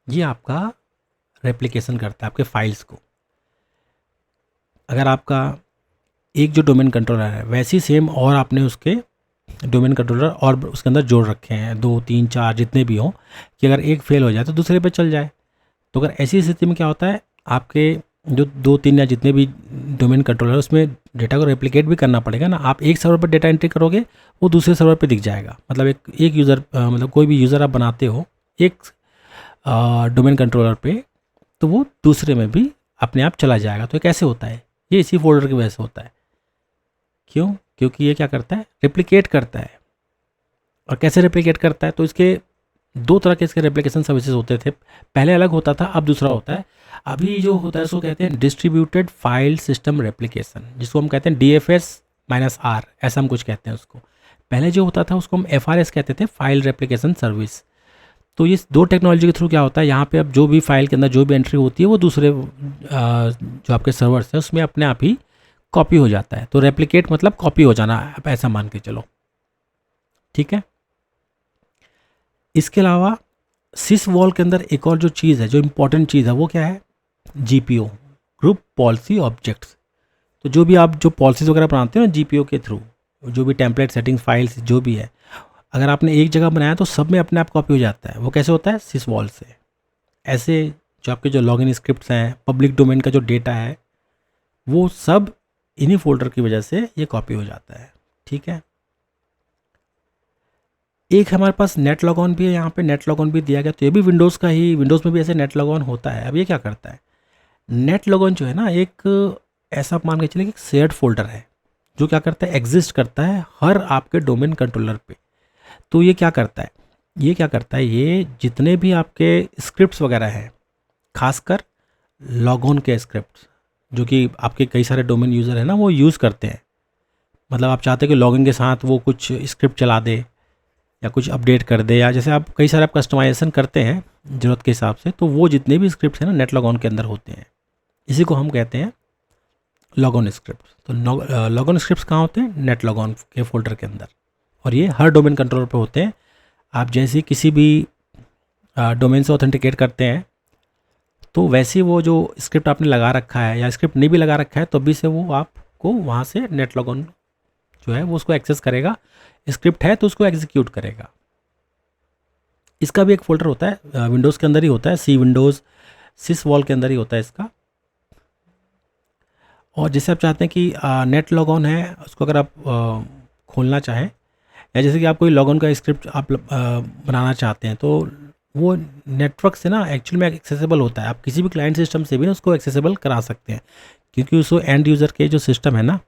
ये आपका रेप्लिकेशन करता है आपके फाइल्स को। अगर आपका एक जो डोमेन कंट्रोलर है वैसी सेम और आपने उसके डोमेन कंट्रोलर और उसके अंदर जोड़ रखे हैं 2 3 4 जितने भी हों, कि अगर एक फेल हो जाए तो दूसरे पे चल जाए। तो अगर ऐसी स्थिति में क्या होता है, आपके जो 2 3 या जितने भी डोमेन कंट्रोलर है उसमें डेटा को रेप्लिकेट भी करना पड़ेगा ना। आप एक सर्वर पर डेटा एंट्री करोगे वो दूसरे सर्वर पे दिख जाएगा। मतलब एक यूज़र मतलब कोई भी यूज़र आप बनाते हो एक डोमेन कंट्रोलर पे, तो वो दूसरे में भी अपने आप चला जाएगा। तो ये कैसे होता है, ये इसी फोल्डर की वजह से होता है। क्यों? क्योंकि ये क्या करता है, रेप्लिकेट करता है। और कैसे रेप्लिकेट करता है, तो इसके दो तरह के इसके रेप्लिकेशन सर्विसेज होते थे। पहले अलग होता था, अब दूसरा होता है। अभी जो होता है उसको कहते हैं डिस्ट्रीब्यूटेड फाइल सिस्टम रेप्लिकेशन, जिसको हम कहते हैं DFS-R, ऐसा हम कुछ कहते हैं उसको। पहले जो होता था उसको हम FRS कहते थे, फाइल रेप्लिकेशन सर्विस। तो ये दो टेक्नोलॉजी के थ्रू क्या होता है, यहाँ पे अब जो भी फाइल के अंदर जो भी एंट्री होती है वो दूसरे जो आपके सर्वर्स है उसमें अपने आप ही कॉपी हो जाता है। तो रेप्लिकेट मतलब कॉपी हो जाना, आप ऐसा मान के चलो, ठीक है। इसके अलावा सिस वॉल के अंदर एक और जो चीज़ है, जो इम्पोर्टेंट चीज़ है, वो क्या है, GPO, ग्रुप पॉलिसी ऑब्जेक्ट्स। तो जो भी आप जो पॉलिसीज वगैरह बनाते हो ना GPO के थ्रू, जो भी टेम्पलेट सेटिंग फाइल्स जो भी है, अगर आपने एक जगह बनाया तो सब में अपने आप कॉपी हो जाता है। वो कैसे होता है, सिस वॉल से। ऐसे जो आपके जो लॉगिन स्क्रिप्ट्स हैं, पब्लिक डोमेन का जो डेटा है, वो सब इन्हीं फोल्डर की वजह से ये कॉपी हो जाता है, ठीक है। एक हमारे पास नेट लॉगऑन भी है, यहाँ पे नेट लॉगऑन भी दिया गया। तो ये भी विंडोज़ का ही, विंडोज़ में भी ऐसे नेट लॉगऑन होता है। अब ये क्या करता है, नेट लॉगऑन जो है ना, एक ऐसा मान के चलिए कि एक शेयर्ड फोल्डर है जो क्या करता है, एग्जिस्ट करता है हर आपके डोमेन कंट्रोलर पे। तो ये क्या करता है, ये जितने भी आपके स्क्रिप्ट्स वगैरह हैं, खासकर लॉगऑन के स्क्रिप्ट्स जो कि आपके कई सारे डोमेन यूज़र हैं ना वो यूज़ करते हैं। मतलब आप चाहते हैं कि लॉगिन के साथ वो कुछ स्क्रिप्ट चला दे या कुछ अपडेट कर दे, या जैसे आप कई सारे आप कस्टमाइजेशन करते हैं ज़रूरत के हिसाब से, तो वो जितने भी स्क्रिप्ट्स हैं ना नेट लॉगऑन के अंदर होते हैं। इसी को हम कहते हैं लॉगऑन स्क्रिप्ट। तो लॉगऑन स्क्रिप्ट्स कहाँ होते हैं, नेट लॉगऑन के फोल्डर के अंदर, और ये हर डोमेन कंट्रोलर पे होते हैं। आप जैसे किसी भी डोमेन से ऑथेंटिकेट करते हैं तो वैसे वो जो स्क्रिप्ट आपने लगा रखा है या स्क्रिप्ट नहीं भी लगा रखा है तो भी से वो आपको वहाँ से नेट लॉगऑन जो है वो उसको एक्सेस करेगा। स्क्रिप्ट है तो उसको एग्जीक्यूट करेगा। इसका भी एक फोल्डर होता है, विंडोज़ के अंदर ही होता है, सी विंडोज़ सिस वॉल के अंदर ही होता है इसका। और जैसे आप चाहते हैं कि नेट लॉगऑन है उसको अगर आप खोलना चाहें, या जैसे कि आप कोई लॉगऑन का स्क्रिप्ट आप बनाना चाहते हैं, तो वो नेटवर्क से ना एक्चुअल में एक्सेसिबल होता है। आप किसी भी क्लाइंट सिस्टम से भी ना उसको एक्सेसिबल करा सकते हैं, क्योंकि उसको एंड यूज़र के जो सिस्टम है ना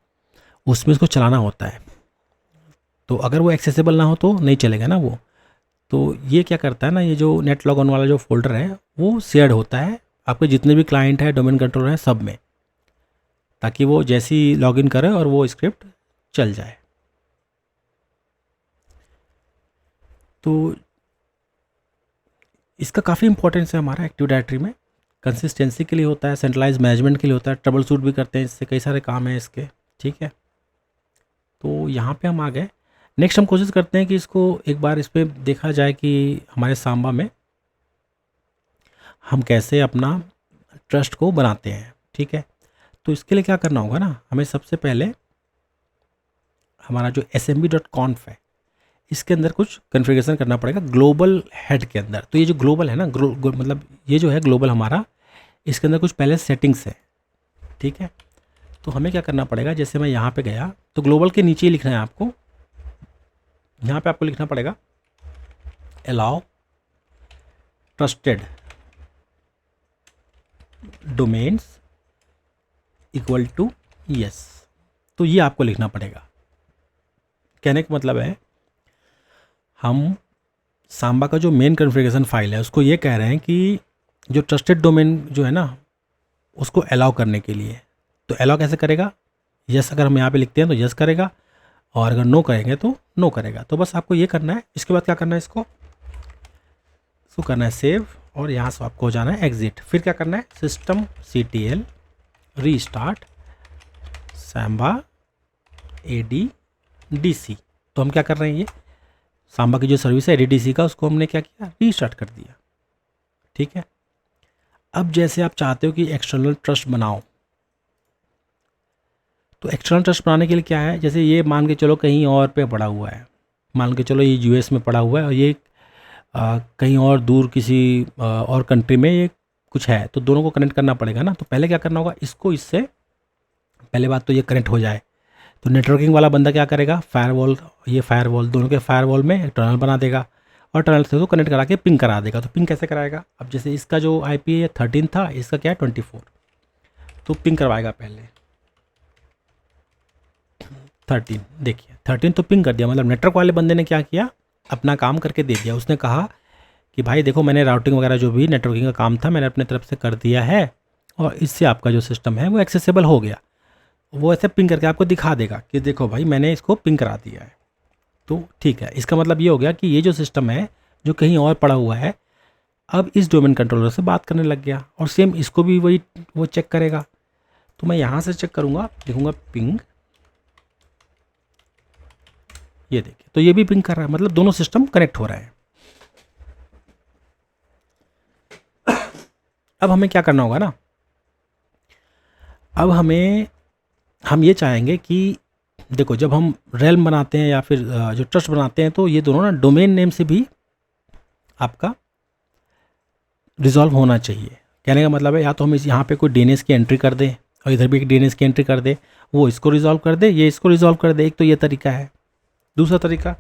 उसमें उसको चलाना होता है। तो अगर वो एक्सेसिबल ना हो तो नहीं चलेगा ना वो। तो ये क्या करता है ना, ये जो नेट लॉगऑन वाला जो फोल्डर है वो शेयर्ड होता है आपके जितने भी क्लाइंट है, डोमेन कंट्रोलर हैं, सब में, ताकि वो जैसे ही लॉगिन करे और वो स्क्रिप्ट चल जाए। तो इसका काफ़ी इंपॉर्टेंस है हमारा एक्टिव डायरेक्टरी में। कंसिस्टेंसी के लिए होता है, सेंट्रलाइज मैनेजमेंट के लिए होता है, ट्रबल शूट भी करते हैं इससे, कई सारे काम हैं इसके, ठीक है। तो यहाँ पे हम आ गए। नेक्स्ट हम कोशिश करते हैं कि इसको एक बार इस पर देखा जाए कि हमारे सांबा में हम कैसे अपना ट्रस्ट को बनाते हैं, ठीक है। तो इसके लिए क्या करना होगा ना, हमें सबसे पहले हमारा जो smb.conf है इसके अंदर कुछ कॉन्फ़िगरेशन करना पड़ेगा ग्लोबल हेड के अंदर। तो ये जो ग्लोबल है ना, मतलब ये जो है ग्लोबल हमारा, इसके अंदर कुछ पहले सेटिंग्स है, ठीक है। तो हमें क्या करना पड़ेगा, जैसे मैं यहाँ पे गया तो ग्लोबल के नीचे ही लिखना है आपको। यहाँ पे आपको लिखना पड़ेगा allow trusted domains equal to yes. तो ये आपको लिखना पड़ेगा। कहने का मतलब है हम सांबा का जो मेन कॉन्फ़िगरेशन फाइल है उसको ये कह रहे हैं कि जो ट्रस्टेड डोमेन जो है ना उसको अलाउ करने के लिए। तो अलाउ कैसे करेगा, यस अगर हम यहाँ पे लिखते हैं तो यस करेगा, और अगर नो करेंगे तो नो करेगा। तो बस आपको ये करना है। इसके बाद क्या करना है, इसको करना है सेव, और यहाँ से आपको हो जाना है एग्जिट। फिर क्या करना है, system CTL restart Samba ADDC। तो हम क्या कर रहे हैं, ये सांबा की जो सर्विस है ADDC का, उसको हमने क्या किया, रीस्टार्ट कर दिया, ठीक है। अब जैसे आप चाहते हो कि एक्सटर्नल ट्रस्ट बनाओ, तो एक्सटर्नल ट्रस्ट बनाने के लिए क्या है, जैसे ये मान के चलो कहीं और पे पड़ा हुआ है, मान के चलो ये यूएस में पड़ा हुआ है और ये कहीं और दूर किसी और कंट्री में ये कुछ है, तो दोनों को कनेक्ट करना पड़ेगा ना। तो पहले क्या करना होगा, इसको इससे पहले बात तो ये कनेक्ट हो जाए। तो नेटवर्किंग वाला बंदा क्या करेगा, फायरवॉल, ये फायरवॉल दोनों के फायरवॉल में एक टनल बना देगा और टनल से तो कनेक्ट करा के पिंग करा देगा। तो पिंग कैसे कराएगा, अब जैसे इसका जो IP है 13 था, इसका क्या है 24, तो पिंग करवाएगा पहले 13। देखिए 13 तो पिंग कर दिया, मतलब नेटवर्क वाले बंदे ने क्या किया, अपना काम करके दे दिया। उसने कहा कि भाई देखो मैंने राउटिंग वगैरह जो भी नेटवर्किंग का काम था मैंने अपने तरफ से कर दिया है और इससे आपका जो सिस्टम है वो एक्सेसिबल हो गया। वो ऐसे पिंग करके आपको दिखा देगा कि देखो भाई मैंने इसको पिंग करा दिया है। तो ठीक है, इसका मतलब ये हो गया कि ये जो सिस्टम है जो कहीं और पड़ा हुआ है अब इस डोमेन कंट्रोलर से बात करने लग गया, और सेम इसको भी वही वो चेक करेगा। तो मैं यहाँ से चेक करूँगा, लिखूँगा पिंग, ये देखिए तो ये भी पिंग कर रहा है, मतलब दोनों सिस्टम कनेक्ट हो रहा है। अब हमें क्या करना होगा ना, अब हम ये चाहेंगे कि देखो जब हम रेल्म बनाते हैं या फिर जो ट्रस्ट बनाते हैं, तो ये दोनों ना डोमेन नेम से भी आपका रिजॉल्व होना चाहिए। कहने का मतलब है या तो हम इस यहाँ पे कोई DNS की एंट्री कर दें और इधर भी एक DNS की एंट्री कर दे, वो इसको रिजॉल्व कर दे, ये इसको रिजॉल्व कर दे। एक तो ये तरीका है। दूसरा तरीका,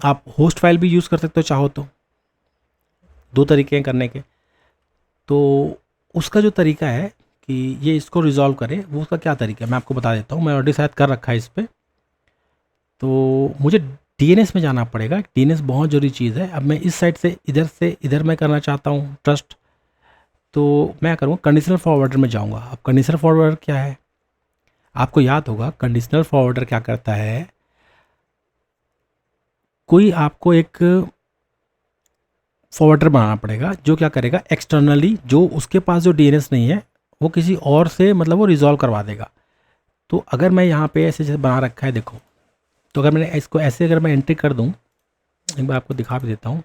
आप होस्ट फाइल भी यूज़ कर सकते हो चाहो तो, दो तरीके हैं करने के। तो उसका जो तरीका है कि ये इसको रिजॉल्व करे, वो उसका क्या तरीका है मैं आपको बता देता हूँ। मैं ऑलरेडी शायद कर रखा है इस पर। तो मुझे DNS में जाना पड़ेगा। DNS बहुत ज़रूरी चीज़ है। अब मैं इस साइड से इधर मैं करना चाहता हूँ ट्रस्ट, तो मैं करूँगा कंडीशनल फॉरवर्डर में जाऊँगा। अब कंडीशनल फॉरवर्डर क्या है, आपको याद होगा कंडीशनल फॉरवर्डर क्या करता है, कोई आपको एक फॉरवर्डर बनाना पड़ेगा जो क्या करेगा, एक्सटर्नली जो उसके पास जो DNS नहीं है वो किसी और से मतलब वो रिजॉल्व करवा देगा। तो अगर मैं यहाँ पे ऐसे जैसे बना रखा है देखो, तो अगर मैंने इसको ऐसे अगर मैं एंट्री कर दूँ, एक बार आपको दिखा भी देता हूँ।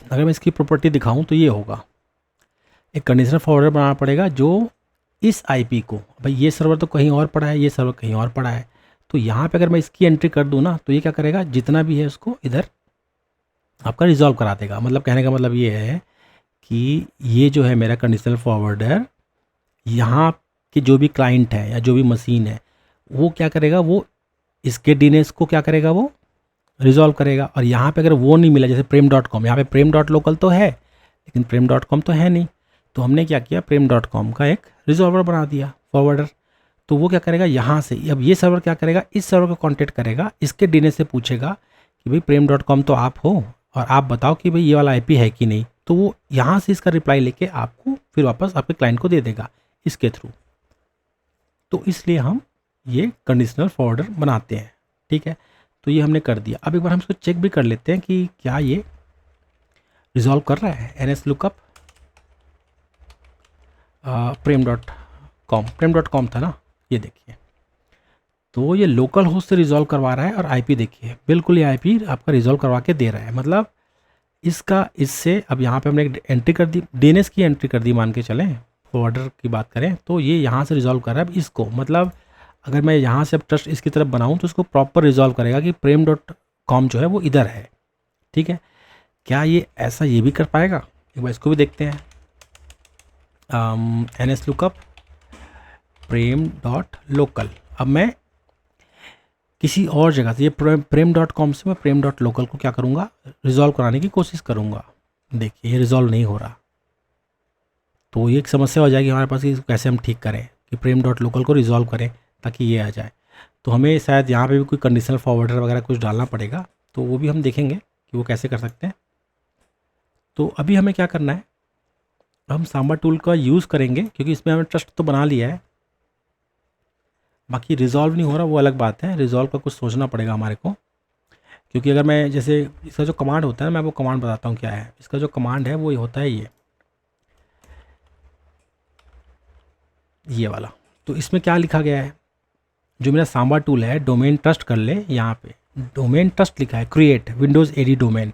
अगर मैं इसकी प्रॉपर्टी दिखाऊँ तो ये होगा, एक कंडीशनल फॉरवर्डर बनाना पड़ेगा जो इस IP को, भाई ये सर्वर तो कहीं और पड़ा है, ये सर्वर कहीं और पड़ा है, तो यहाँ पे अगर मैं इसकी एंट्री कर दूँ ना, तो ये क्या करेगा, जितना भी है उसको इधर आपका रिजॉल्व करा देगा। मतलब कहने का मतलब ये है कि ये जो है मेरा कंडीशनल फॉरवर्डर, यहाँ के जो भी क्लाइंट है या जो भी मशीन है वो क्या करेगा, वो इसके DNS को क्या करेगा, वो रिजॉल्व करेगा। और यहाँ पे अगर वो नहीं मिला, जैसे prem.com, यहाँ पे prem.local तो है लेकिन prem.com तो है नहीं, तो हमने क्या किया, prem.com का एक रिजॉल्वर बना दिया फॉरवर्डर। तो वो क्या करेगा, यहाँ से अब ये सर्वर क्या करेगा, इस सर्वर को कांटेक्ट करेगा, इसके DNS से पूछेगा कि भाई prem.com तो आप हो और आप बताओ कि भाई ये वाला IP है कि नहीं। तो वो यहाँ से इसका रिप्लाई लेके आपको फिर वापस आपके क्लाइंट को दे देगा इसके थ्रू। तो इसलिए हम ये कंडीशनल फॉरवर्डर बनाते हैं। ठीक है, तो ये हमने कर दिया। अब एक बार हम इसको चेक भी कर लेते हैं कि क्या ये रिजॉल्व कर रहा है। NS लुकअप prem.com था ना, ये देखिए, तो ये लोकल होस्ट से रिजॉल्व करवा रहा है और IP देखिए बिल्कुल ये IP आपका रिजॉल्व करवा के दे रहा है। मतलब इसका इससे अब यहाँ पे हमने एक एंट्री कर दी, DNS की एंट्री कर दी, मान के चलें फॉरवर्डर की बात करें तो ये यहाँ से रिजॉल्व कर रहा है। अब इसको मतलब अगर मैं यहाँ से अब ट्रस्ट इसकी तरफ बनाऊँ तो इसको प्रॉपर रिजॉल्व करेगा कि prem.com जो है वो इधर है। ठीक है, क्या ये ऐसा ये भी कर पाएगा, एक बार इसको भी देखते हैं। NS लुकअप prem.local, अब मैं किसी और जगह से ये prem.com से मैं prem.local को क्या करूँगा, रिजॉल्व कराने की कोशिश करूँगा। देखिए ये रिजॉल्व नहीं हो रहा, तो ये एक समस्या हो जाएगी हमारे पास कि कैसे हम ठीक करें कि prem.local को रिजॉल्व करें ताकि ये आ जाए। तो हमें शायद यहाँ पे भी कोई कंडीशनल फॉरवर्डर वगैरह कुछ डालना पड़ेगा, तो वो भी हम देखेंगे कि वो कैसे कर सकते हैं। तो अभी हमें क्या करना है, हम सांबा टूल का यूज़ करेंगे क्योंकि इसमें हमें ट्रस्ट तो बना लिया है, बाकी रिजॉल्व नहीं हो रहा वो अलग बात है। रिजॉल्व का कुछ सोचना पड़ेगा हमारे को, क्योंकि अगर मैं जैसे इसका जो कमांड होता है, मैं आपको कमांड बताता हूँ क्या है। इसका जो कमांड है वो होता है ये वाला। तो इसमें क्या लिखा गया है, जो मेरा सांबा टूल है, डोमेन ट्रस्ट कर ले, यहाँ पे डोमेन ट्रस्ट लिखा है, क्रिएट विंडोज़ AD डोमेन।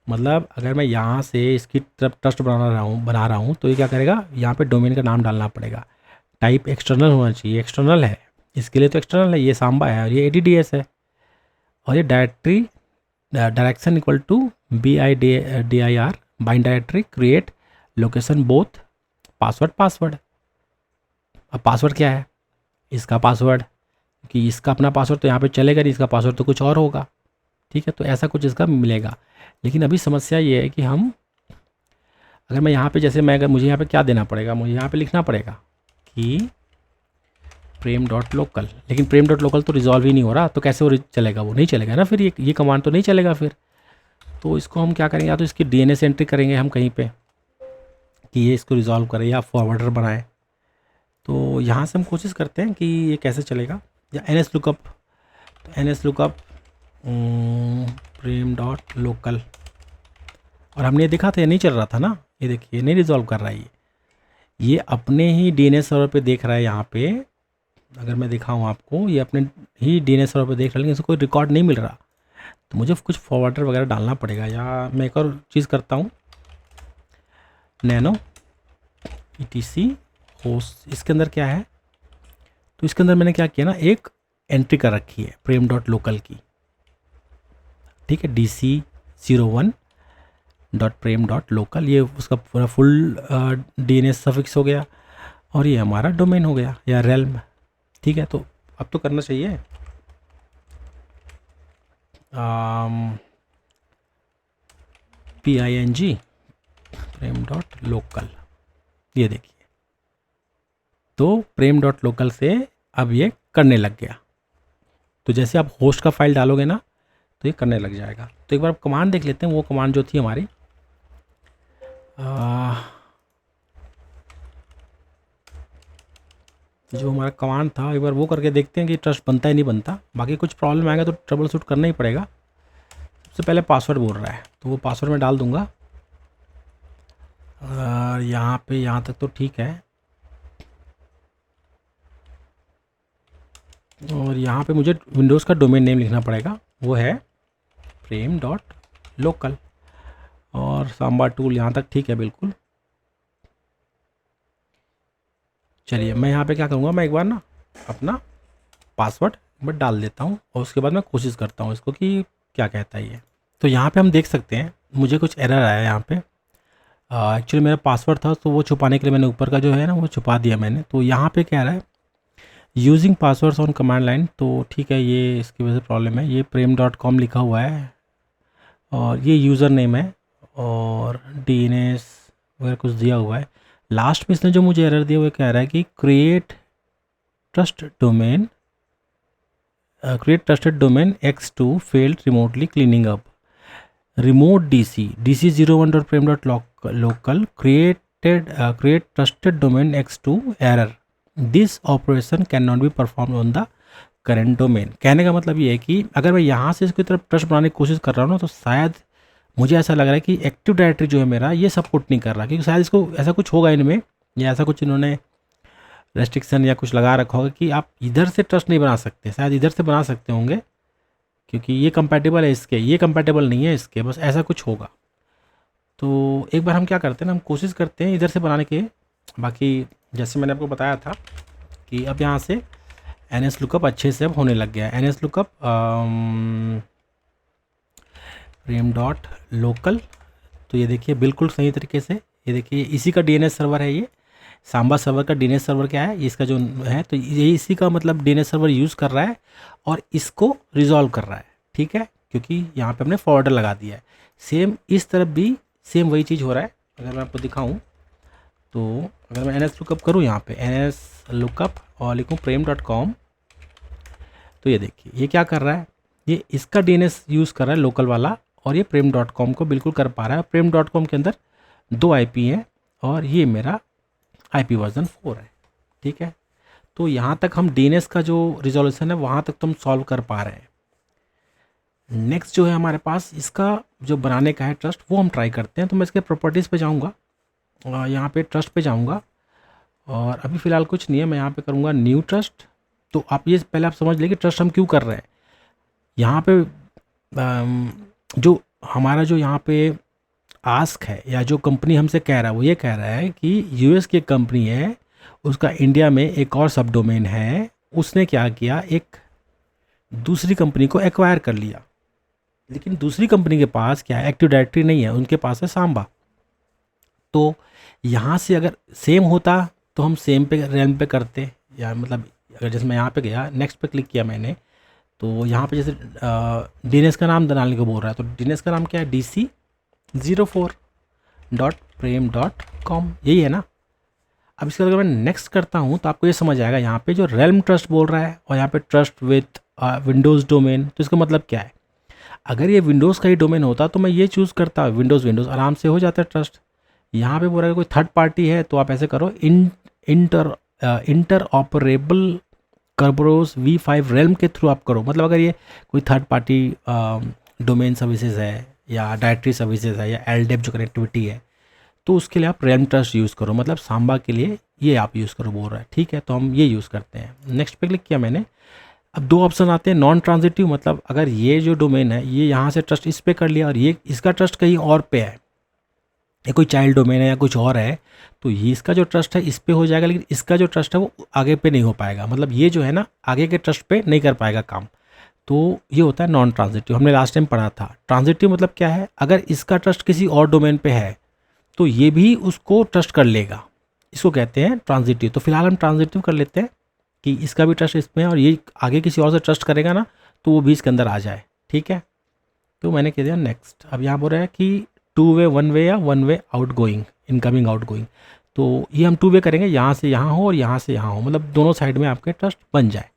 मतलब अगर मैं यहाँ से इसकी तरफ ट्रस्ट बना रहा हूँ तो ये क्या करेगा, यहाँ पे डोमेन का नाम डालना पड़ेगा, टाइप एक्सटर्नल होना चाहिए, एक्सटर्नल है, इसके लिए तो एक्सटर्नल है, ये सांबा है और ये ADDS है, और ये directory direction equal to BIDIR bind directory create location both password. अब पासवर्ड क्या है, इसका पासवर्ड, कि इसका अपना पासवर्ड तो यहाँ पे चलेगा नहीं, इसका पासवर्ड तो कुछ और होगा, ठीक है, तो ऐसा कुछ इसका मिलेगा। लेकिन अभी समस्या ये है कि हम अगर मैं यहाँ पे जैसे मैं अगर मुझे यहाँ पे क्या देना पड़ेगा, मुझे यहाँ पे लिखना पड़ेगा कि प्रेम डॉट लोकल, लेकिन प्रेम डॉट लोकल तो रिजॉल्व ही नहीं हो रहा, तो कैसे वो चलेगा, वो नहीं चलेगा ना, फिर ये कमांड तो नहीं चलेगा फिर। तो इसको हम क्या करेंगे, या तो इसकी DNS एंट्री करेंगे हम कहीं पे कि ये इसको रिजॉल्व करे या फॉरवर्डर बनाए। तो यहाँ से हम कोशिश करते हैं कि ये कैसे चलेगा, या NS लुकअप, तो NS लुकअप प्रेम डॉट लोकल, और हमने ये देखा था ये नहीं चल रहा था ना, ये देखिए नहीं रिजॉल्व कर रहा है, ये अपने ही DNS सर्वर पे देख रहा है। यहाँ पे अगर मैं दिखाऊँ आपको, ये अपने ही DNS सर्वर पे देख रहा है, लेकिन इसको कोई रिकॉर्ड नहीं मिल रहा, तो मुझे कुछ फॉरवर्डर वगैरह डालना पड़ेगा। या मैं एक और चीज़ करता हूँ, नैनो ETC होस्ट, इसके अंदर क्या है, तो इसके अंदर मैंने क्या किया ना, एक एंट्री कर रखी है प्रेम डॉट लोकल की, ठीक है, DC01 डॉट प्रेम डॉट लोकल, ये उसका पूरा फुल DNS सफिक्स हो गया, और ये हमारा डोमेन हो गया या रेल्म, ठीक है। तो अब तो करना चाहिए PING प्रेम डॉट लोकल, ये देखिए, तो प्रेम डॉट लोकल से अब ये करने लग गया। तो जैसे आप होस्ट का फाइल डालोगे ना तो ये करने लग जाएगा। तो एक बार कमांड देख लेते हैं, वो कमांड जो थी हमारी जो हमारा कमांड था, एक बार वो करके देखते हैं कि ट्रस्ट बनता है नहीं बनता। बाकी कुछ प्रॉब्लम आएगा तो ट्रबल शूट करना ही पड़ेगा। सबसे पहले पासवर्ड बोल रहा है तो वो पासवर्ड मैं डाल दूंगा, और यहाँ पे यहाँ तक तो ठीक है, और यहाँ पे मुझे विंडोज़ का डोमेन नेम लिखना पड़ेगा, वो है प्रेम डॉट लोकल, और सांबा टूल यहाँ तक ठीक है बिल्कुल। चलिए मैं यहाँ पे क्या करूँगा, मैं एक बार ना अपना पासवर्ड बट डाल देता हूँ, और उसके बाद मैं कोशिश करता हूँ इसको कि क्या कहता है ये। तो यहाँ पे हम देख सकते हैं मुझे कुछ एरर आया यहाँ पे। एक्चुअली मेरा पासवर्ड था तो वो छुपाने के लिए मैंने ऊपर का जो है ना वो छुपा दिया मैंने। तो यहाँ पे क्या रहा है, using passwords on command line, तो ठीक है ये इसकी वजह से प्रॉब्लम है। ये prem.com लिखा हुआ है और ये यूज़र नेम है और DNS वगैरह कुछ दिया हुआ है। लास्ट में इसने जो मुझे एरर दिया वो कह रहा है कि create trusted domain x2 failed remotely cleaning up remote dc01.prem.local create trusted domain x2 error, this operation cannot be performed on the current domain। कहने का मतलब ये है कि अगर मैं यहाँ से इसकी तरफ ट्रस्ट बनाने की कोशिश कर रहा हूँ ना, तो शायद मुझे ऐसा लग रहा है कि एक्टिव डायरेक्टरी जो है मेरा ये सपोर्ट नहीं कर रहा, क्योंकि शायद इसको ऐसा कुछ होगा इनमें, या ऐसा कुछ इन्होंने रेस्ट्रिक्शन या कुछ लगा रखा होगा कि आप इधर से ट्रस्ट नहीं बना सकते। शायद इधर से बना सकते होंगे क्योंकि ये कंपैटिबल है इसके, ये कंपैटिबल नहीं है इसके, बस ऐसा कुछ होगा। तो एक बार हम क्या करते हैं ना, हम कोशिश करते हैं इधर से बनाने के। बाकी जैसे मैंने आपको बताया था कि अब यहाँ से NS लुकअप अच्छे से अब होने लग गया है। NS लुकअप प्रेम डॉट लोकल, तो ये देखिए बिल्कुल सही तरीके से, ये देखिए इसी का DNS सर्वर है, ये सांबा सर्वर का DNS सर्वर क्या है, इसका जो है, तो ये इसी का मतलब DNS सर्वर यूज़ कर रहा है और इसको रिजॉल्व कर रहा है, ठीक है, क्योंकि यहाँ पे हमने फॉरवर्डर लगा दिया है। सेम इस तरफ भी सेम वही चीज़ हो रहा है। अगर मैं आपको दिखाऊं तो अगर मैं NS लुकअप करूँ यहाँ पे NS लुकअप और लिखूँ prem.com, तो ये देखिए ये क्या कर रहा है, ये इसका DNS यूज़ कर रहा है लोकल वाला, और ये prem.com को बिल्कुल कर पा रहा है। prem.com के अंदर 2 IP हैं और ये मेरा IP वर्जन 4 है, ठीक है। तो यहाँ तक हम DNS का जो रिजोल्यूशन है वहाँ तक तो हम सॉल्व कर पा रहे हैं। नेक्स्ट जो है हमारे पास इसका जो बनाने का है ट्रस्ट, वो हम ट्राई करते हैं। तो मैं इसके प्रॉपर्टीज़ पे जाऊँगा, यहाँ पे ट्रस्ट पे जाऊँगा, और अभी फ़िलहाल कुछ नहीं है, मैं यहाँ पे करूँगा न्यू ट्रस्ट। तो आप ये पहले आप समझ लें कि ट्रस्ट हम क्यों कर रहे हैं। यहाँ पे जो हमारा जो यहाँ पे आस्क है या जो कंपनी हमसे कह रहा है वो ये कह रहा है कि यूएस की कंपनी है, उसका इंडिया में एक और सब डोमेन है, उसने क्या किया, एक दूसरी कंपनी को एक्वायर कर लिया। लेकिन दूसरी कंपनी के पास क्या है, एक्टिव डायरेक्टरी नहीं है, उनके पास है सांबा। तो यहाँ से अगर सेम होता तो हम सेम पे रेलम पे करते, या मतलब अगर जैसे मैं यहाँ पे गया, नेक्स्ट पे क्लिक किया मैंने, तो यहाँ पे जैसे डीएनएस का नाम डालने को बोल रहा है, तो डीएनएस का नाम क्या है, dc04.prem.com, यही है ना। अब इसके अगर मैं नेक्स्ट करता हूँ तो आपको ये समझ आएगा, यहाँ पे जो रेलम ट्रस्ट बोल रहा है और यहाँ पे ट्रस्ट विथ विंडोज़ डोमेन, तो इसका मतलब क्या है। अगर ये विंडोज़ का ही डोमेन होता तो मैं ये चूज़ करता, विंडोज़ आराम से हो जाता है ट्रस्ट। यहाँ पे बोल रहा है कोई थर्ड पार्टी है, तो आप ऐसे करो इंटर ऑपरेबल कर्बरोस V5 रेलम के थ्रू आप करो। मतलब अगर ये कोई थर्ड पार्टी डोमेन सर्विसेज है या डायरेक्टरी सर्विसेज है या एलडेप जो कनेक्टिविटी है, तो उसके लिए आप रेलम ट्रस्ट यूज़ करो, मतलब सांबा के लिए ये आप यूज़ करो बोल रहा है। ठीक है, तो हम ये यूज़ करते हैं। नेक्स्ट पे क्लिक किया मैंने। अब दो ऑप्शन आते हैं, नॉन ट्रांजिटिव, मतलब अगर ये जो डोमेन है ये यहाँ से ट्रस्ट इस पे कर लिया और ये इसका ट्रस्ट कहीं और पे है, ये कोई चाइल्ड डोमेन है या कुछ और है, तो ये इसका जो ट्रस्ट है इस पे हो जाएगा, लेकिन इसका जो ट्रस्ट है वो आगे पे नहीं हो पाएगा। मतलब ये जो है ना आगे के ट्रस्ट पे नहीं कर पाएगा काम। तो ये होता है नॉन ट्रांजिटिव। हमने लास्ट टाइम पढ़ा था। ट्रांजिटिव मतलब क्या है, अगर इसका ट्रस्ट किसी और डोमेन पे है तो ये भी उसको ट्रस्ट कर लेगा, इसको कहते हैं ट्रांजिटिव। तो फिलहाल हम ट्रांजिटिव कर लेते हैं कि इसका भी ट्रस्ट इसमें है और ये आगे किसी और से ट्रस्ट करेगा ना, तो वो भी इसके अंदर आ जाए। ठीक है, तो मैंने कह दिया नेक्स्ट। अब यहाँ बोल रहा है कि 2 वे 1 वे या 1 way out going, incoming out going, तो ये हम 2 वे करेंगे, यहाँ से यहाँ हो और यहाँ से यहाँ हो, मतलब दोनों साइड में आपके ट्रस्ट बन जाए।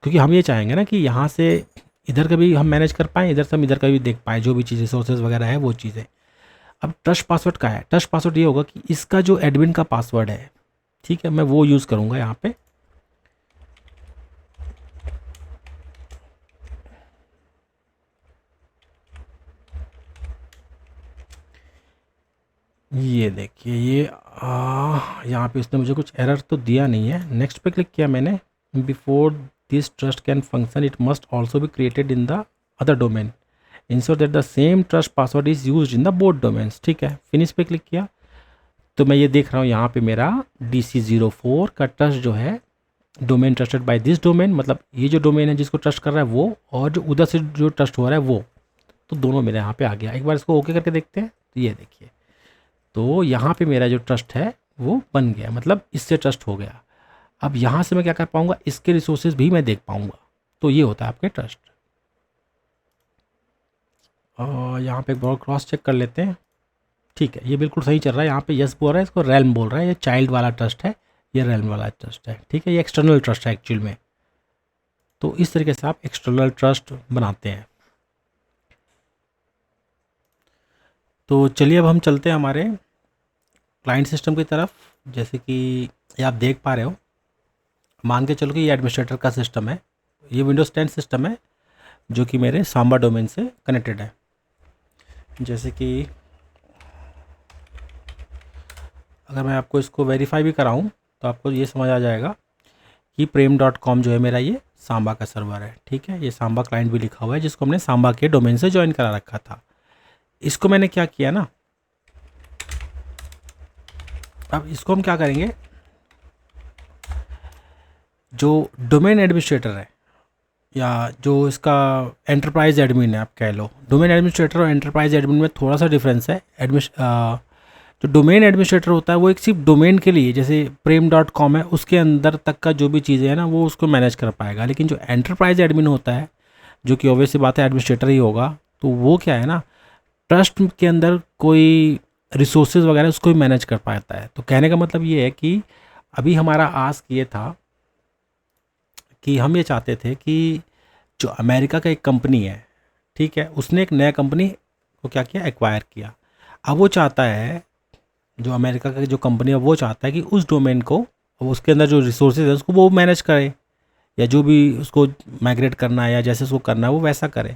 क्योंकि हम ये चाहेंगे ना कि यहाँ से इधर का भी हम मैनेज कर पाएँ, इधर से हम इधर का भी देख पाएँ, जो भी चीज़ें सोर्सेज वगैरह है वो चीज़ें। अब ट्रस्ट पासवर्ड का है, ट्रस्ट पासवर्ड ये होगा कि इसका जो एडमिन का पासवर्ड है, ठीक है, मैं वो यूज़ करूँगा यहाँ पे। ये देखिए, ये यहाँ पे इसने मुझे कुछ एरर तो दिया नहीं है। नेक्स्ट पे क्लिक किया मैंने। Before this trust can function it must also be created in the other domain, ensure that the same trust password is used in the both domains. ठीक है, फिनिश पे क्लिक किया तो मैं ये देख रहा हूँ यहाँ पे मेरा DC04 का ट्रस्ट जो है, domain trusted by this domain, मतलब ये जो डोमेन है जिसको ट्रस्ट कर रहा है वो, और जो उधर से जो ट्रस्ट हो रहा है वो, तो दोनों मेरे यहाँ पे आ गया। एक बार इसको ओके करके देखते हैं, तो ये देखिए, तो यहाँ पे मेरा जो ट्रस्ट है वो बन गया, मतलब इससे ट्रस्ट हो गया। अब यहाँ से मैं क्या कर पाऊँगा, इसके रिसोर्सेज भी मैं देख पाऊँगा। तो ये होता है आपके ट्रस्ट। और यहाँ पे एक बार क्रॉस चेक कर लेते हैं। ठीक है, ये बिल्कुल सही चल रहा है। यहाँ पे यस बोल रहा है, इसको रेलम बोल रहा है, ये चाइल्ड वाला ट्रस्ट है, ये रेलम वाला ट्रस्ट है। ठीक है, ये एक्सटर्नल ट्रस्ट है एक्चुअल में। तो इस तरीके से आप एक्सटर्नल ट्रस्ट बनाते हैं। तो चलिए अब हम चलते हैं हमारे क्लाइंट सिस्टम की तरफ। जैसे कि ये आप देख पा रहे हो, मान के चलो कि ये एडमिनिस्ट्रेटर का सिस्टम है, ये विंडोज़ 10 सिस्टम है जो कि मेरे सांबा डोमेन से कनेक्टेड है। जैसे कि अगर मैं आपको इसको वेरीफाई भी कराऊं तो आपको ये समझ आ जाएगा कि prem.com जो है मेरा ये सांबा का सर्वर है। ठीक है, ये सांबा क्लाइंट भी लिखा हुआ है जिसको हमने सांबा के डोमेन से ज्वाइन करा रखा था। इसको मैंने क्या किया ना, अब इसको हम क्या करेंगे, जो डोमेन एडमिनिस्ट्रेटर है या जो इसका एंटरप्राइज एडमिन है, आप कह लो, डोमेन एडमिनिस्ट्रेटर और एंटरप्राइज एडमिन में थोड़ा सा डिफरेंस है। जो डोमेन एडमिनिस्ट्रेटर होता है वो एक सिर्फ डोमेन के लिए, जैसे prem.com है उसके अंदर तक का जो भी चीज़ें हैं ना वो उसको मैनेज कर पाएगा। लेकिन जो एंटरप्राइज एडमिन होता है, जो कि ऑब्वियसली बात है एडमिनिस्ट्रेटर ही होगा, तो वो क्या है ना, ट्रस्ट के अंदर कोई रिसोर्सेज वगैरह उसको भी मैनेज कर पाता है। तो कहने का मतलब ये है कि अभी हमारा आस्क ये था कि हम ये चाहते थे कि जो अमेरिका का एक कंपनी है, ठीक है, उसने एक नया कंपनी को क्या किया, एक्वायर किया। अब वो चाहता है, जो अमेरिका का जो कंपनी है वो चाहता है कि उस डोमेन को, उसके अंदर जो रिसोर्सेज है उसको वो मैनेज करे, या जो भी उसको माइग्रेट करना है या जैसे उसको करना है वो वैसा करे।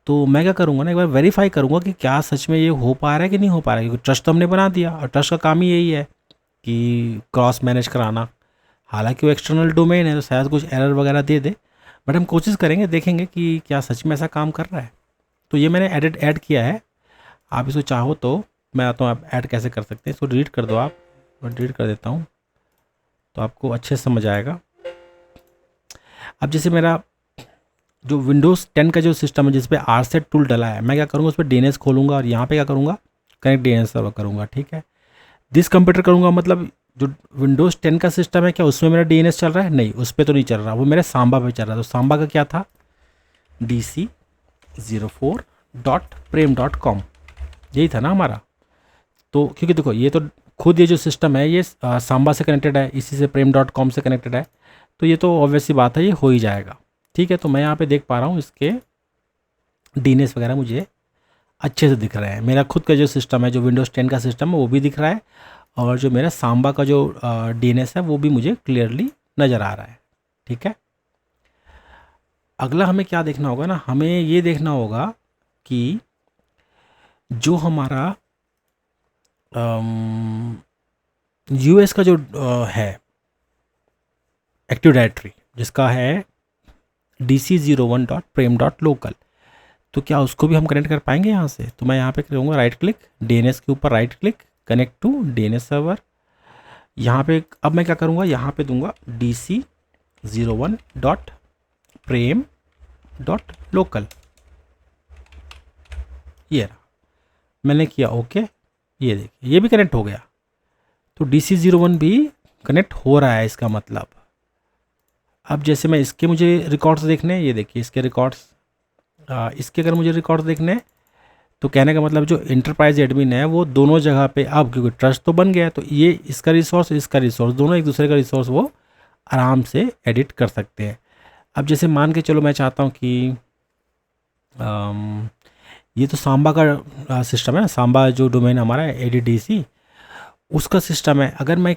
तो मैं क्या करूँगा ना, एक बार वेरीफाई करूँगा कि क्या सच में ये हो पा रहा है कि नहीं हो पा रहा है, क्योंकि ट्रस्ट तो हमने बना दिया और ट्रस्ट का काम ही यही है कि क्रॉस मैनेज कराना। हालांकि वो एक्सटर्नल डोमेन है तो शायद कुछ एरर वगैरह दे दे, बट हम कोशिश करेंगे, देखेंगे कि क्या सच में ऐसा काम कर रहा है। तो ये मैंने ऐड किया है। आप इसको चाहो तो मैं आता हूँ आप ऐड कैसे कर सकते हैं। इसको डिलीट कर दो आप, और डिलीट कर देता हूँ तो आपको अच्छे से समझ आएगा। अब जैसे मेरा जो विंडोज़ 10 का जो सिस्टम है जिस पे आरसेट टूल डला है, मैं क्या करूँगा उस पर डीएनएस खोलूँगा और यहाँ पे क्या करूँगा कनेक्ट डीएनएस सर्वर करूँगा। ठीक है, दिस कंप्यूटर करूँगा, मतलब जो विंडोज़ 10 का सिस्टम है क्या उसमें मेरा डीएनएस चल रहा है? नहीं, उस पर तो नहीं चल रहा, वो मेरे सांबा पे चल रहा है। तो सांबा का क्या था, dc04.prem.com, यही था ना हमारा। तो क्योंकि देखो ये तो खुद ये जो सिस्टम है ये सांबा से कनेक्टेड है, इसी से prem.com से कनेक्टेड है, तो ये तो ऑब्वियस सी बात है ये हो ही जाएगा। ठीक है, तो मैं यहाँ पे देख पा रहा हूँ इसके डीएनएस वगैरह मुझे अच्छे से दिख रहे हैं। मेरा खुद का जो सिस्टम है जो विंडोज़ 10 का सिस्टम है वो भी दिख रहा है, और जो मेरा सांबा का जो डीएनएस है वो भी मुझे क्लियरली नज़र आ रहा है। ठीक है, अगला हमें क्या देखना होगा ना, हमें ये देखना होगा कि जो हमारा यूएस का जो है एक्टिव डायरेक्टरी जिसका है dc01.prem.local, तो क्या उसको भी हम कनेक्ट कर पाएंगे यहाँ से? तो मैं यहाँ पे करूँगा राइट क्लिक, डीएनएस के ऊपर right click, connect to DNS server. यहाँ पे अब मैं क्या करूँगा, यहाँ पे दूंगा dc01.prem.local, ये रहा, मैंने किया ओके, ये देखिए ये भी कनेक्ट हो गया। तो dc01 भी कनेक्ट हो रहा है इसका मतलब। अब जैसे मैं इसके मुझे रिकॉर्ड्स देखने हैं, ये देखिए इसके रिकॉर्ड्स, इसके अगर मुझे रिकॉर्ड्स देखने हैं तो कहने का मतलब जो इंटरप्राइज एडमिन है वो दोनों जगह पे, अब क्योंकि ट्रस्ट तो बन गया है तो ये इसका रिसोर्स दोनों एक दूसरे का रिसोर्स वो आराम से एडिट कर सकते हैं। अब जैसे मान के चलो मैं चाहता हूँ कि ये तो सांबा का सिस्टम है ना, सांबा जो डोमेन हमारा है ADDC उसका सिस्टम है। अगर मैं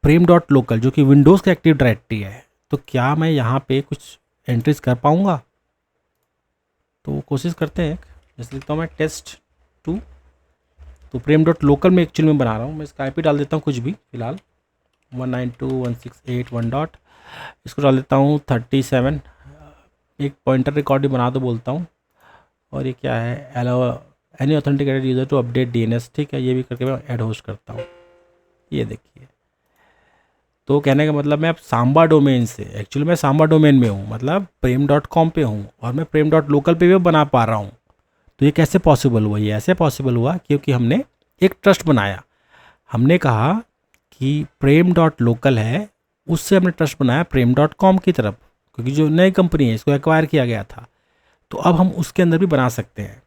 prem.local जो कि विंडोज़ का एक्टिव डायरेक्टरी है, तो क्या मैं यहाँ पे कुछ एंट्रीज कर पाऊँगा? तो कोशिश करते हैं। जैसे लिखता हूँ मैं test2, तो prem.local में एक्चुअली में बना रहा हूँ मैं, इसका IP डाल देता हूँ कुछ भी फिलहाल 192.168.1. इसको डाल देता हूँ 37, एक पॉइंटर रिकॉर्ड ही बना दो बोलता हूँ। और ये क्या है, allow any authenticated user to update DNS. ठीक है, ये भी करके मैं ऐड होस्ट करता हूँ। ये देखिए, तो कहने का मतलब मैं अब सांबा डोमेन से, एक्चुअली मैं सांबा डोमेन में हूँ, मतलब prem.com पे हूँ और मैं prem.local पे भी बना पा रहा हूँ। तो ये कैसे पॉसिबल हुआ? ये ऐसे पॉसिबल हुआ क्योंकि हमने एक ट्रस्ट बनाया। हमने कहा कि prem.local है, उससे हमने ट्रस्ट बनाया prem.com की तरफ, क्योंकि जो नई कंपनी है इसको एक्वायर किया गया था, तो अब हम उसके अंदर भी बना सकते हैं।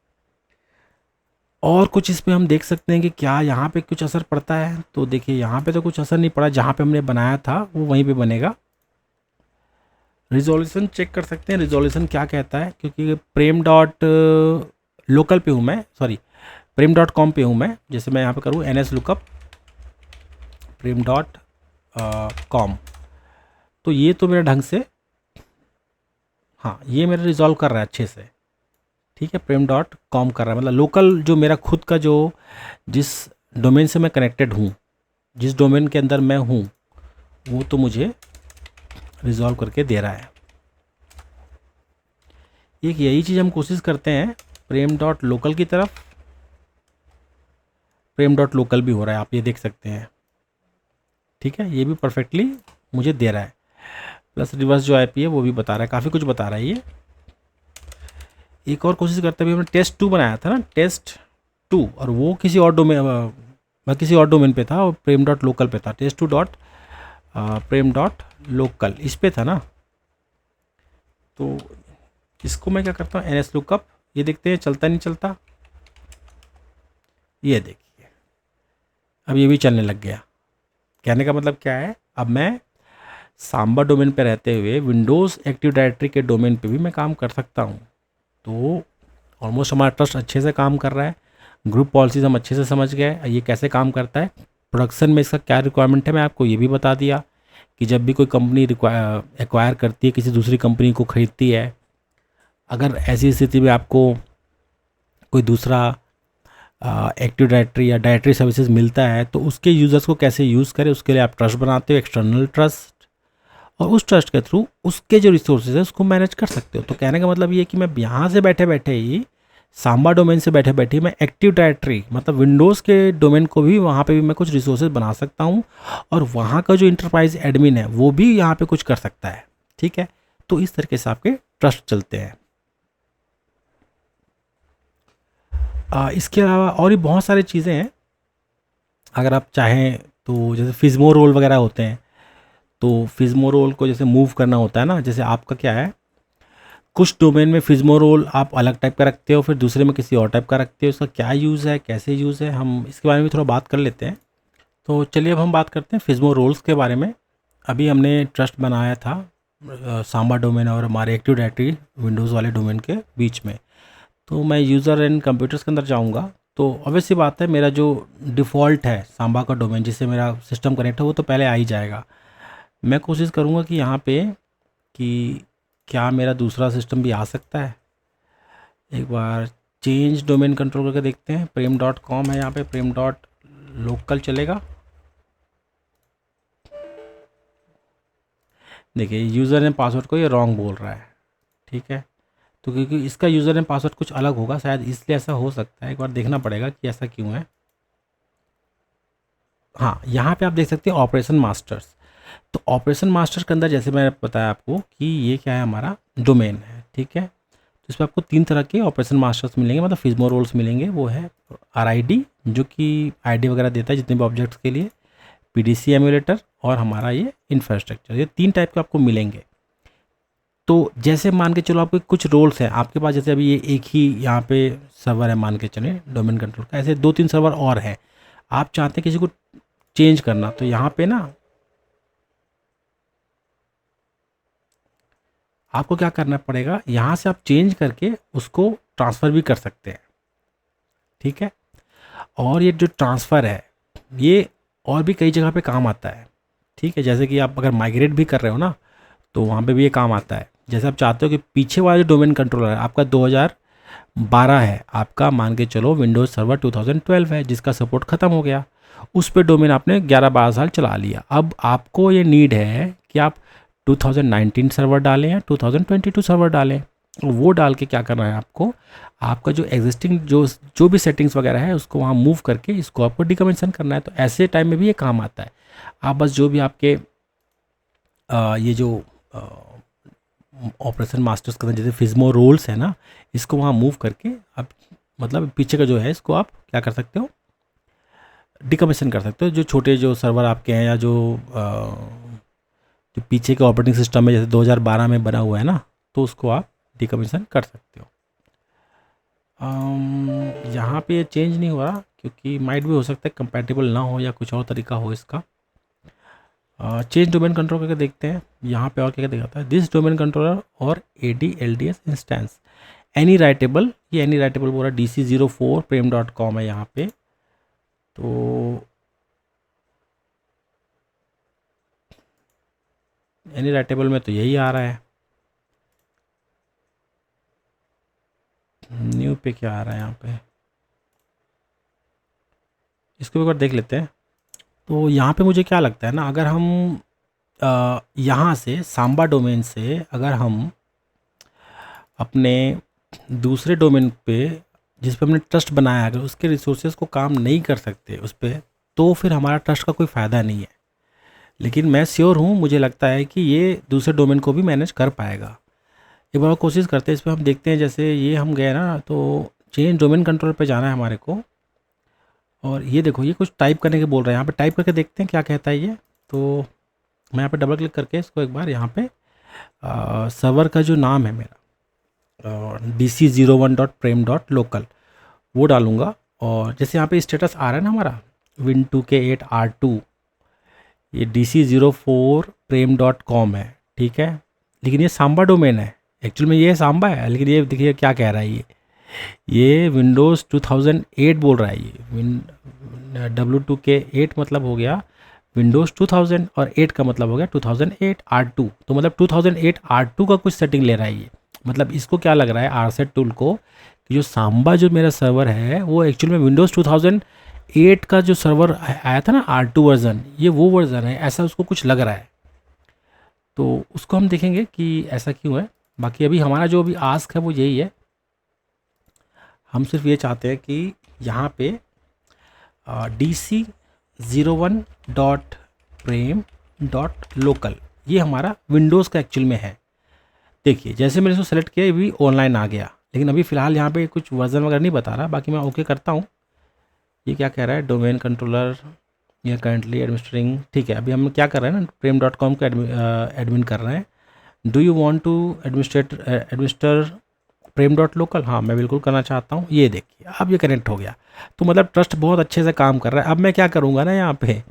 और कुछ इसमें हम देख सकते हैं कि क्या यहाँ पे कुछ असर पड़ता है। तो देखिए यहाँ पे तो कुछ असर नहीं पड़ा, जहाँ पे हमने बनाया था वो वहीं पे बनेगा। रिजोल्यूशन चेक कर सकते हैं, रिजोल्यूशन क्या कहता है, क्योंकि prem.local पे हूँ मैं, सॉरी prem.com पे हूँ मैं। जैसे मैं यहाँ पे करूँ ns lookup prem.com, तो ये तो मेरा ढंग से, हाँ ये मेरा रिजॉल्व कर रहा है अच्छे से। ठीक है, prem.com कर रहा है, मतलब लोकल जो मेरा खुद का जो जिस डोमेन से मैं कनेक्टेड हूँ, जिस डोमेन के अंदर मैं हूँ, वो तो मुझे रिजॉल्व करके दे रहा है। एक यही चीज़ हम कोशिश करते हैं prem.local की तरफ, prem.local भी हो रहा है, आप ये देख सकते हैं। ठीक है, ये भी परफेक्टली मुझे दे रहा है, प्लस रिवर्स जो IP है वो भी बता रहा है, काफ़ी कुछ बता रहा है ये। एक और कोशिश करते हुए हमने test2 बनाया था ना, test2, और वो किसी और डोमेन पे था और prem.local पे था, test2.prem.local इस पे था ना। तो इसको मैं क्या करता हूँ ns lookup, ये देखते हैं चलता नहीं चलता। ये देखिए अब ये भी चलने लग गया। कहने का मतलब क्या है, अब मैं सांबा डोमेन पे रहते हुए विंडोज़ एक्टिव डायरेक्टरी के डोमेन पे भी मैं काम कर सकता हूँ। तो ऑलमोस्ट हमारा ट्रस्ट अच्छे से काम कर रहा है, ग्रुप पॉलिसीज हम अच्छे से समझ गए, ये कैसे काम करता है, प्रोडक्शन में इसका क्या रिक्वायरमेंट है मैं आपको ये भी बता दिया कि जब भी कोई कंपनी एक्वायर करती है, किसी दूसरी कंपनी को खरीदती है, अगर ऐसी स्थिति में आपको कोई दूसरा एक्टिव डायरेक्टरी या डायरेक्टरी सर्विसेज मिलता है तो उसके यूज़र्स को कैसे यूज़ करें, उसके लिए आप ट्रस्ट बनाते हो, एक्सटर्नल ट्रस्ट, और उस ट्रस्ट के थ्रू उसके जो रिसोर्सेज है उसको मैनेज कर सकते हो। तो कहने का मतलब ये है कि मैं यहाँ से बैठे बैठे ही सांबा डोमेन से बैठे बैठे मैं एक्टिव डायरेक्टरी मतलब विंडोज़ के डोमेन को भी वहाँ पे भी मैं कुछ रिसोर्सेज बना सकता हूँ, और वहाँ का जो इंटरप्राइज एडमिन है वो भी यहाँ पे कुछ कर सकता है। ठीक है, तो इस तरीके से आपके ट्रस्ट चलते हैं। इसके अलावा और भी बहुत सारी चीज़ें हैं, अगर आप चाहें तो जैसे फिज़मो रोल वगैरह होते हैं, तो फिज़मो रोल को जैसे मूव करना होता है ना, जैसे आपका क्या है, कुछ डोमेन में फिज़मो रोल आप अलग टाइप का रखते हो, फिर दूसरे में किसी और टाइप का रखते हो, उसका क्या यूज़ है, कैसे यूज़ है, हम इसके बारे में थोड़ा बात कर लेते हैं। तो चलिए अब हम बात करते हैं फिज़मो रोल्स के बारे में। अभी हमने ट्रस्ट बनाया था सांबा डोमेन और हमारे एक्टिव डायरेक्टरी विंडोज़ वाले डोमेन के बीच में। तो मैं यूज़र एंड कंप्यूटर्स के अंदर जाऊंगा, तो ऑब्वियस सी बात है मेरा जो डिफ़ॉल्ट है सांबा का डोमेन जिससे मेरा सिस्टम कनेक्ट है वो तो पहले आ ही जाएगा। मैं कोशिश करूँगा कि यहाँ पे कि क्या मेरा दूसरा सिस्टम भी आ सकता है। एक बार चेंज डोमेन कंट्रोल करके देखते हैं। प्रेम डॉट कॉम है यहाँ पे, प्रेम डॉट लोकल चलेगा। देखिए यूज़र ने पासवर्ड को ये रॉन्ग बोल रहा है। ठीक है, तो क्योंकि इसका यूज़र नेम पासवर्ड कुछ अलग होगा शायद, इसलिए ऐसा हो सकता है। एक बार देखना पड़ेगा कि ऐसा क्यों है। हाँ, यहाँ पे आप देख सकते हैं ऑपरेशन मास्टर्स। तो ऑपरेशन मास्टर्स के अंदर जैसे मैंने बताया आपको कि ये क्या है, हमारा डोमेन है। ठीक है, तो इसमें आपको 3 तरह के ऑपरेशन मास्टर्स मिलेंगे, मतलब फिज़मो रोल्स मिलेंगे। वो है RID जो कि आईडी वगैरह देता है जितने भी ऑब्जेक्ट्स के लिए, PDC एमुलेटर, और हमारा ये इंफ्रास्ट्रक्चर। ये 3 टाइप के आपको मिलेंगे। तो जैसे मान के चलो आपके कुछ रोल्स हैं आपके पास, जैसे अभी ये एक ही यहाँ पे सर्वर है मान के चले डोमेन कंट्रोल का, ऐसे 2-3 सर्वर और हैं। आप चाहते हैं किसी को चेंज करना, तो यहाँ पे ना आपको क्या करना पड़ेगा, यहाँ से आप चेंज करके उसको ट्रांसफ़र भी कर सकते हैं। ठीक है, और ये जो ट्रांसफ़र है ये और भी कई जगह पे काम आता है। ठीक है, जैसे कि आप अगर माइग्रेट भी कर रहे हो ना, तो वहाँ पे भी ये काम आता है। जैसे आप चाहते हो कि पीछे वाला जो डोमेन कंट्रोलर है आपका 2012 है, आपका मान के चलो विंडोज़ सर्वर 2012 है जिसका सपोर्ट ख़त्म हो गया, उस पे डोमेन आपने 11-12 साल चला लिया। अब आपको ये नीड है कि आप 2019 सर्वर डालें या 2022 सर्वर डालें। वो डाल के क्या करना है आपको, आपका जो एग्जिस्टिंग जो भी सेटिंग्स वगैरह है उसको वहाँ मूव करके इसको आपको डिकमिशन करना है। तो ऐसे टाइम में भी ये काम आता है। आप बस जो भी आपके ये जो ऑपरेशन मास्टर्स के अंदर जैसे फिज़मो रोल्स है ना, इसको वहाँ मूव करके आप मतलब पीछे का जो है इसको आप क्या कर सकते हो, डिकमिशन कर सकते हो। जो छोटे जो सर्वर आपके हैं या जो पीछे के ऑपरेटिंग सिस्टम में जैसे 2012 में बना हुआ है ना, तो उसको आप डिकमिशन कर सकते हो। यहाँ पे ये चेंज नहीं हो रहा क्योंकि माइट भी हो सकता है कंपैटिबल ना हो या कुछ और तरीका हो इसका। चेंज डोमेन कंट्रोल करके देखते हैं यहाँ पे और क्या क्या दिखाता है। दिस डोमेन कंट्रोलर और ADLDS इंस्टेंस एनी राइटेबल, ये एनी राइटेबल बोल रहा है DC04 prem.com है यहाँ पे। तो एनी राइटेबल में तो यही आ रहा है, न्यू पे क्या आ रहा है यहाँ पे, इसको एक बार देख लेते हैं। तो यहाँ पे मुझे क्या लगता है ना, अगर हम यहाँ से सांबा डोमेन से अगर हम अपने दूसरे डोमेन पे जिस पे हमने ट्रस्ट बनाया है, अगर उसके रिसोर्सेज को काम नहीं कर सकते उस पर, तो फिर हमारा ट्रस्ट का कोई फ़ायदा नहीं है। लेकिन मैं श्योर हूँ, मुझे लगता है कि ये दूसरे डोमेन को भी मैनेज कर पाएगा। एक बार कोशिश करते हैं, इस पर हम देखते हैं। जैसे ये हम गए ना, तो चेंज डोमेन कंट्रोल पे जाना है हमारे को, और ये देखो ये कुछ टाइप करने के बोल रहा है। यहाँ पे टाइप करके देखते हैं क्या कहता है ये। तो मैं यहाँ पे डबल क्लिक करके इसको एक बार यहाँ पे सर्वर का जो नाम है मेरा DC01.prem.local वो डालूँगा, और जैसे यहाँ पे स्टेटस आ रहा है ना हमारा Win2K8R2, ये DC04 prem.com है। ठीक है, लेकिन ये सांबा डोमेन है, एक्चुअल में ये सांबा है, लेकिन ये देखिए क्या कह रहा है, ये विंडोज़ 2008 बोल रहा है। ये W2K8 मतलब हो गया विंडोज़ 2000, और 8 का मतलब हो गया 2008 R2। तो मतलब 2008 R2 का कुछ सेटिंग ले रहा है ये। मतलब इसको क्या लग रहा है RSet टूल को कि जो सांबा जो मेरा सर्वर है वो एक्चुअल में विंडोज़ 2008 का जो सर्वर आया था ना R2 वर्ज़न, ये वो वर्ज़न है, ऐसा उसको कुछ लग रहा है। तो उसको हम देखेंगे कि ऐसा क्यों है। बाकी अभी हमारा जो अभी आस्क है वो यही है, हम सिर्फ ये चाहते हैं कि यहाँ पे dc01.prem.local ये हमारा विंडोज़ का एक्चुअल में है। देखिए जैसे मैंने इसको सेलेक्ट किया, ये भी ऑनलाइन आ गया, लेकिन अभी फ़िलहाल यहाँ पे कुछ वर्जन वगैरह नहीं बता रहा। बाकी मैं ओके करता हूँ। ये क्या कह रहा है, डोमेन कंट्रोलर, ये करंटली एडमिनिस्ट्रिंग। ठीक है, अभी हम क्या कर रहे हैं ना, prem.com को एडमिन कर रहे हैं। Do you want to administer prem.local? हाँ, मैं बिल्कुल करना चाहता हूँ। ये देखिए अब ये कनेक्ट हो गया। तो मतलब ट्रस्ट बहुत अच्छे से काम कर रहा है। अब मैं क्या करूँगा ना, यहाँ पे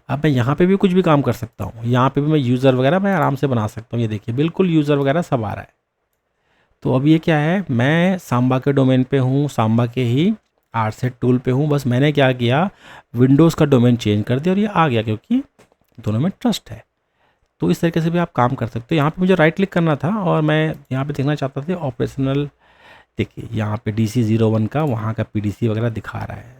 अब मैं यहाँ पे भी कुछ भी काम कर सकता हूँ। यहाँ पे भी मैं यूज़र वगैरह मैं आराम से बना सकता हूँ। ये देखिए बिल्कुल यूज़र वगैरह सब आ रहा है। तो अब ये क्या है, मैं सांबा के डोमेन पे हूँ, सांबा के ही आरसेट टूल पे हूँ। बस मैंने क्या किया, विंडोज़ का डोमेन चेंज कर दिया और ये आ गया, क्योंकि दोनों में ट्रस्ट है। तो इस तरीके से भी आप काम कर सकते हो। यहाँ पे मुझे राइट क्लिक करना था और मैं यहाँ पे देखना चाहता था ऑपरेशनल। देखिए यहाँ पे DC01 का वहाँ का PDC वगैरह दिखा रहा है।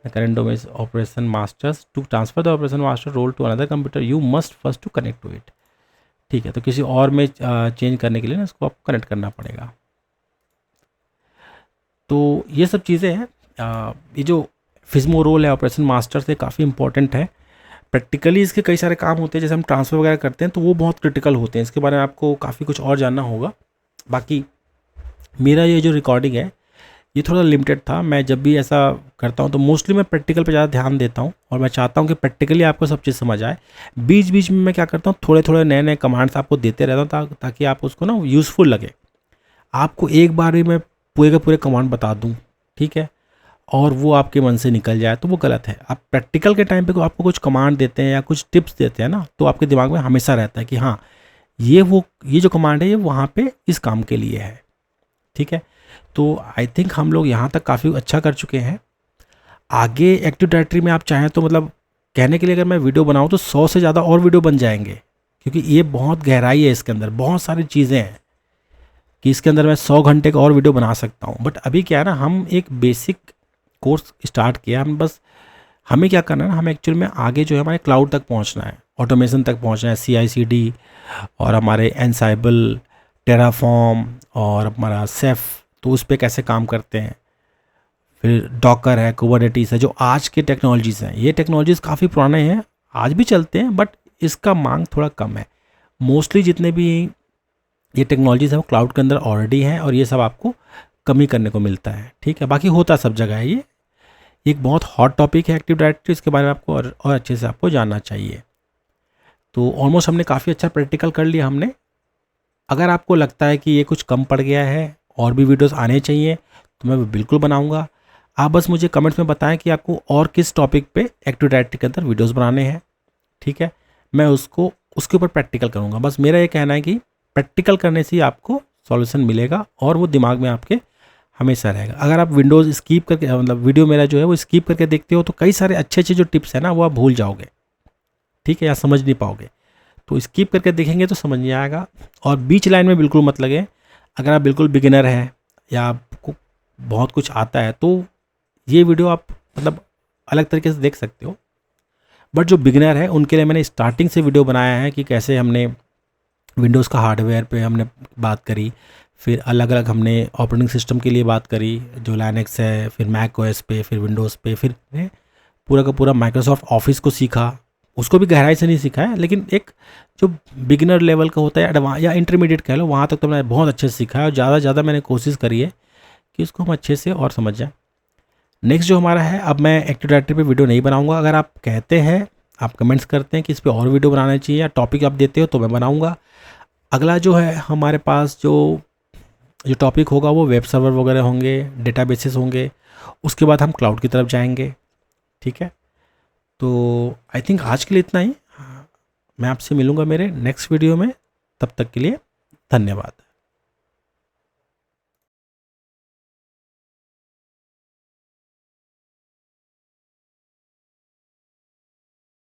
Current domain operation masters, to transfer the operation master role to another computer you must first to connect to it. ठीक है, तो किसी और में चेंज करने के लिए ना इसको आपको कनेक्ट करना पड़ेगा। तो ये सब चीज़ें हैं। ये जो फिज्मो रोल है ऑपरेशन मास्टर से काफ़ी इंपॉर्टेंट है। प्रैक्टिकली इसके कई सारे काम होते हैं, जैसे हम ट्रांसफ़र वगैरह करते हैं तो वो बहुत क्रिटिकल होते हैं। इसके बारे में आपको काफ़ी कुछ और जानना होगा। बाकी मेरा ये जो रिकॉर्डिंग है ये थोड़ा लिमिटेड था। मैं जब भी ऐसा करता हूँ तो मोस्टली मैं प्रैक्टिकल पे ज़्यादा ध्यान देता हूँ और मैं चाहता हूँ कि प्रैक्टिकली आपको सब चीज़ समझ आए। बीच बीच में मैं क्या करता हूँ, थोड़े थोड़े नए नए कमांड्स आपको देते रहता हूँ ताकि आप उसको ना यूज़फुल लगे। आपको एक बार भी मैं पूरे के पूरे कमांड बता दूँ, ठीक है, और वो आपके मन से निकल जाए तो वो गलत है। आप प्रैक्टिकल के टाइम पे आपको कुछ कमांड देते हैं या कुछ टिप्स देते हैं ना, तो आपके दिमाग में हमेशा रहता है कि हाँ ये जो कमांड है ये वहाँ पे इस काम के लिए है। ठीक है, तो आई थिंक हम लोग यहाँ तक काफ़ी अच्छा कर चुके हैं। आगे एक्टिव डायरेक्टरी में आप चाहें तो मतलब कहने के लिए अगर मैं वीडियो बनाऊँ तो 100 से ज़्यादा और वीडियो बन जाएंगे, क्योंकि ये बहुत गहराई है, इसके अंदर बहुत सारी चीज़ें हैं कि इसके अंदर मैं 100 घंटे का और वीडियो बना सकता हूँ। बट अभी क्या है ना, हम एक बेसिक कोर्स स्टार्ट किया। हम बस हमें क्या करना है ना, हमें एक्चुअल में आगे जो है हमारे क्लाउड तक पहुँचना है, ऑटोमेशन तक पहुँचना है, CI/CD और हमारे एनसाइबल, टेराफॉर्म और हमारा सेफ, तो उस पर कैसे काम करते हैं। फिर डॉकर है, कुबरनेटिस है, जो आज के टेक्नोलॉजीज़ हैं। ये टेक्नोलॉजीज़ काफ़ी पुराने हैं, आज भी चलते हैं, बट इसका मांग थोड़ा कम है। मोस्टली जितने भी ये टेक्नोलॉजीज़ हैं वो क्लाउड के अंदर ऑलरेडी हैं और ये सब आपको कमी करने को मिलता है। ठीक है, बाकी होता सब जगह है। ये एक बहुत हॉट टॉपिक है एक्टिव डायरेक्टरी, इसके बारे में आपको और अच्छे से आपको जानना चाहिए। तो ऑलमोस्ट हमने काफ़ी अच्छा प्रैक्टिकल कर लिया हमने। अगर आपको लगता है कि ये कुछ कम पड़ गया है, और भी वीडियोस आने चाहिए, तो मैं बिल्कुल बनाऊंगा। आप बस मुझे कमेंट्स में बताएं कि आपको और किस टॉपिक पे एक्टिव डायरेक्टरी के अंदर वीडियोस बनाने हैं। ठीक है, मैं उसके ऊपर प्रैक्टिकल करूंगा। बस मेरा ये कहना है कि प्रैक्टिकल करने से ही आपको सॉल्यूशन मिलेगा और वो दिमाग में आपके हमेशा रहेगा। अगर आप विंडोज़ स्किप करके मतलब वीडियो मेरा जो है वो स्किप करके देखते हो तो कई सारे अच्छे अच्छे जो टिप्स हैं ना वो आप भूल जाओगे। ठीक है, या समझ नहीं पाओगे। तो स्किप करके देखेंगे तो समझ नहीं आएगा। और बीच लाइन में बिल्कुल मत लगे। अगर आप बिल्कुल बिगिनर हैं या आपको बहुत कुछ आता है तो ये वीडियो आप मतलब अलग तरीके से देख सकते हो। बट जो बिगिनर है उनके लिए मैंने स्टार्टिंग से वीडियो बनाया है कि कैसे हमने विंडोज़ का हार्डवेयर पे हमने बात करी, फिर अलग अलग हमने ऑपरेटिंग सिस्टम के लिए बात करी जो लाइनक्स है, फिर मैक ओएस पे, फिर विंडोज़ पे, फिर पूरा का पूरा माइक्रोसॉफ्ट ऑफिस को सीखा। उसको भी गहराई से नहीं सीखा है, लेकिन एक जो बिगिनर लेवल का होता है एडवांस या इंटरमीडिएट कह लो, वहाँ तक तो मैंने बहुत अच्छे से सीखा है और ज़्यादा से ज़्यादा मैंने कोशिश करी है कि इसको हम अच्छे से और समझ जाएँ। नेक्स्ट जो हमारा है, अब मैं एक्टिव डायरेक्टरी पे वीडियो नहीं बनाऊंगा। अगर आप कहते हैं, आप कमेंट्स करते हैं कि इस पर और वीडियो बनाना चाहिए या टॉपिक आप देते हो तो मैं बनाऊंगा। अगला जो है हमारे पास जो टॉपिक होगा वो वेब सर्वर वगैरह होंगे, डेटाबेसेस होंगे, उसके बाद हम क्लाउड की तरफ जाएंगे। ठीक है, तो आई थिंक आज के लिए इतना ही। मैं आपसे मिलूँगा मेरे नेक्स्ट वीडियो में। तब तक के लिए धन्यवाद।